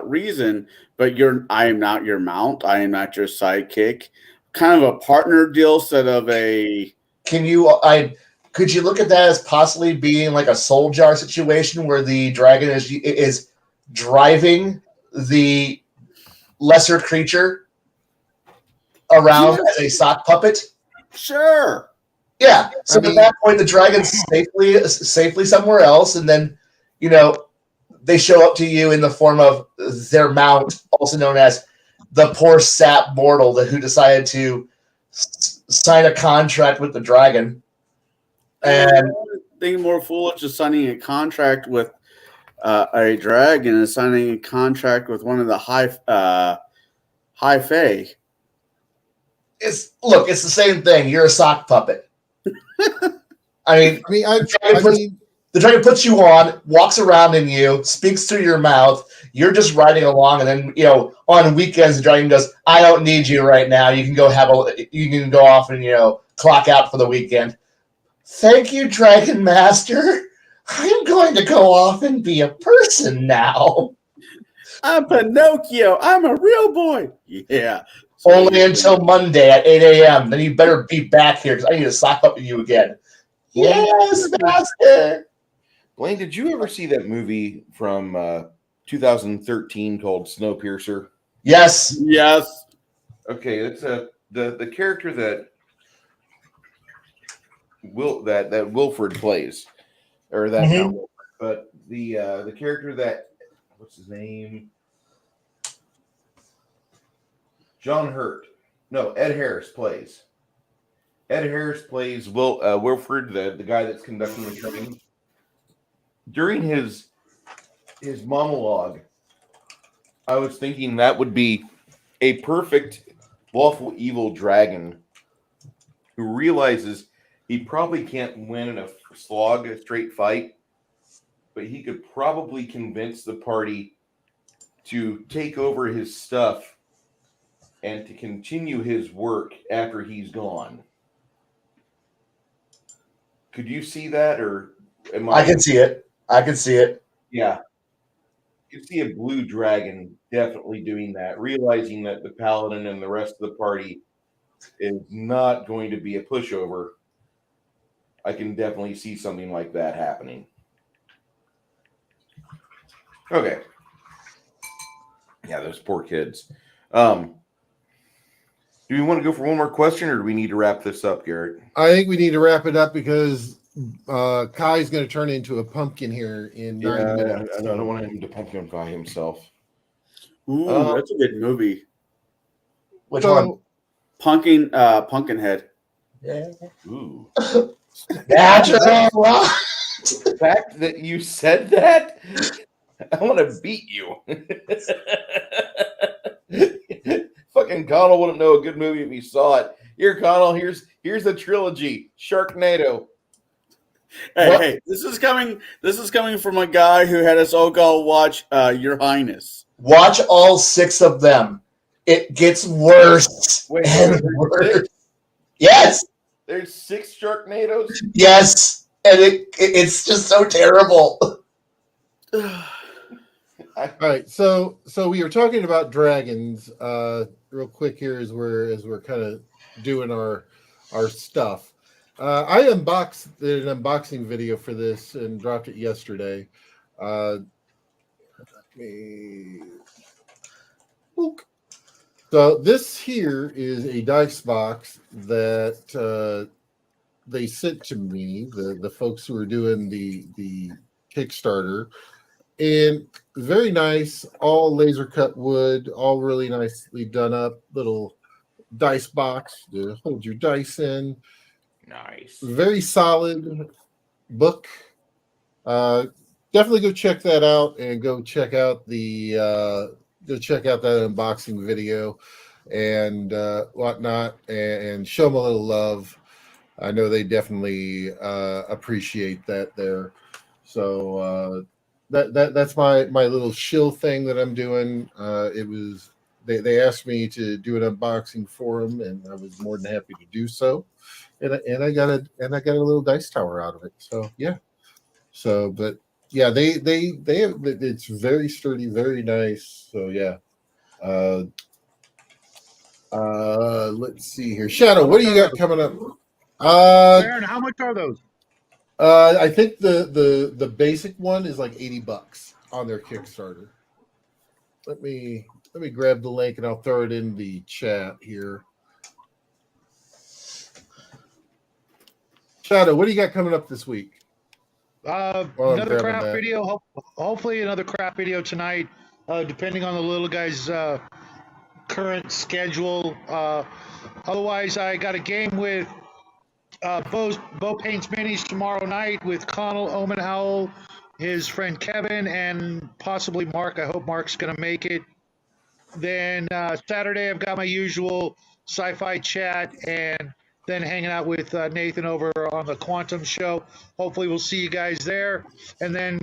reason, but I am not your mount. I am not your sidekick. Kind of a partner deal instead of a. Could you look at that as possibly being like a soul jar situation where the dragon is driving the lesser creature around as a sock puppet? Sure. Yeah. So at that point, the dragon's safely somewhere else, and then they show up to you in the form of their mount, also known as the poor sap mortal who decided to sign a contract with the dragon. And think more foolish is signing a contract with a dragon and signing a contract with one of the high fae. It's the same thing. You're a sock puppet. I mean, the dragon puts you on, walks around in you, speaks through your mouth. You're just riding along, and then on weekends the dragon goes, "I don't need you right now. You can go off and clock out for the weekend." Thank you, Dragon Master. I'm going to go off and be a person now. I'm Pinocchio. I'm a real boy. Yeah. Only until Monday at 8 a.m. Then you better be back here because I need to sock up with you again. Yes, Master. Blaine, did you ever see that movie from 2013 called Snowpiercer? Yes. Yes. Okay, it's the character that Wilford plays, or that not Wilford, but the character that what's his name? John Hurt. No, Ed Harris plays. Ed Harris plays Wilford, the guy that's conducting the training. During his monologue, I was thinking that would be a perfect lawful evil dragon who realizes he probably can't win in a straight fight, but he could probably convince the party to take over his stuff and to continue his work after he's gone. Could you see that, or I can see it. Yeah. You see a blue dragon definitely doing that, realizing that the paladin and the rest of the party is not going to be a pushover. I can definitely see something like that happening. Okay. Yeah, those poor kids. Do we want to go for one more question, or do we need to wrap this up, Garrett? I think we need to wrap it up because Kai's going to turn into a pumpkin here in 9 minutes. I don't want him to pumpkin pie himself. Ooh, that's a good movie. Which one? Pumpkinhead. Yeah. Ooh. Natural. The fact that you said that, I want to beat you. Fucking Connell wouldn't know a good movie if he saw it. Here, Connell, here's the trilogy. Sharknado. Hey, this is coming from a guy who had us all go watch Your Highness. Watch all 6 of them. It gets worse and worse. 6? Yes. There's 6 Sharknadoes? Yes. And it's just so terrible. All right, so we were talking about dragons real quick here as we're kind of doing our stuff. I did an unboxing video for this and dropped it yesterday. So this here is a dice box that they sent to me, the folks who are doing the Kickstarter, and very nice, all laser cut wood, all really nicely done up, little dice box to hold your dice in. Nice. Very solid book. Definitely go check that out and go check out that unboxing video and whatnot, and show them a little love. I know they definitely appreciate that there. So that's my little shill thing that I'm doing. It was they asked me to do an unboxing for them, and I was more than happy to do so. And I got a little dice tower out of it. So yeah. So but yeah, they have, it's very sturdy, very nice. So yeah. Let's see here. Shadow, what do you got coming up? Aaron, how much are those? I think the basic one is like $80 on their Kickstarter. Let me grab the link and I'll throw it in the chat here. Shadow, what do you got coming up this week? Another craft video. Hopefully another craft video tonight, depending on the little guy's current schedule. Otherwise, I got a game with Bo Paints Minis tomorrow night with Connell, Omen Owl, his friend Kevin, and possibly Mark. I hope Mark's going to make it. Then Saturday, I've got my usual sci-fi chat, and then hanging out with Nathan over on the Quantum Show. Hopefully, we'll see you guys there. And then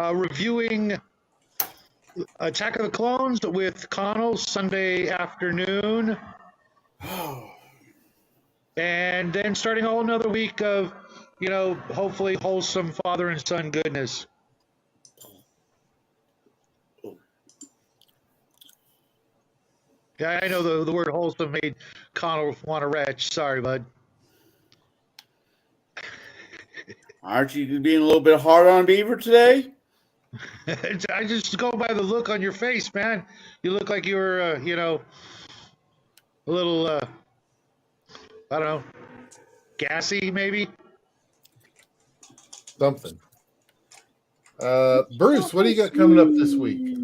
reviewing Attack of the Clones with Connell Sunday afternoon. And then starting a whole another week of, hopefully wholesome father and son goodness. Yeah, I know the word wholesome made Connell want to retch. Sorry, bud. Aren't you being a little bit hard on Beaver today? I just go by the look on your face, man. You look like you were, a little, I don't know, gassy, maybe. Something. Bruce, what do you got coming up this week?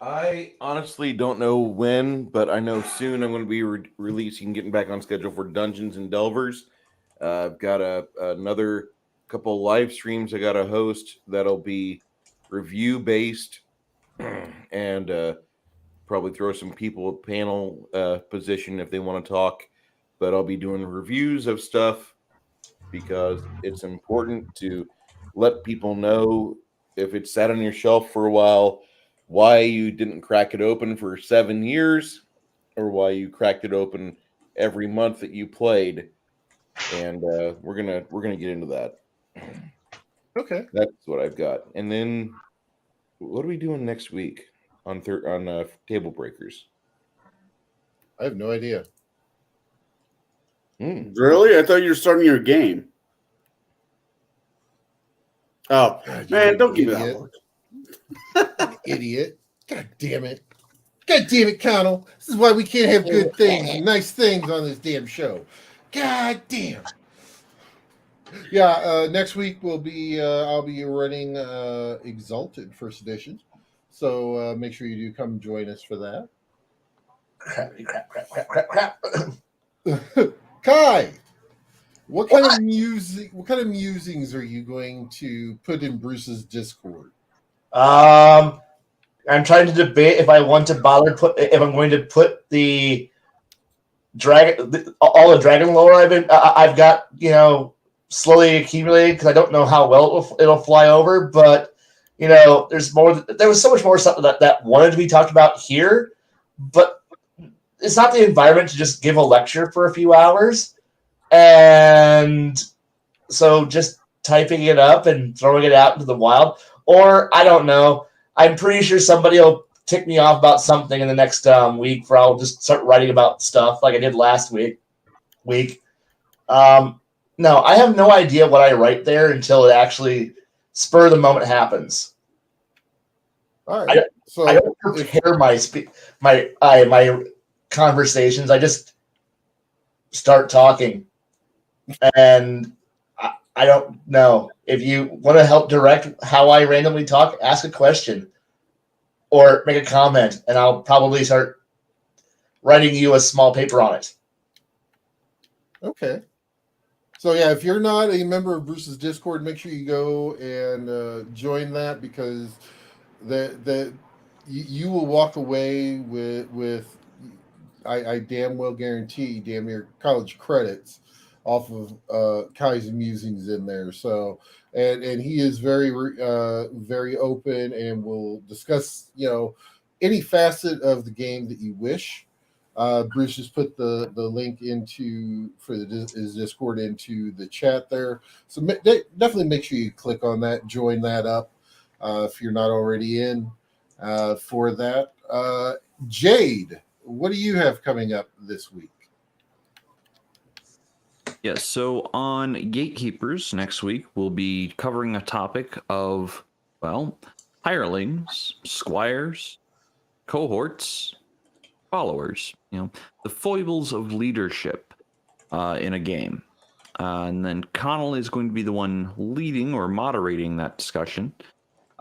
I honestly don't know when, but I know soon I'm going to be releasing, getting back on schedule for Dungeons and Delvers. I've got another couple live streams I got to host that'll be review based, and probably throw some people panel position if they want to talk. But I'll be doing reviews of stuff because it's important to let people know if it's sat on your shelf for a while, why you didn't crack it open for 7 years, or why you cracked it open every month that you played. And we're gonna get into that. Okay. That's what I've got. And then what are we doing next week on Tablebreakers? I have no idea. Really? I thought you were starting your game. Oh, God, man, don't give me that look. Idiot. God damn it. God damn it, Connell. This is why we can't have good things and nice things on this damn show. God damn. Yeah, next week will be I'll be running Exalted First Edition. So make sure you do come join us for that. Crap. Kai, what kind of music? What kind of musings are you going to put in Bruce's Discord? I'm trying to debate if I want to if I'm going to put the all the dragon lore I've got slowly accumulating because I don't know how well it'll fly over, but there's more. There was so much more stuff that wanted to be talked about here, but it's not the environment to just give a lecture for a few hours. And so just typing it up and throwing it out into the wild, or I don't know. I'm pretty sure somebody will tick me off about something in the next week, where I'll just start writing about stuff like I did last week. No, I have no idea what I write there until it actually spur of the moment happens. All right. I don't prepare my conversations. I just start talking, and I don't know. If you want to help direct how I randomly talk, ask a question or make a comment, and I'll probably start writing you a small paper on it. Okay. So yeah, if you're not a member of Bruce's Discord, make sure you go and join that, because you will walk away with I damn well guarantee damn near college credits off of Kai's musings in there. So and he is very very open and will discuss any facet of the game that you wish. Bruce just put the link for his Discord into the chat there. So definitely make sure you click on that, join that up if you're not already in for that. Jade, what do you have coming up this week? Yes, so on Gatekeepers next week, we'll be covering a topic of, hirelings, squires, cohorts, followers, the foibles of leadership in a game. And then Connell is going to be the one leading or moderating that discussion.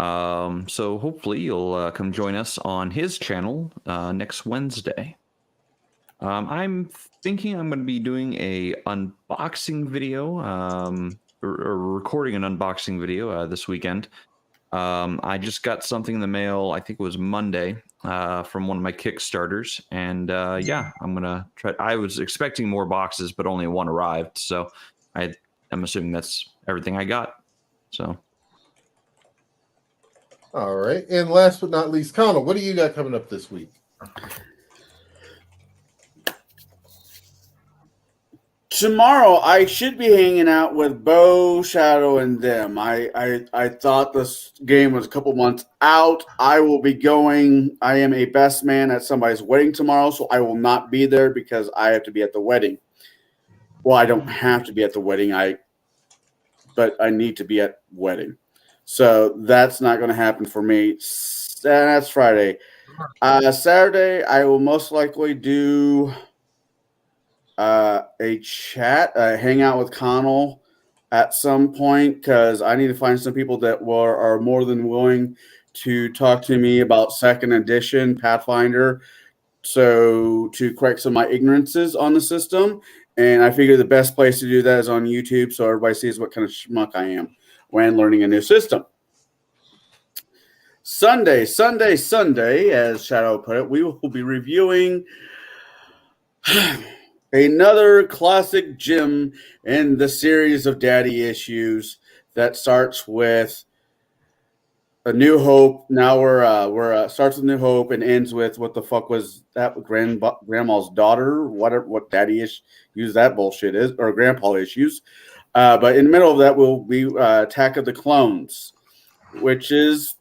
So hopefully you'll come join us on his channel next Wednesday. I'm thinking I'm going to be doing a unboxing video, or recording an unboxing video this weekend. I just got something in the mail. I think it was Monday from one of my Kickstarters, and yeah, I'm gonna try. I was expecting more boxes, but only one arrived, so I'm assuming that's everything I got. So. All right. And last but not least, Connell, what do you got coming up this week? Tomorrow, I should be hanging out with Bo, Shadow, and them. I thought this game was a couple months out. I will be going. I am a best man at somebody's wedding tomorrow, so I will not be there because I have to be at the wedding. Well, I don't have to be at the wedding. But I need to be at wedding. So that's not going to happen for me. That's Friday. Saturday, I will most likely do a chat, hang out with Connell at some point because I need to find some people that are more than willing to talk to me about second edition Pathfinder. So to correct some of my ignorances on the system. And I figure the best place to do that is on YouTube so everybody sees what kind of schmuck I am when learning a new system. Sunday, as Shadow put it, we will be reviewing another classic gem in the series of daddy issues that starts with A New Hope. Now we're starts with New Hope and ends with what the fuck was that? Grandma's daughter? What daddy issues that bullshit is, or grandpa issues. But in the middle of that will be Attack of the Clones, which is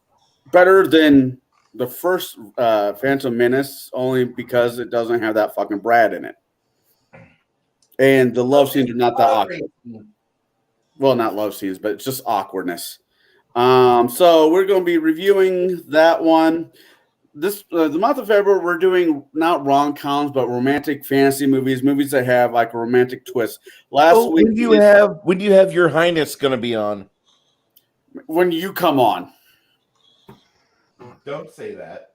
better than the first Phantom Menace, only because it doesn't have that fucking Brad in it. And the love scenes are not that awkward. Well, not love scenes, but it's just awkwardness. So we're going to be reviewing that one. This the month of February, we're doing not rom-coms, but romantic fantasy movies that have like a romantic twist. Last week, when do you have Your Highness going to be on? When you come on. Don't say that.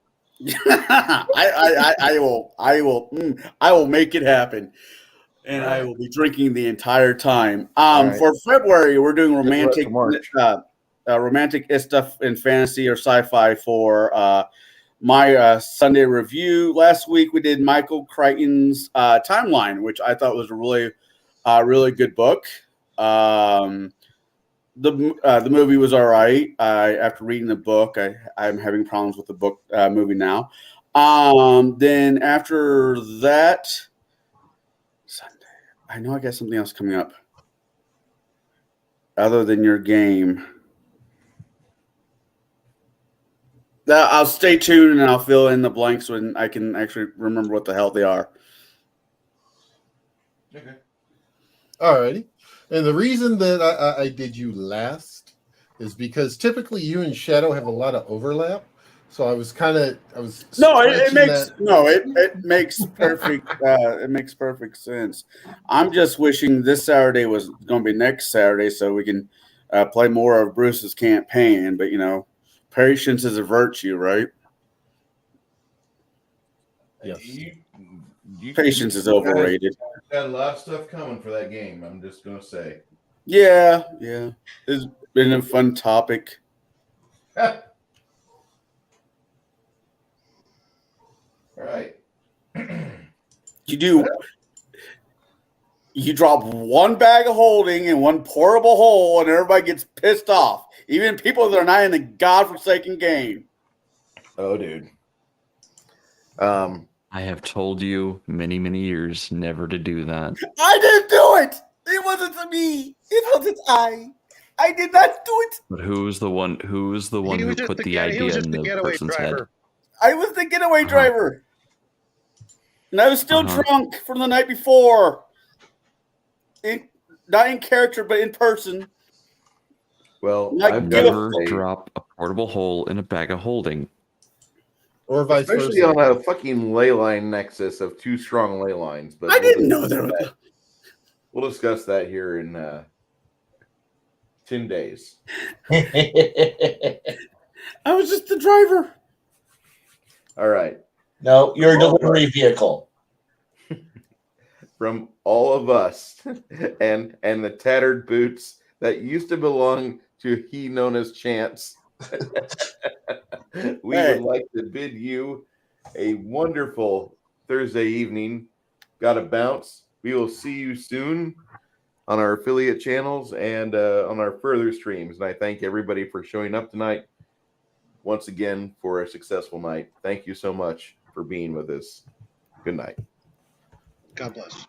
I will make it happen, and I will be drinking the entire time. Right. For February, we're doing romantic stuff in fantasy or sci-fi for my Sunday review. Last week we did Michael Crichton's Timeline, which I thought was a really good book. The movie was all right. After reading the book, I'm having problems with the book movie now. Then after that, Sunday, I know I got something else coming up other than your game. I'll stay tuned and I'll fill in the blanks when I can actually remember what the hell they are. Okay. All righty. And the reason that I did you last is because typically you and Shadow have a lot of overlap. So it makes perfect sense. I'm just wishing this Saturday was going to be next Saturday so we can play more of Bruce's campaign. But patience is a virtue, right? Yes. Patience is overrated. Got a lot of stuff coming for that game. I'm just gonna say. Yeah. It's been a fun topic. All right. You drop one bag of holding in one pourable hole, and everybody gets pissed off. Even people that are not in the godforsaken game. Oh, dude. I have told you many, many years never to do that. I didn't do it. It wasn't me. It wasn't I. I did not do it. But who was the one who put the idea in the person's head? I was the getaway driver. And I was still drunk from the night before. Not in character, but in person. Well, I've never drop a portable hole in a bag of holding. Or vice versa. Especially on a fucking ley line nexus of two strong ley lines. But I didn't know that. We'll discuss that here in 10 days. I was just the driver. All right. No, you're a delivery vehicle. from all of us and the tattered boots that used to belong to he known as Chance, we Hey. would like to bid you a wonderful Thursday evening. Got to bounce. We will see you soon on our affiliate channels and on our further streams. And I thank everybody for showing up tonight once again for a successful night. Thank you so much for being with us. Good night. God bless.